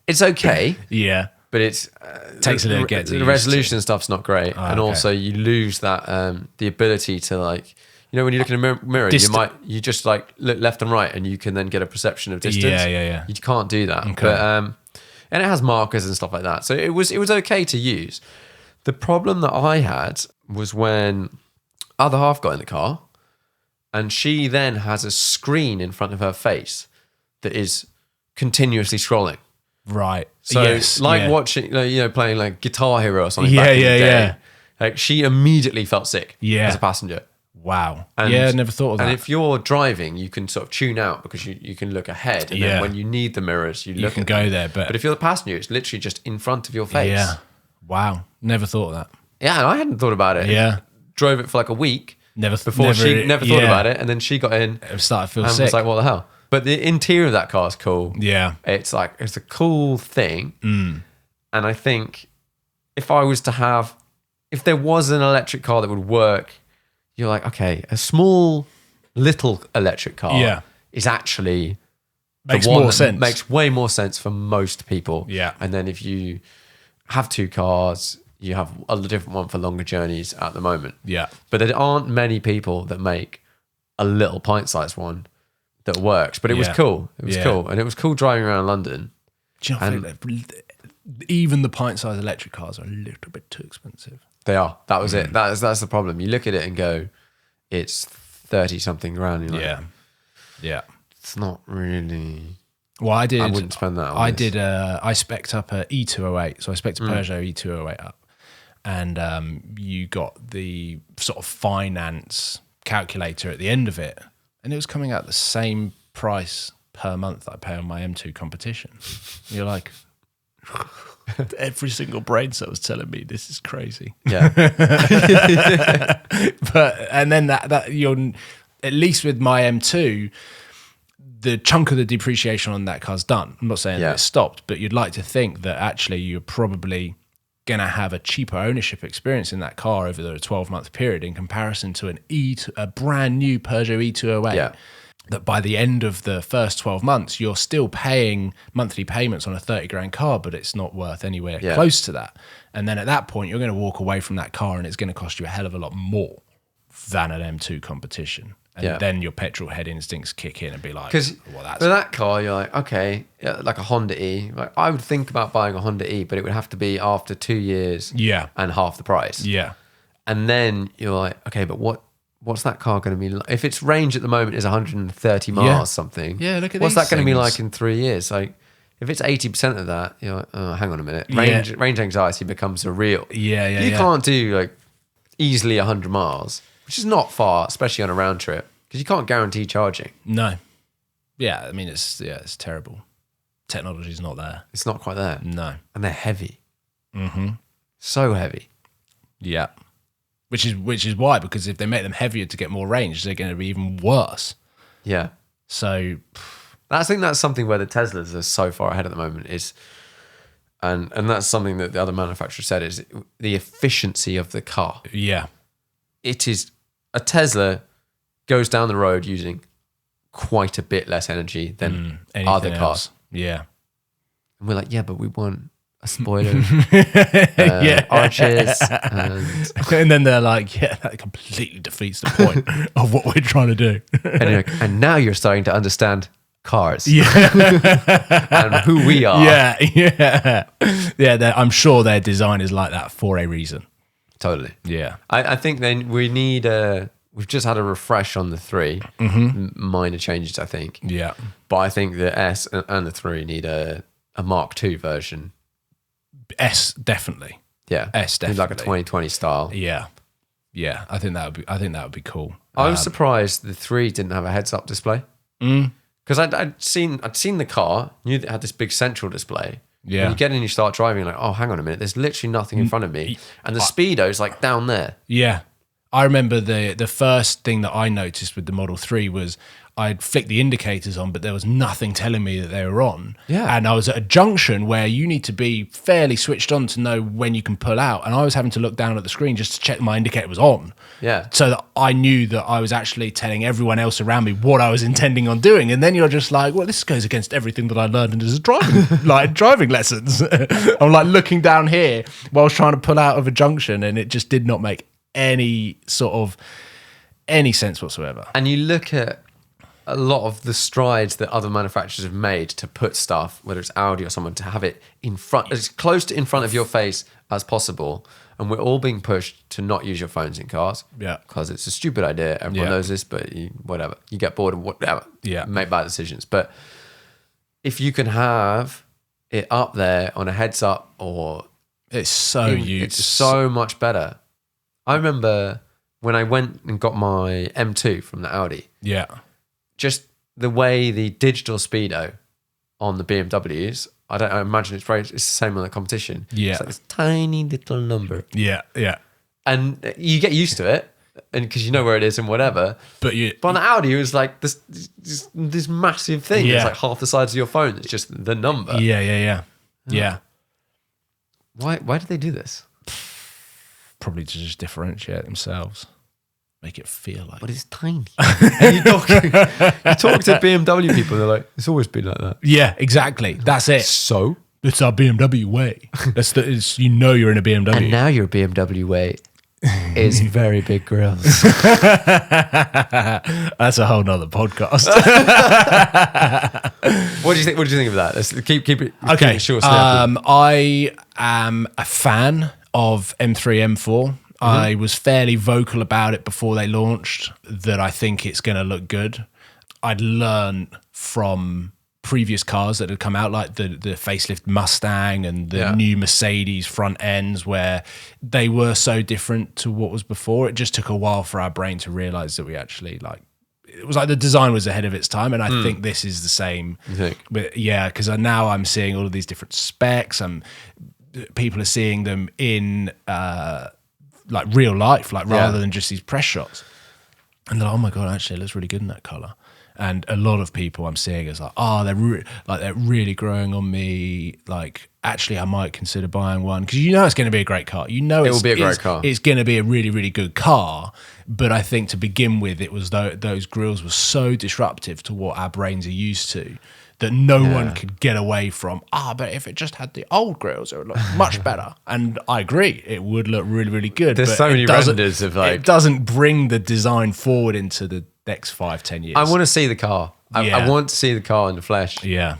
It's okay. Yeah. But it's takes a little get to the resolution and stuff's not great, and also you lose that the ability to, like, you know, when you look in a mirror, you just like look left and right, and you can then get a perception of distance. Yeah. You can't do that. Okay. But and it has markers and stuff like that, so it was okay to use. The problem that I had was when other half got in the car, and she then has a screen in front of her face that is continuously scrolling. Right. So watching, playing like Guitar Hero or something. Back in the day, like she immediately felt sick as a passenger. Wow. And, never thought of that. And if you're driving, you can sort of tune out because you can look ahead. And then when you need the mirrors, you can go there. But if you're the passenger, it's literally just in front of your face. Yeah. Wow. Never thought of that. Yeah, and I hadn't thought about it. Yeah. Drove it for like a week. She never thought about it. And then she got in. It started to feel and sick. was like, what the hell? But the interior of that car is cool. Yeah. It's a cool thing. And I think if there was an electric car that would work, you're like, okay, a small little electric car is actually makes more sense. Makes way more sense for most people. Yeah. And then if you have two cars, you have a different one for longer journeys at the moment. Yeah. But there aren't many people that make a little pint-sized one that works, but it was cool. It was cool, and it was cool driving around London. Do you not think that even the pint-sized electric cars are a little bit too expensive? They are. That was it. That's the problem. You look at it and go, it's 30-something grand. You're like, yeah. It's not really. Well, I wouldn't spend that. I spec'd up a E208, so I spec'd a Peugeot E208 up, and you got the sort of finance calculator at the end of it. And it was coming out the same price per month that I pay on my M2 competition. And you're like, every single brain cell was telling me this is crazy. Yeah. And then that you're, at least with my M2, the chunk of the depreciation on that car's done. I'm not saying that it stopped, but you'd like to think that actually you're probably going to have a cheaper ownership experience in that car over the 12-month period in comparison to a brand new Peugeot E208. Yeah. That by the end of the first 12 months, you're still paying monthly payments on a 30 grand car, but it's not worth anywhere close to that. And then at that point, you're going to walk away from that car and it's going to cost you a hell of a lot more than an M2 competition. And then your petrol head instincts kick in and be like, well, for that car, you're like, okay, like a Honda E. Like, I would think about buying a Honda E, but it would have to be after 2 years and half the price. Yeah. And then you're like, okay, but what's that car going to be like? If its range at the moment is 130 miles something, look at what's these that going to be things. like in 3 years? Like, if it's 80% of that, you're like, oh, hang on a minute. Range anxiety becomes a real. You can't do like easily 100 miles, which is not far, especially on a round trip, because you can't guarantee charging. No. Yeah, I mean, it's terrible. Technology's not there. It's not quite there. No. And they're heavy. Mm-hmm. So heavy. Yeah. Which is why, because if they make them heavier to get more range, they're going to be even worse. Yeah. So I think that's something where the Teslas are so far ahead at the moment is, and that's something that the other manufacturer said, is the efficiency of the car. Yeah. It is, a Tesla goes down the road using quite a bit less energy than other cars. Else. Yeah. And we're like, yeah, but we want a spoiler, arches, and then they're like, yeah, that completely defeats the point of what we're trying to do. and now you're starting to understand cars, and who we are. Yeah. I'm sure their design is like that for a reason. Totally. Yeah. I think then we need we've just had a refresh on the 3, minor changes, I think. Yeah. But I think the S and the 3 need a Mark II version. S definitely. Yeah. S definitely. Like a 2020 style. Yeah. Yeah. I think that would be cool. I was surprised the 3 didn't have a heads-up display. Because I'd seen the car, knew that it had this big central display. Yeah. And you get in, you start driving, like, oh, hang on a minute, there's literally nothing in front of me. And the speedo's like down there. Yeah. I remember the first thing that I noticed with the Model 3 was I'd flick the indicators on, but there was nothing telling me that they were on. Yeah. And I was at a junction where you need to be fairly switched on to know when you can pull out. And I was having to look down at the screen just to check my indicator was on. Yeah. So that I knew that I was actually telling everyone else around me what I was intending on doing. And then you're just like, well, this goes against everything that I learned as a driving lessons. I'm like looking down here while I was trying to pull out of a junction, and it just did not make any sense whatsoever. And you look at a lot of the strides that other manufacturers have made to put stuff, whether it's Audi or someone, to have it in front, as close to in front of your face as possible. And we're all being pushed to not use your phones in cars. Yeah. Because it's a stupid idea. Everyone knows this, but whatever. You get bored of whatever. Yeah. Make bad decisions. But if you can have it up there on a heads up, or it's so much better. I remember when I went and got my M2 from the Audi. Yeah. Just the way the digital speedo on the BMWs, I imagine it's the same on the competition. Yeah. It's like this tiny little number. Yeah. Yeah. And you get used to it, and because you know where it is and whatever. But on the Audi, it was like this massive thing. Yeah. It's like half the size of your phone. It's just the number. Yeah. Why did they do this? Probably to just differentiate themselves. Make it feel like... But it's tiny. And you talk to BMW people, they're like, it's always been like that. Yeah, exactly. That's it. So? It's our BMW way. You're in a BMW. And now your BMW way is very big grills. That's a whole nother podcast. What do you think of that? Let's keep it short. I am a fan of M3, M4. I was fairly vocal about it before they launched that I think it's going to look good. I'd learned from previous cars that had come out, like the facelift Mustang and the new Mercedes front ends, where they were so different to what was before. It just took a while for our brain to realize that we actually it was like the design was ahead of its time, and I think this is the same. You think? But yeah, because now I'm seeing all of these different specs. People are seeing them in like real life, rather than just these press shots. And they're like, oh my God, actually it looks really good in that color. And a lot of people I'm seeing is like, oh, they're really growing on me. Like, actually, I might consider buying one because it's going to be a great car. It will be a great car. It's going to be a really, really good car. But I think to begin with, it was those grills were so disruptive to what our brains are used to that no one could get away from. But if it just had the old grills, it would look much better. And I agree, it would look really, really good. There's so many renders of like, it doesn't bring the design forward into the next 5-10 years. I want to see the car. I want to see the car in the flesh. Yeah.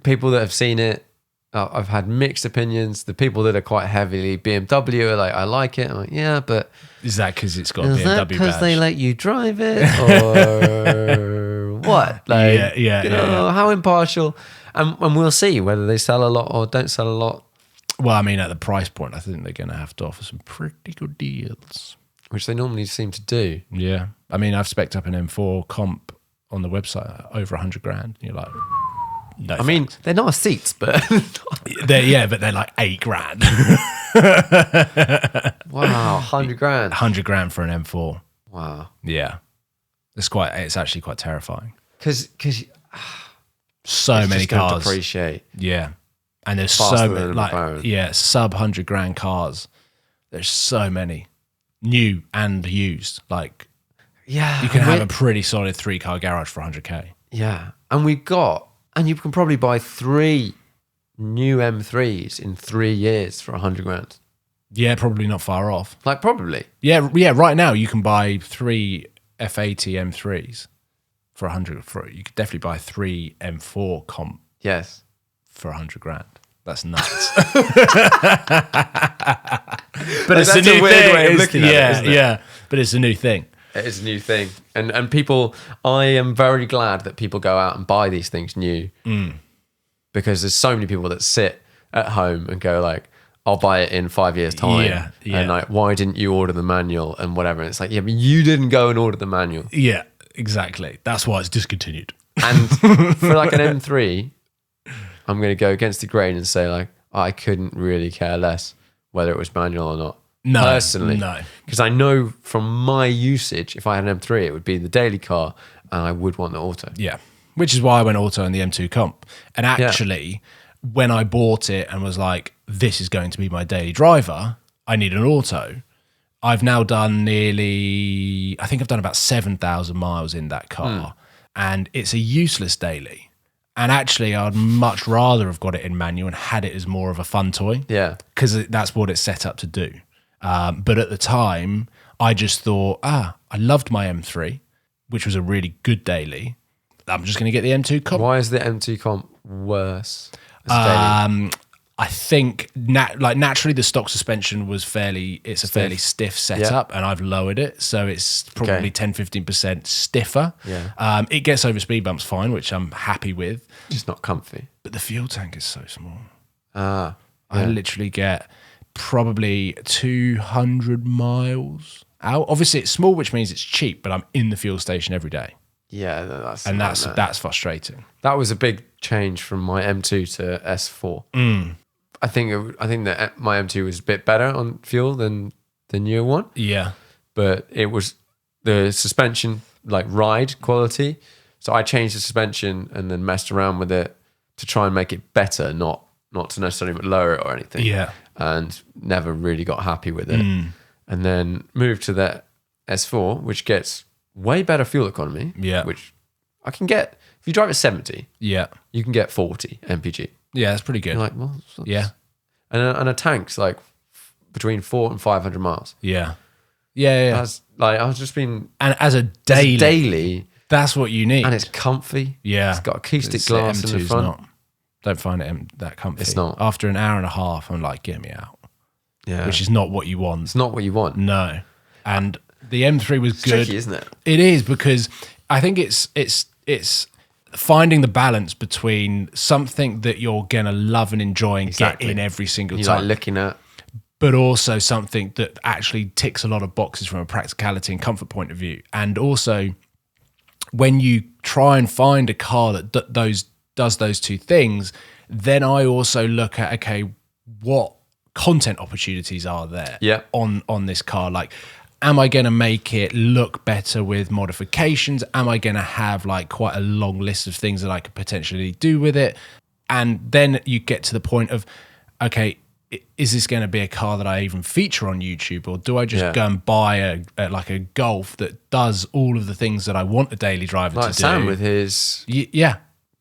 People that have seen it, I've had mixed opinions. The people that are quite heavily BMW are like, I like it. I'm like, yeah, but is that because it's got a BMW badge? Is that because they let you drive it, or what? Like, how impartial? And we'll see whether they sell a lot or don't sell a lot. Well, I mean, at the price point, I think they're going to have to offer some pretty good deals, which they normally seem to do. Yeah, I mean, I've spec'd up an M4 comp on the website over $100,000. You're like, no, I mean, they're not seats, but but they're like $8,000. Wow, $100,000. $100,000 for an M4. Wow. Yeah, it's actually quite terrifying because so many cars depreciate. Yeah, and there's faster so than many sub $100,000 cars. There's so many, new and used. Like, yeah, you can have a pretty solid 3-car garage for $100,000. Yeah, and you can probably buy 3 new M3s in 3 years for $100,000. Yeah, probably not far off. Like, probably. Yeah. Right now, you can buy 3 F80 M3s for $100,000. You could definitely buy 3 M4 comp. Yes. For $100,000. That's nuts. But it's a new weird way of looking at it, isn't it? Yeah. But it's a new thing. It is a new thing. And people, I am very glad that people go out and buy these things new. Because there's so many people that sit at home and go like, I'll buy it in 5 years' time. Yeah. And like, why didn't you order the manual and whatever? And it's like, yeah, but you didn't go and order the manual. Yeah, exactly. That's why it's discontinued. And for like an M3, I'm going to go against the grain and say like, I couldn't really care less whether it was manual or not. No, personally. No. Because I know from my usage, if I had an M3, it would be the daily car and I would want the auto. Yeah. Which is why I went auto in the M2 comp. And actually, when I bought it and was like, this is going to be my daily driver, I need an auto. I've now done I think I've done about 7,000 miles in that car. And it's a useless daily. And actually, I'd much rather have got it in manual and had it as more of a fun toy. Yeah. Because that's what it's set up to do. But at the time, I just thought, I loved my M3, which was a really good daily. I'm just going to get the M2 comp. Why is the M2 comp worse as daily? I think naturally the stock suspension was fairly stiff setup, and I've lowered it, so it's probably 10-15% stiffer. Yeah. It gets over speed bumps fine, which I'm happy with. Just not comfy. But the fuel tank is so small. I literally get probably 200 miles out. Obviously, it's small, which means it's cheap, but I'm in the fuel station every day. Yeah, that's frustrating. That was a big change from my M2 to S4. I think that my M2 was a bit better on fuel than the newer one. Yeah, but it was the suspension, like ride quality. So I changed the suspension and then messed around with it to try and make it better, not to necessarily lower it or anything. Yeah, and never really got happy with it. And then moved to the S4, which gets way better fuel economy. Yeah, which I can get if you drive at 70. Yeah, you can get 40 mpg. Yeah, that's pretty good. You're like, well, yeah, and a tank's like between 400 and 500 miles. Yeah. I was just being, and as a daily, that's what you need, and it's comfy. Yeah, it's got acoustic glass in the front. Don't find it that comfy. It's not. After an hour and a half, I'm like, get me out. Yeah, which is not what you want. It's not what you want. No, and the M3 was good. Tricky, isn't it? It is, because I think it's finding the balance between something that you're gonna love and enjoy and get in every single time, like looking at, but also something that actually ticks a lot of boxes from a practicality and comfort point of view. And also, when you try and find a car that does those two things, then I also look at, okay, what content opportunities are there on this car? Like, am I going to make it look better with modifications? Am I going to have like quite a long list of things that I could potentially do with it? And then you get to the point of, okay, is this going to be a car that I even feature on YouTube, or do I just go and buy a Golf that does all of the things that I want a daily driver to do? Sam with his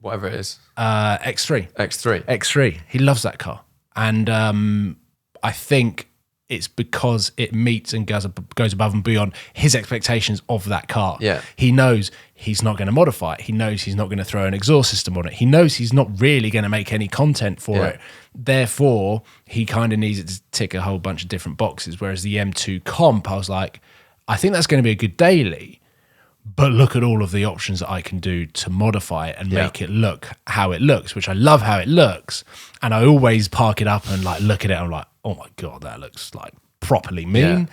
whatever it is, X3. He loves that car, and I think it's because it meets and goes above and beyond his expectations of that car. Yeah. He knows he's not going to modify it. He knows he's not going to throw an exhaust system on it. He knows he's not really going to make any content for it. Therefore, he kind of needs it to tick a whole bunch of different boxes. Whereas the M2 Comp, I was like, I think that's going to be a good daily, but look at all of the options that I can do to modify it and make it look how it looks, which I love how it looks. And I always park it up and like look at it. I'm like, oh my God, that looks like properly mean.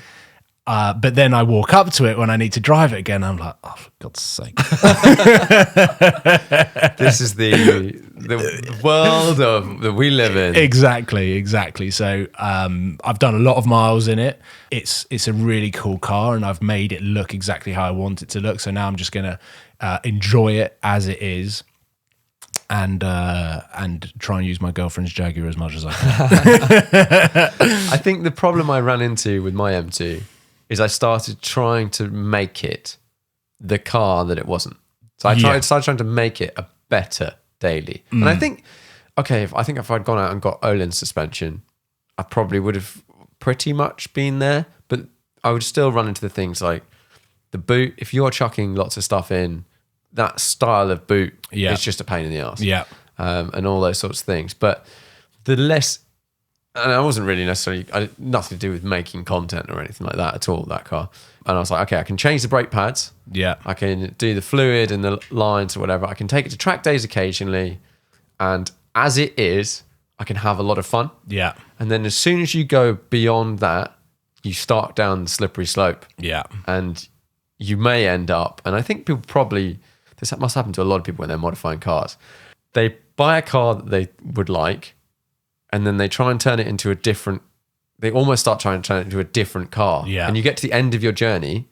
But then I walk up to it when I need to drive it again. I'm like, oh, for God's sake. This is the world that we live in. Exactly. So I've done a lot of miles in it. It's a really cool car, and I've made it look exactly how I want it to look. So now I'm just going to enjoy it as it is. And try and use my girlfriend's Jaguar as much as I can. I think the problem I ran into with my M2 is I started trying to make it the car that it wasn't. So I started trying to make it a better daily. And I think, if I'd gone out and got Öhlins suspension, I probably would have pretty much been there. But I would still run into the things like the boot. If you're chucking lots of stuff in, that style of boot is just a pain in the ass. Yeah. And all those sorts of things. But the less, and I wasn't really necessarily, nothing to do with making content or anything like that at all, that car. And I was like, okay, I can change the brake pads. Yeah. I can do the fluid and the lines or whatever. I can take it to track days occasionally. And as it is, I can have a lot of fun. Yeah. And then as soon as you go beyond that, you start down the slippery slope. Yeah. And you may end up, and I think people probably, this must happen to a lot of people when they're modifying cars. They buy a car that they would like, and then they try and turn it into a different, they almost start trying to turn it into a different car. Yeah. And you get to the end of your journey,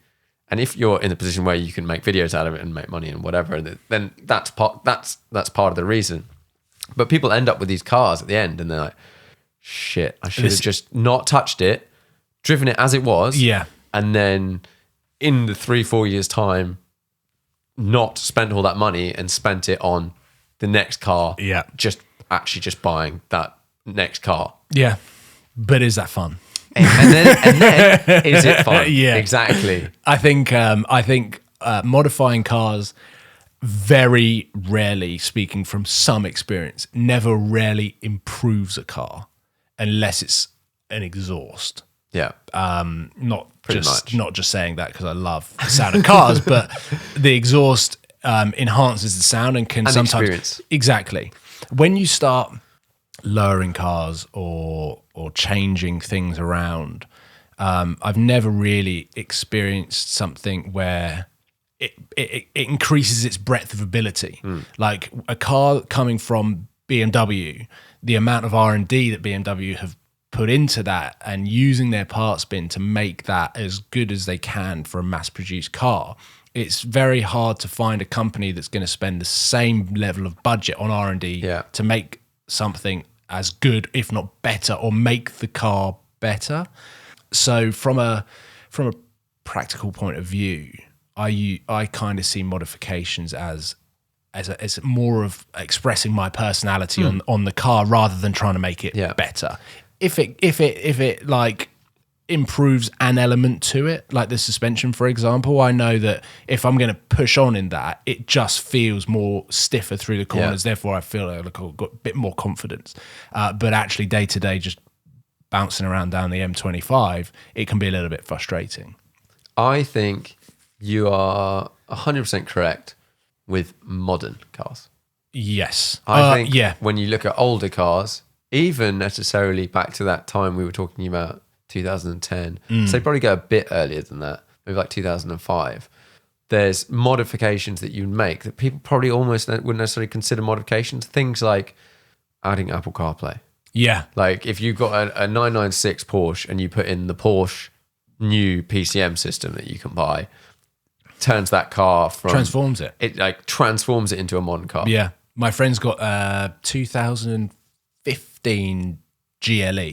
and if you're in the position where you can make videos out of it and make money and whatever, then that's part of the reason. But people end up with these cars at the end, and they're like, shit, I should have just not touched it, driven it as it was, and then in the 3-4 years time, not spent all that money and spent it on the next car. Yeah. Just buying that next car. Yeah. But is that fun? And then is it fun? Yeah. Exactly. I think modifying cars very rarely, speaking from some experience, never really improves a car unless it's an exhaust. Yeah. Not just saying that because I love the sound of cars, but the exhaust enhances the sound and can sometimes experience. Exactly. When you start lowering cars or changing things around, I've never really experienced something where it increases its breadth of ability. Like a car coming from BMW, the amount of R&D that BMW have put into that and using their parts bin to make that as good as they can for a mass-produced car. It's very hard to find a company that's going to spend the same level of budget on R&D to make something as good, if not better, or make the car better. So from a practical point of view, I kind of see modifications as more of expressing my personality on the car rather than trying to make it better. If it like improves an element to it, like the suspension, for example, I know that if I'm going to push on in that, it just feels more stiffer through the corners. Therefore, I feel like I've got a bit more confidence. But actually, day to day, just bouncing around down the M25, it can be a little bit frustrating. I think you are 100% correct with modern cars. Yes. I think when you look at older cars, even necessarily back to that time we were talking about, 2010, so they probably go a bit earlier than that, maybe like 2005. There's modifications that you make that people probably almost wouldn't necessarily consider modifications. Things like adding Apple CarPlay. Yeah. Like if you've got a 996 Porsche and you put in the Porsche new PCM system that you can buy turns that car from Transforms it. It like transforms it into a modern car. Yeah. My friend's got a 2015 GLE.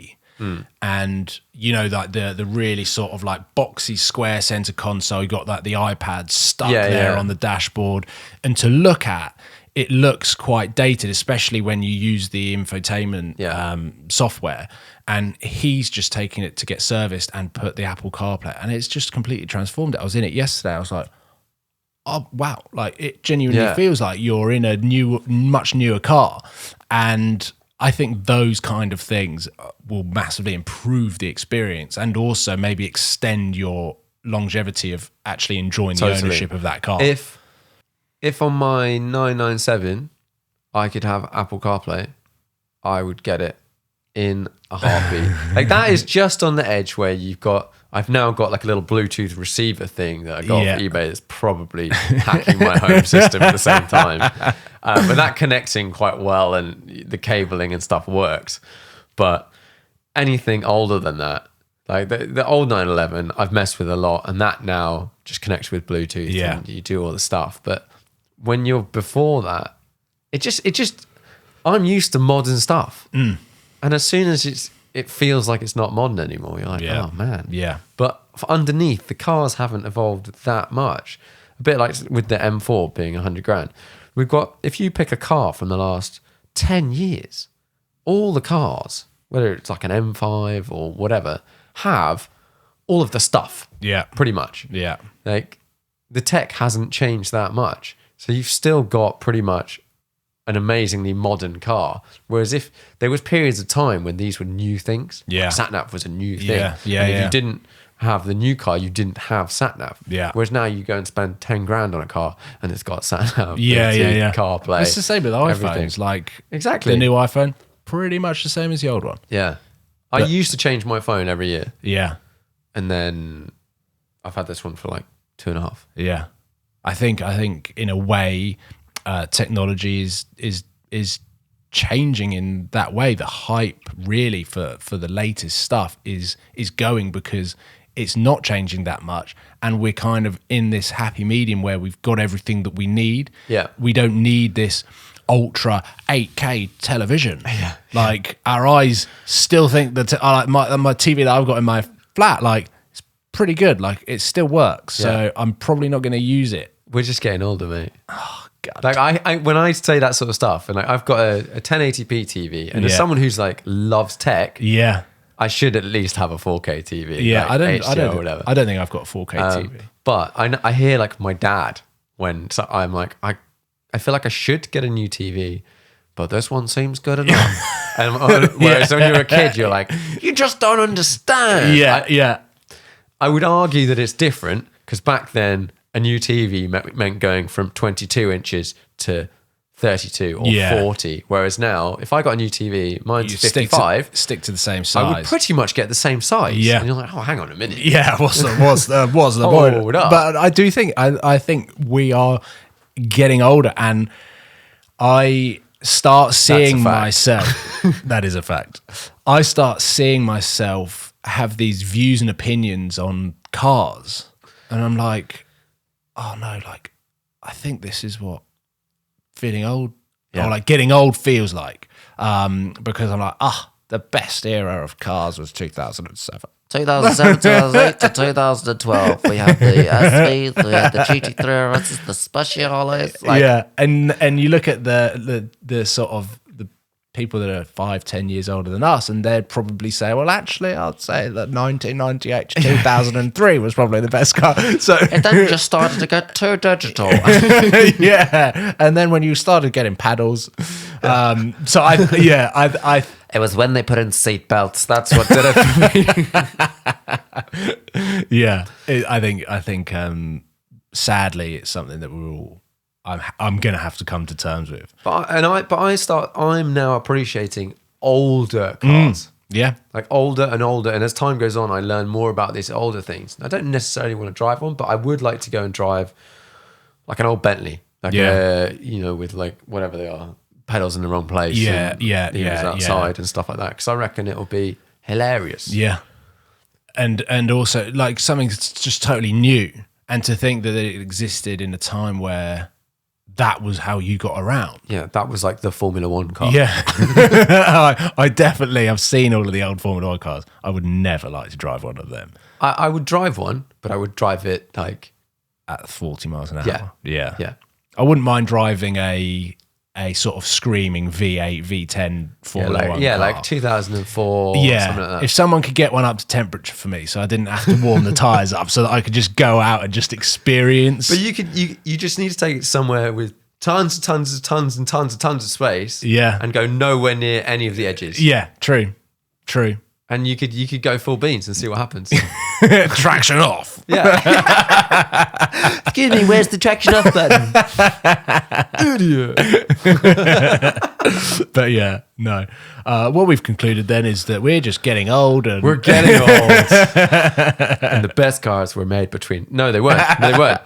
And you know, like the really sort of like boxy square center console, you got like the iPad stuck there on the dashboard, and to look at it looks quite dated, especially when you use the infotainment software. And he's just taken it to get serviced and put the Apple CarPlay, and it's just completely transformed it. I was in it yesterday. I was like, oh wow, like it genuinely feels like you're in a much newer car. And I think those kind of things will massively improve the experience and also maybe extend your longevity of actually enjoying the ownership of that car. If on my 997 I could have Apple CarPlay, I would get it in a heartbeat. Like that is just on the edge where I've now got like a little Bluetooth receiver thing that I got off eBay that's probably hacking my home system at the same time. But that connects in quite well and the cabling and stuff works. But anything older than that, like the old 911, I've messed with a lot, and that now just connects with Bluetooth and you do all the stuff. But when you're before that, it just I'm used to modern stuff. And as soon as it feels like it's not modern anymore, you're like, oh man. Yeah. But underneath, the cars haven't evolved that much. A bit like with the M4 being 100 grand. We've got, if you pick a car from the last 10 years, all the cars, whether it's like an M5 or whatever, have all of the stuff. Yeah. Pretty much. Yeah. Like the tech hasn't changed that much. So you've still got pretty much an amazingly modern car. Whereas if there was periods of time when these were new things, like sat-nav was a new thing. And if you didn't have the new car, you didn't have sat-nav. Yeah. Whereas now you go and spend 10 grand on a car and it's got sat-nav, CarPlay. It's the same with iPhones. Everything. Like exactly. The new iPhone, pretty much the same as the old one. Yeah. I used to change my phone every year. Yeah. And then I've had this one for like 2.5. Yeah. I think in a way, technology is changing in that way. The hype really for the latest stuff is going because it's not changing that much, and we're kind of in this happy medium where we've got everything that we need. Yeah, we don't need this ultra 8K television. Yeah, like our eyes still think that my TV that I've got in my flat, like it's pretty good. Like it still works. So I'm probably not going to use it. We're just getting older, mate. Oh God. Like I when I say that sort of stuff, and like I've got a 1080p TV, and as someone who's like loves tech, I should at least have a 4K TV. Yeah, like I don't think I've got a 4K TV. But I hear like my dad when I'm like I feel like I should get a new TV, but this one seems good enough. And whereas when you're a kid, you're like, you just don't understand. I would argue that it's different because back then a new TV meant going from 22 inches to 32 or 40. Whereas now, if I got a new TV, mine's 55. Stick to the same size. I would pretty much get the same size. Yeah. And you're like, oh, hang on a minute. Yeah, what's the point? But I do think, I think we are getting older, and I start seeing myself. That is a fact. I start seeing myself have these views and opinions on cars. And I'm like, oh no, like, I think this is what feeling old or like getting old feels like. Because I'm like, the best era of cars was 2007. 2007, 2008 to 2012. We had the SVs, we had the GT3 RSs, the Speciales. Like, and you look at the sort of the people that are 5-10 years older than us, and they'd probably say, well, actually, I'd say that 1998 to 2003 was probably the best car. So it then just started to get too digital. And then when you started getting paddles, so I it was when they put in seat belts. That's what did it for me. I think sadly it's something that we're all I'm gonna have to come to terms with. I'm now appreciating older cars. Like older and older, and as time goes on, I learn more about these older things. I don't necessarily want to drive one, but I would like to go and drive like an old Bentley, like with like whatever they are, pedals in the wrong place, outside and stuff like that. Because I reckon it'll be hilarious. Yeah. and also like something that's just totally new, and to think that it existed in a time where that was how you got around. Yeah, that was like the Formula One car. Yeah. I've seen all of the old Formula One cars. I would never like to drive one of them. I would drive one, but I would drive it like at 40 miles an hour. Yeah. I wouldn't mind driving a sort of screaming V8, V10 Formula One car. Like 2004 something like that. If someone could get one up to temperature for me so I didn't have to warm the tyres up so that I could just go out and just experience. But you just need to take it somewhere with tons of space. Yeah. And go nowhere near any of the edges. Yeah, true. And you could go full beans and see what happens. Traction off. Yeah. Excuse me, where's the traction off button? Idiot. But yeah, no. What we've concluded then is that we're just getting old. And We're getting old. And the best cars were made between... No, they weren't. They weren't.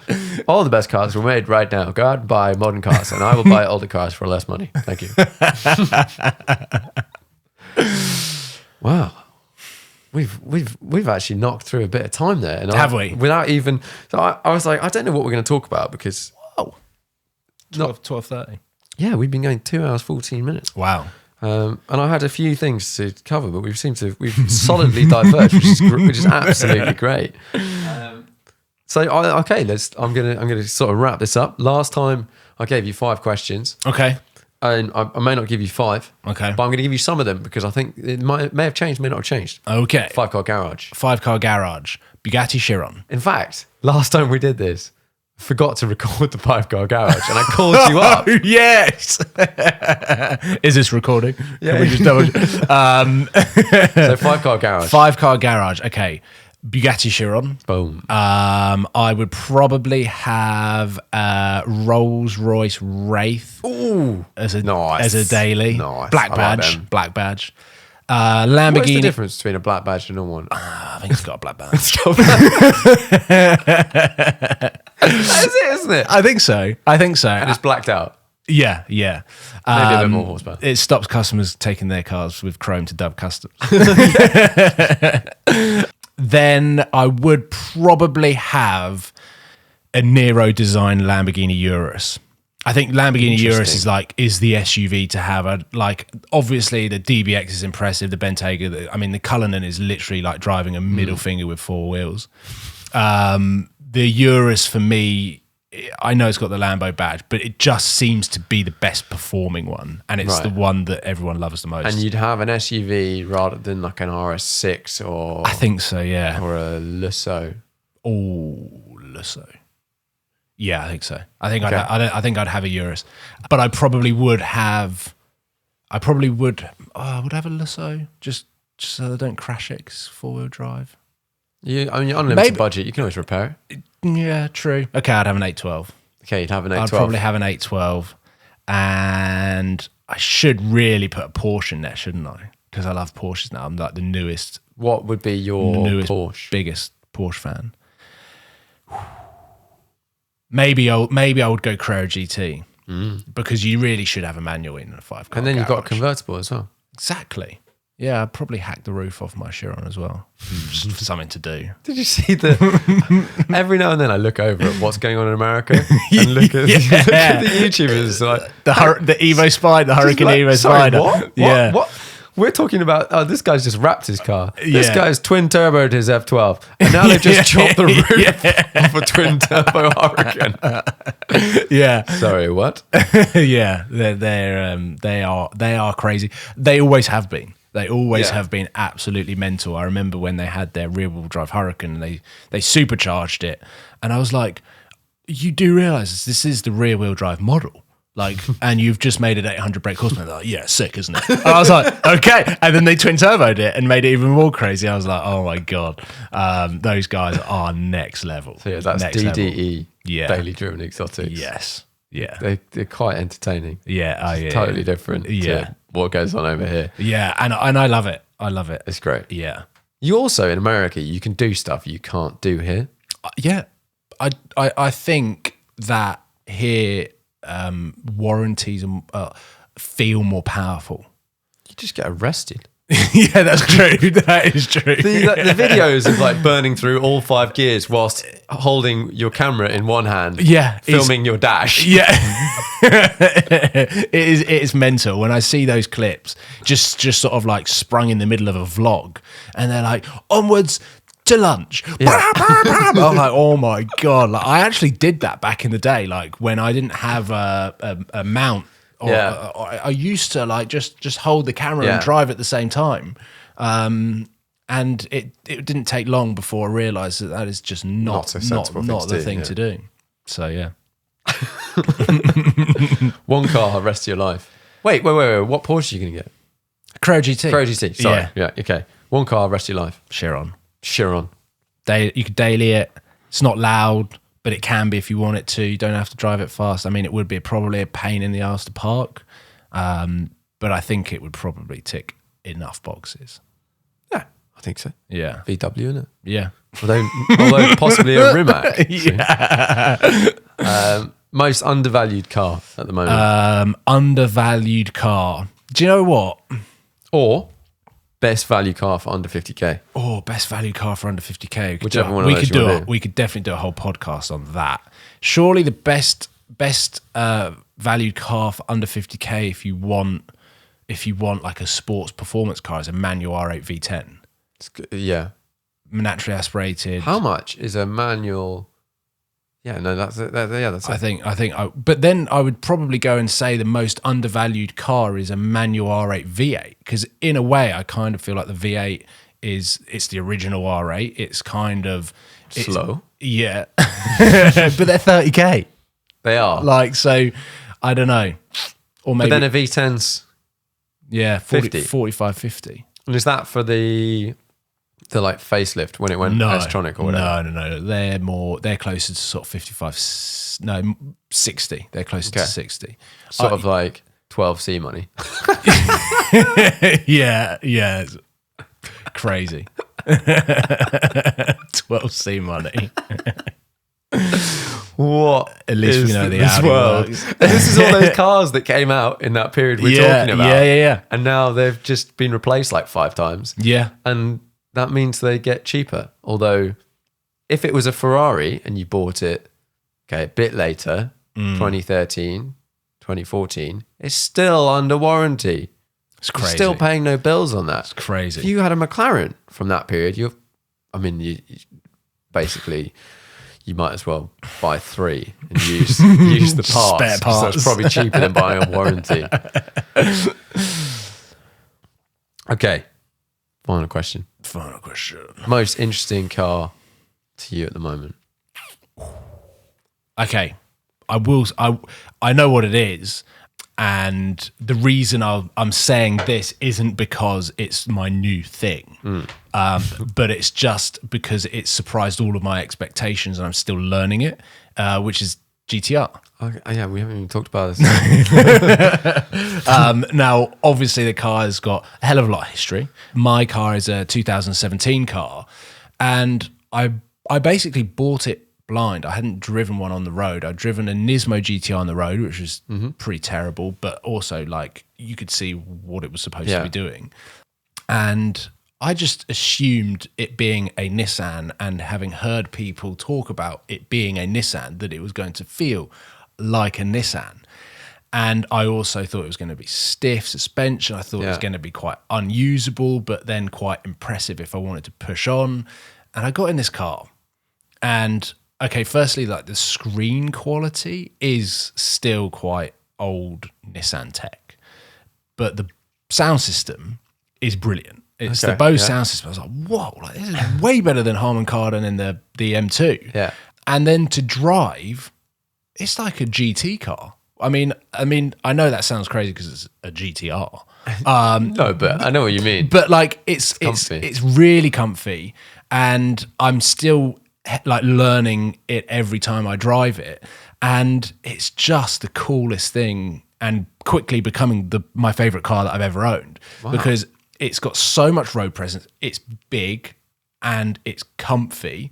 All the best cars were made right now. Go out and buy modern cars and I will buy older cars for less money. Thank you. Wow. We've actually knocked through a bit of time there. And have we? Without even... So I was like, I don't know what we're going to talk about because... 12:30. Yeah, we've been going 2 hours, 14 minutes. Wow. And I had a few things to cover, but we've solidly diverged, which is absolutely great. I'm gonna sort of wrap this up. Last time I gave you 5 questions. Okay. And I may not give you 5. Okay. But I'm going to give you some of them because I think it may have changed, may not have changed. Okay. 5-car garage. 5-car garage. Bugatti Chiron. In fact, last time we did this, I forgot to record the 5-car garage and I called you up. Oh, yes. Is this recording? Yeah. Can we just double? So 5-car garage. 5-car garage. Okay. Bugatti Chiron. Boom. I would probably have Rolls Royce Wraith. Ooh. As a Nice. daily. Nice. Black I like badge. them. Black badge. Lamborghini. What's the difference between a black badge and a normal one? I think it's got a black badge. That is it, isn't it? I think so. And it's blacked out. Yeah. Maybe a bit more horsepower. It stops customers taking their cars with chrome to Dove Customs. Then I would probably have a Nero design Lamborghini Urus. I think Lamborghini Urus is the SUV to have. Obviously the DBX is impressive. The Bentayga, the Cullinan is literally like driving a middle finger with 4 wheels. The Urus for me, I know it's got the Lambo badge, but it just seems to be the best performing one, and it's the one that everyone loves the most. And you'd have an SUV rather than like an RS6 or... I think so, yeah. Or a Lusso. Oh, Lusso. Yeah, I think so. I think I'd have a Urus, but I probably would have. I would have a Lusso just so they don't crash it. 'Cause 4-wheel drive. You're unlimited budget. You can always repair it. Yeah, true. Okay, I'd have an 812. Okay, you'd have an 812. I'd probably have an 812, and I should really put a Porsche in there, shouldn't I? Because I love Porsches now. I'm like the newest. What would be your Porsche? Biggest Porsche fan. Maybe I would go Carrera GT because you really should have a manual in a 5-car. And then you've got a convertible as well. Exactly. Yeah, I'd probably hack the roof off my Chiron as well, just for something to do. Did you see that? Every now and then I look over at what's going on in America and look at, look at the YouTubers. Like, the Evo Spider, the Hurricane Evo Spider. What? Yeah. What? We're talking about, this guy's just wrapped his car. This Yeah. guy's twin turboed his F12. And now they've just chopped the roof off a twin turbo Hurricane. Yeah. Sorry, what? Yeah. They are crazy. They always have been. They always have been absolutely mental. I remember when they had their rear-wheel drive Hurricane, and they supercharged it. And I was like, you do realise this is the rear-wheel drive model. Like, and you've just made it 800 brake horsepower. They're like, yeah, sick, isn't it? And I was like, okay. And then they twin turboed it and made it even more crazy. I was like, oh my God. Those guys are next level. So yeah, that's next DDE, Yeah. Daily Driven Exotics. Yes. Yeah. They're quite entertaining. Yeah. It's totally different to what goes on over here. Yeah. And I love it. I love it. It's great. Yeah. You also, in America, you can do stuff you can't do here. Yeah. I think that here warranties feel more powerful. You just get arrested. Yeah, that's true. That is true. The videos of like burning through all 5 gears whilst holding your camera in one hand, filming your dash. Yeah, it is mental when I see those clips. Just sort of like sprung in the middle of a vlog, and they're like onwards to lunch. Yeah. I'm like, oh my god! Like I actually did that back in the day, like when I didn't have a mount. I used to like just hold the camera and drive at the same time, and it didn't take long before I realised that is just not the thing to do. So yeah, one car rest of your life. Wait. What Porsche are you gonna get? Carrera GT. Carrera GT. Sorry. Yeah. Okay. One car rest of your life. Chiron. You could daily it. It's not loud, but it can be if you want it to. You don't have to drive it fast. I mean, it would be probably a pain in the arse to park, but I think it would probably tick enough boxes. Yeah, I think so. Yeah. VW, isn't it? Yeah. Although possibly a Rimac. Yeah. Most undervalued car at the moment. Undervalued car. Do you know what? Or best value car for under 50k. Oh, best value car for under 50k. Whichever one of those you want to do. We could definitely do a whole podcast on that. Surely the best valued car for under 50k if you want like a sports performance car is a manual R8 V10. Yeah. Naturally aspirated. How much is a manual? Yeah, no, that's it. That's it. But then I would probably go and say the most undervalued car is a manual R8 V8 because in a way I kind of feel like the V8 it's the original R8. It's kind of slow. Yeah, but they're 30k. They are like so. I don't know, or maybe but then a V10's 45, 50. And is that for the like facelift when it went S-tronic or whatever? No. They're closer to sort of 55, 60. They're closer to 60. Sort of like 12C money. Yeah. It's crazy. 12C money. What? At least we know the Audi works. This is all those cars that came out in that period we're talking about. Yeah. And now they've just been replaced like 5 times. Yeah. And that means they get cheaper. Although, if it was a Ferrari and you bought it, a bit later, 2013, 2014, it's still under warranty. It's crazy. You're still paying no bills on that. It's crazy. If you had a McLaren from that period, you basically, you might as well buy 3 and use the parts. Spare parts. So it's probably cheaper than buying a warranty. Okay. Final question. Most interesting car to you at the moment? Okay. I know what it is. And the reason I'm saying this isn't because it's my new thing, but it's just because it surprised all of my expectations and I'm still learning it, which is GTR. Okay, yeah, we haven't even talked about this. Now, obviously, the car has got a hell of a lot of history. My car is a 2017 car, and I basically bought it blind. I hadn't driven one on the road. I'd driven a Nismo GTR on the road, which was pretty terrible, but also like you could see what it was supposed to be doing. And I just assumed it being a Nissan, and having heard people talk about it being a Nissan, that it was going to feel like a Nissan. And I also thought it was going to be stiff suspension. I thought it was going to be quite unusable, but then quite impressive if I wanted to push on. And I got in this car, and okay, firstly, like the screen quality is still quite old Nissan tech, but the sound system is brilliant. It's the Bose sound system. I was like, whoa, like this is way better than Harman Kardon in the M2. Yeah. And then to drive, it's like a GT car. I mean, I know that sounds crazy because it's a GTR. No, but I know what you mean. But like it's really comfy, and I'm still like learning it every time I drive it, and it's just the coolest thing, and quickly becoming my favorite car that I've ever owned because it's got so much road presence. It's big and it's comfy,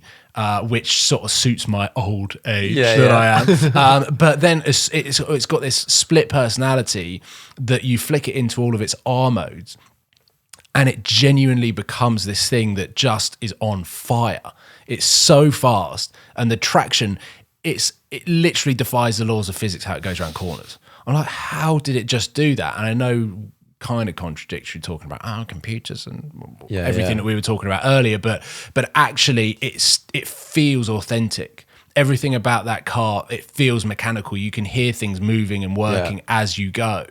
which sort of suits my old age I am. But then it's got this split personality that you flick it into all of its R modes, And it genuinely becomes this thing that just is on fire. It's so fast, and the traction, it literally defies the laws of physics how it goes around corners. I'm like, how did it just do that? And I know, kind of contradictory talking about computers and everything that we were talking about earlier, but actually it feels authentic. Everything about that car, it feels mechanical. You can hear things moving and working as you go,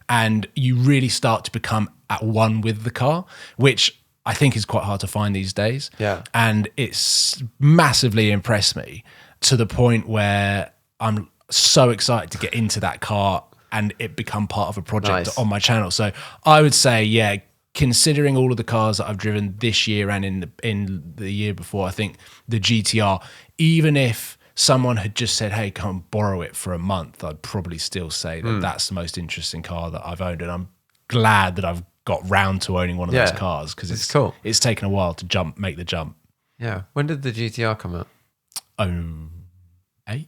and you really start to become at one with the car, which I think is quite hard to find these days. Yeah. And it's massively impressed me to the point where I'm so excited to get into that car and it become part of a project on my channel. So I would say, considering all of the cars that I've driven this year and in the year before, I think the GTR, even if someone had just said, hey, come borrow it for a month, I'd probably still say that that's the most interesting car that I've owned. And I'm glad that I've got round to owning one of those cars, because it's cool. It's taken a while to make the jump. Yeah. When did the GTR come out? 08?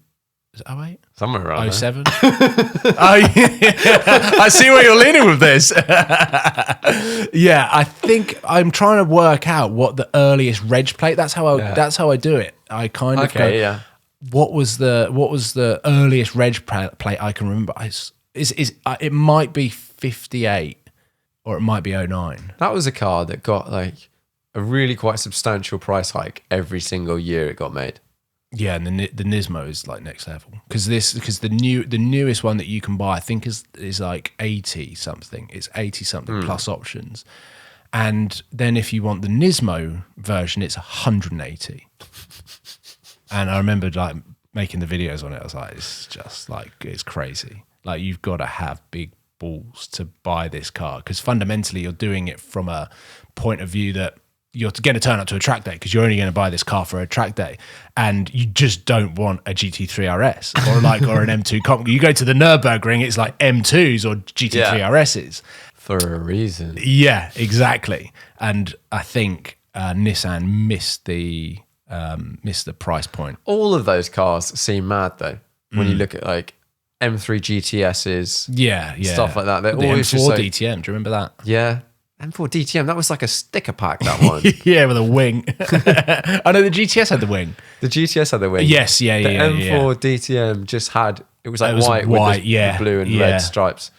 Is it 08? Somewhere around 07? I see where you're leaning with this. I think I'm trying to work out what the earliest reg plate. That's how I do it. I kind of go, what was the earliest reg plate I can remember? It might be 58 or it might be 09. That was a car that got like a really quite substantial price hike every single year it got made. Yeah, and the Nismo is like next level, because the newest one that you can buy, I think is like 80 something. It's 80 something plus options, and then if you want the Nismo version, it's 180. And I remember like making the videos on it. I was like, it's just like, it's crazy. Like, you've got to have big balls to buy this car, because fundamentally you're doing it from a point of view that you're going to turn up to a track day, because you're only going to buy this car for a track day, and you just don't want a GT3 RS or an M2 comp. You go to the Nürburgring, it's like M2s or GT3 RSs for a reason. Yeah, exactly. And I think Nissan missed the price point. All of those cars seem mad though when you look at like M3 GTSs, stuff like that. They're the always M4 just like, DTM. Do you remember that? Yeah. M4 DTM, that was like a sticker pack, that one. Yeah, with a wing. I know the GTS had the wing. The GTS had the wing. Yes, The M4 DTM just had, it was like white with the blue and red stripes.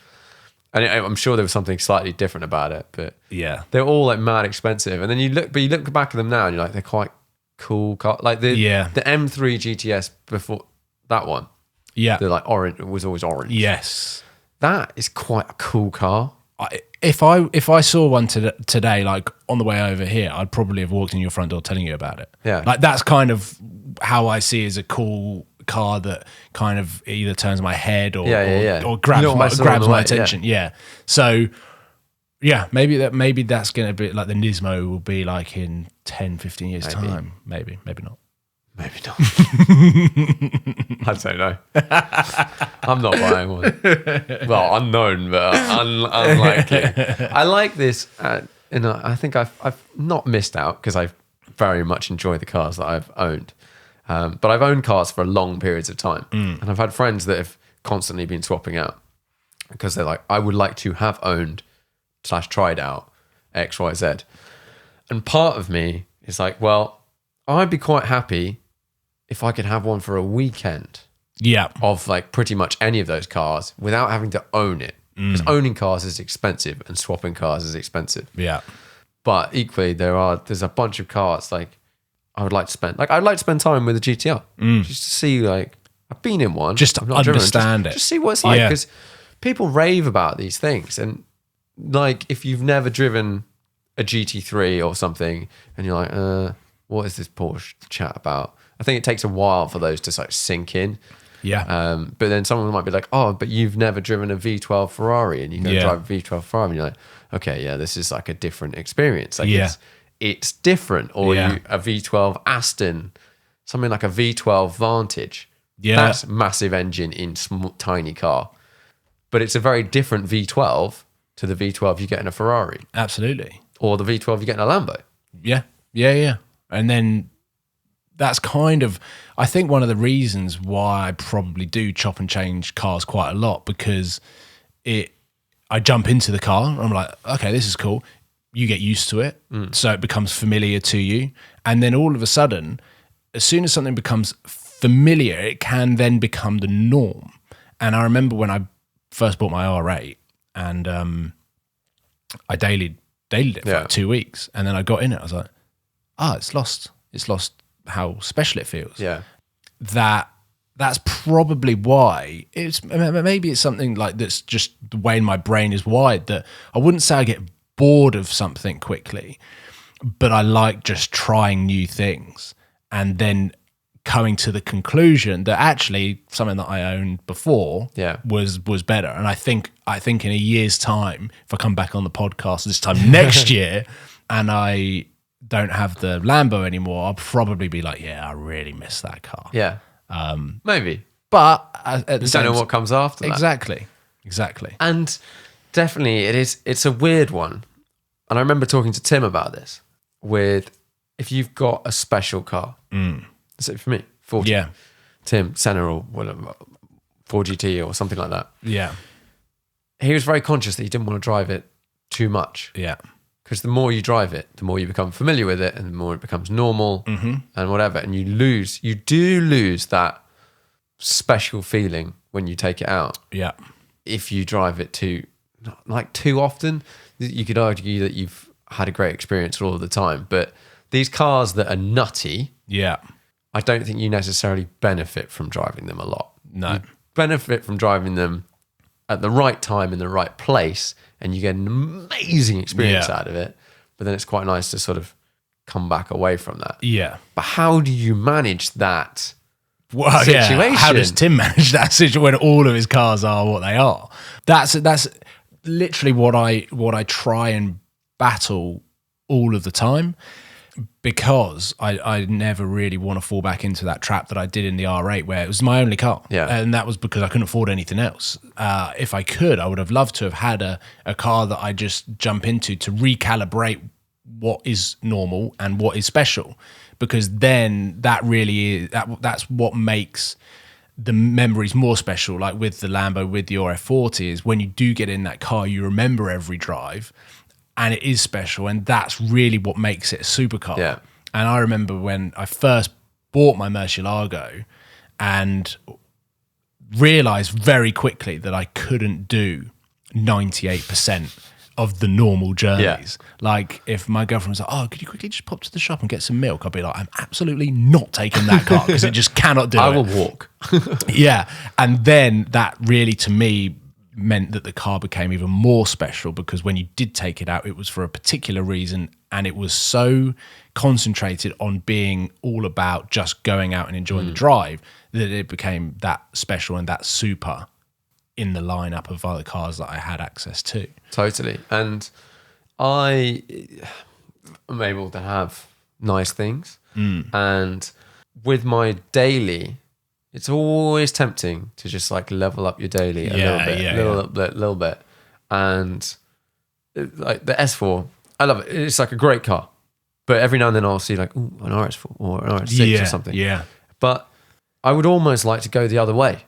And I'm sure there was something slightly different about it, but they're all like mad expensive. And then you look back at them now and you're like, they're quite cool cars. Like the M3 GTS before that one. Yeah. They're like orange, it was always orange. Yes. That is quite a cool car. If I saw one today, like on the way over here, I'd probably have walked in your front door telling you about it. Yeah. Like, that's kind of how I see as a cool car that kind of either turns my head or grabs my attention. Yeah. So maybe that's going to be like the Nismo will be like in 10, 15 years time. Maybe not. Maybe not. I'd say no. I'm not buying one. Well, unknown, but unlikely. I like this. I think I've not missed out, because I very much enjoy the cars that I've owned. But I've owned cars for long periods of time. And I've had friends that have constantly been swapping out, because they're like, I would like to have owned / tried out X, Y, Z. And part of me is like, well, I'd be quite happy if I could have one for a weekend of like pretty much any of those cars without having to own it. Because owning cars is expensive and swapping cars is expensive. Yeah. But equally, there's a bunch of cars like I would like to spend. Like, I'd like to spend time with a GTR just to see, like, I've been in one. Just to understand it. Just see what it's like. Because people rave about these things. And like, if you've never driven a GT3 or something and you're like, what is this Porsche chat about? I think it takes a while for those to like sink in. Yeah. But then someone might be like, oh, but you've never driven a V12 Ferrari, and you go drive a V12 Ferrari and you're like, okay, this is like a different experience. Like it's different. Or a V12 Aston, something like a V12 Vantage. Yeah. That's massive engine in tiny car. But it's a very different V12 to the V12 you get in a Ferrari. Absolutely. Or the V12 you get in a Lambo. Yeah. And then that's kind of, I think, one of the reasons why I probably do chop and change cars quite a lot, because I jump into the car and I'm like, okay, this is cool. you get used to it. So it becomes familiar to you. And then all of a sudden, as soon as something becomes familiar, it can then become the norm. And I remember when I first bought my R8 and I dailied it for like 2 weeks. And then I got in it. I was like, it's lost how special it feels. Yeah. That's probably why maybe it's something like that's just the way my brain is wired, that I wouldn't say I get bored of something quickly, but I like just trying new things and then coming to the conclusion that actually something that I owned before was better. And I think in a year's time, if I come back on the podcast this time next year and I don't have the Lambo anymore, I'll probably be like, I really miss that car. Yeah. Maybe. But at the You don't know what comes after that. Exactly. And definitely it's a weird one. And I remember talking to Tim about this with if you've got a special car. So for me, 40. Yeah. Tim, Senna or whatever, 4GT or something like that. Yeah. He was very conscious that he didn't want to drive it too much. Yeah. Because the more you drive it, the more you become familiar with it and the more it becomes normal and whatever. And you do lose that special feeling when you take it out. Yeah. If you drive it too often, you could argue that you've had a great experience all of the time. But these cars that are nutty, I don't think you necessarily benefit from driving them a lot. No. You benefit from driving them at the right time in the right place, and you get an amazing experience out of it. But then it's quite nice to sort of come back away from that. Yeah. But how do you manage that situation? Yeah. How does Tim manage that situation when all of his cars are what they are? That's literally what I try and battle all of the time, because I never really want to fall back into that trap that I did in the R8 where it was my only car. Yeah. And that was because I couldn't afford anything else. If I could, I would have loved to have had a car that I just jump into to recalibrate what is normal and what is special, because then that really is, that's what makes the memories more special. Like with the Lambo, with the RF40, is when you do get in that car, you remember every drive. And it is special, and that's really what makes it a supercar. Yeah. And I remember when I first bought my Murcielago and realised very quickly that I couldn't do 98% of the normal journeys. Yeah. Like if my girlfriend was like, could you quickly just pop to the shop and get some milk? I'd be like, I'm absolutely not taking that car because it just cannot do it. I will walk. Yeah. And then that really, to me, meant that the car became even more special, because when you did take it out, it was for a particular reason, and it was so concentrated on being all about just going out and enjoying the drive that it became that special and that super in the lineup of other cars that I had access to. Totally. And I am able to have nice things. And with my daily, it's always tempting to just like level up your daily a little bit. And like the S4, I love it. It's like a great car. But every now and then I'll see like, an RS4 or an RS6 or something. Yeah. But I would almost like to go the other way.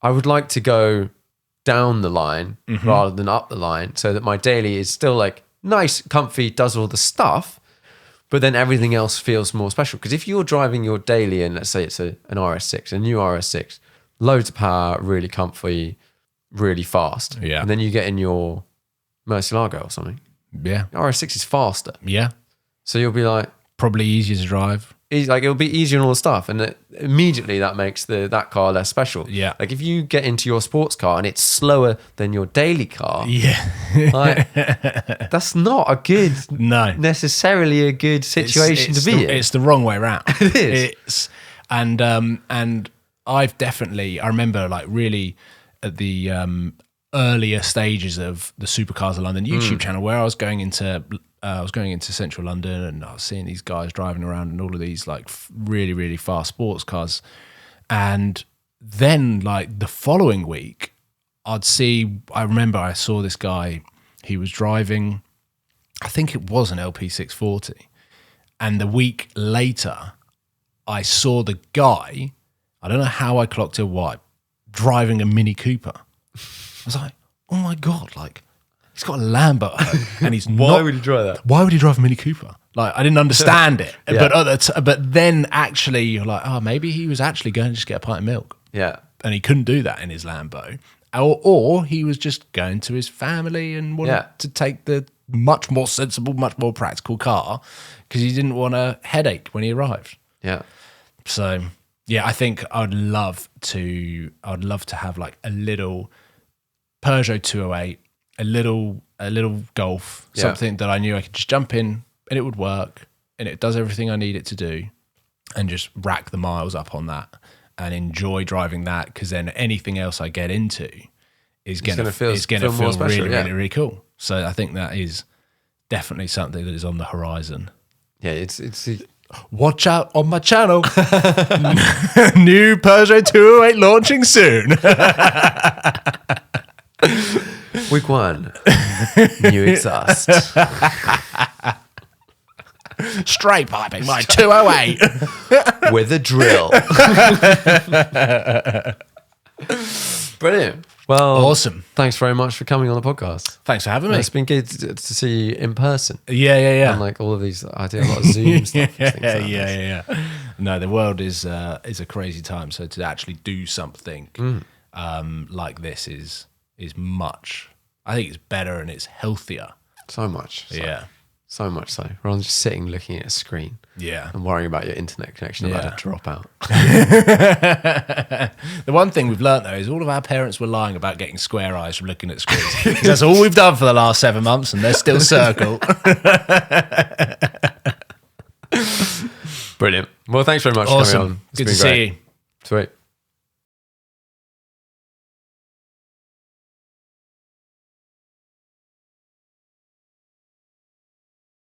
I would like to go down the line rather than up the line, so that my daily is still like nice, comfy, does all the stuff, but then everything else feels more special. Because if you're driving your daily and let's say it's an RS6, a new RS6, loads of power, really comfy, really fast. Yeah. And then you get in your Murcielago or something. Yeah. RS6 is faster. Yeah. So you'll be like... Probably easier to drive. Like it'll be easier and all the stuff, and immediately that makes that car less special. Yeah. Like if you get into your sports car and it's slower than your daily car, like, that's not a good, necessarily a good situation to be in. It's the wrong way around. It is. And I've definitely, I remember like really at the earlier stages of the Supercars of London YouTube channel, where I was going into central London and I was seeing these guys driving around in all of these like really, really fast sports cars. And then like the following week, I remember I saw this guy, he was driving, I think it was an LP640. And the week later, I saw the guy, I don't know how I clocked it, driving a Mini Cooper. I was like, oh my God, like, He's got a Lambo at home, and he's Why would he drive that? Why would he drive a Mini Cooper? Like, I didn't understand it. Yeah. But then actually, you're like, oh, maybe he was actually going to just get a pint of milk. Yeah. And he couldn't do that in his Lambo. Or he was just going to his family and wanted to take the much more sensible, much more practical car because he didn't want a headache when he arrived. Yeah. So, yeah, I think I'd love to have like a little Peugeot 208, a little Golf, something that I knew I could just jump in and it would work and it does everything I need it to do, and just rack the miles up on that and enjoy driving that, because then anything else I get into is going to feel more special, really, really cool. So I think that is definitely something that is on the horizon. Yeah, it's Watch out on my channel. New Peugeot 208 launching soon. week 1. New exhaust. Straight piping my 208. With a drill. Brilliant. Well, awesome. Thanks very much for coming on the podcast. Thanks for having me. It's been good to see you in person. Yeah. And like all of these, I do a lot of Zoom stuff. And things like Yeah. No, the world is a crazy time. So to actually do something like this is much. I think it's better and it's healthier. So much. So much so. Rather than just sitting looking at a screen. Yeah. And worrying about your internet connection about to drop out. The one thing we've learnt, though, is all of our parents were lying about getting square eyes from looking at screens. That's all we've done for the last 7 months, and they're still circle. Brilliant. Well, thanks very much Awesome. for coming on. It's Good been to great. see you. Sweet.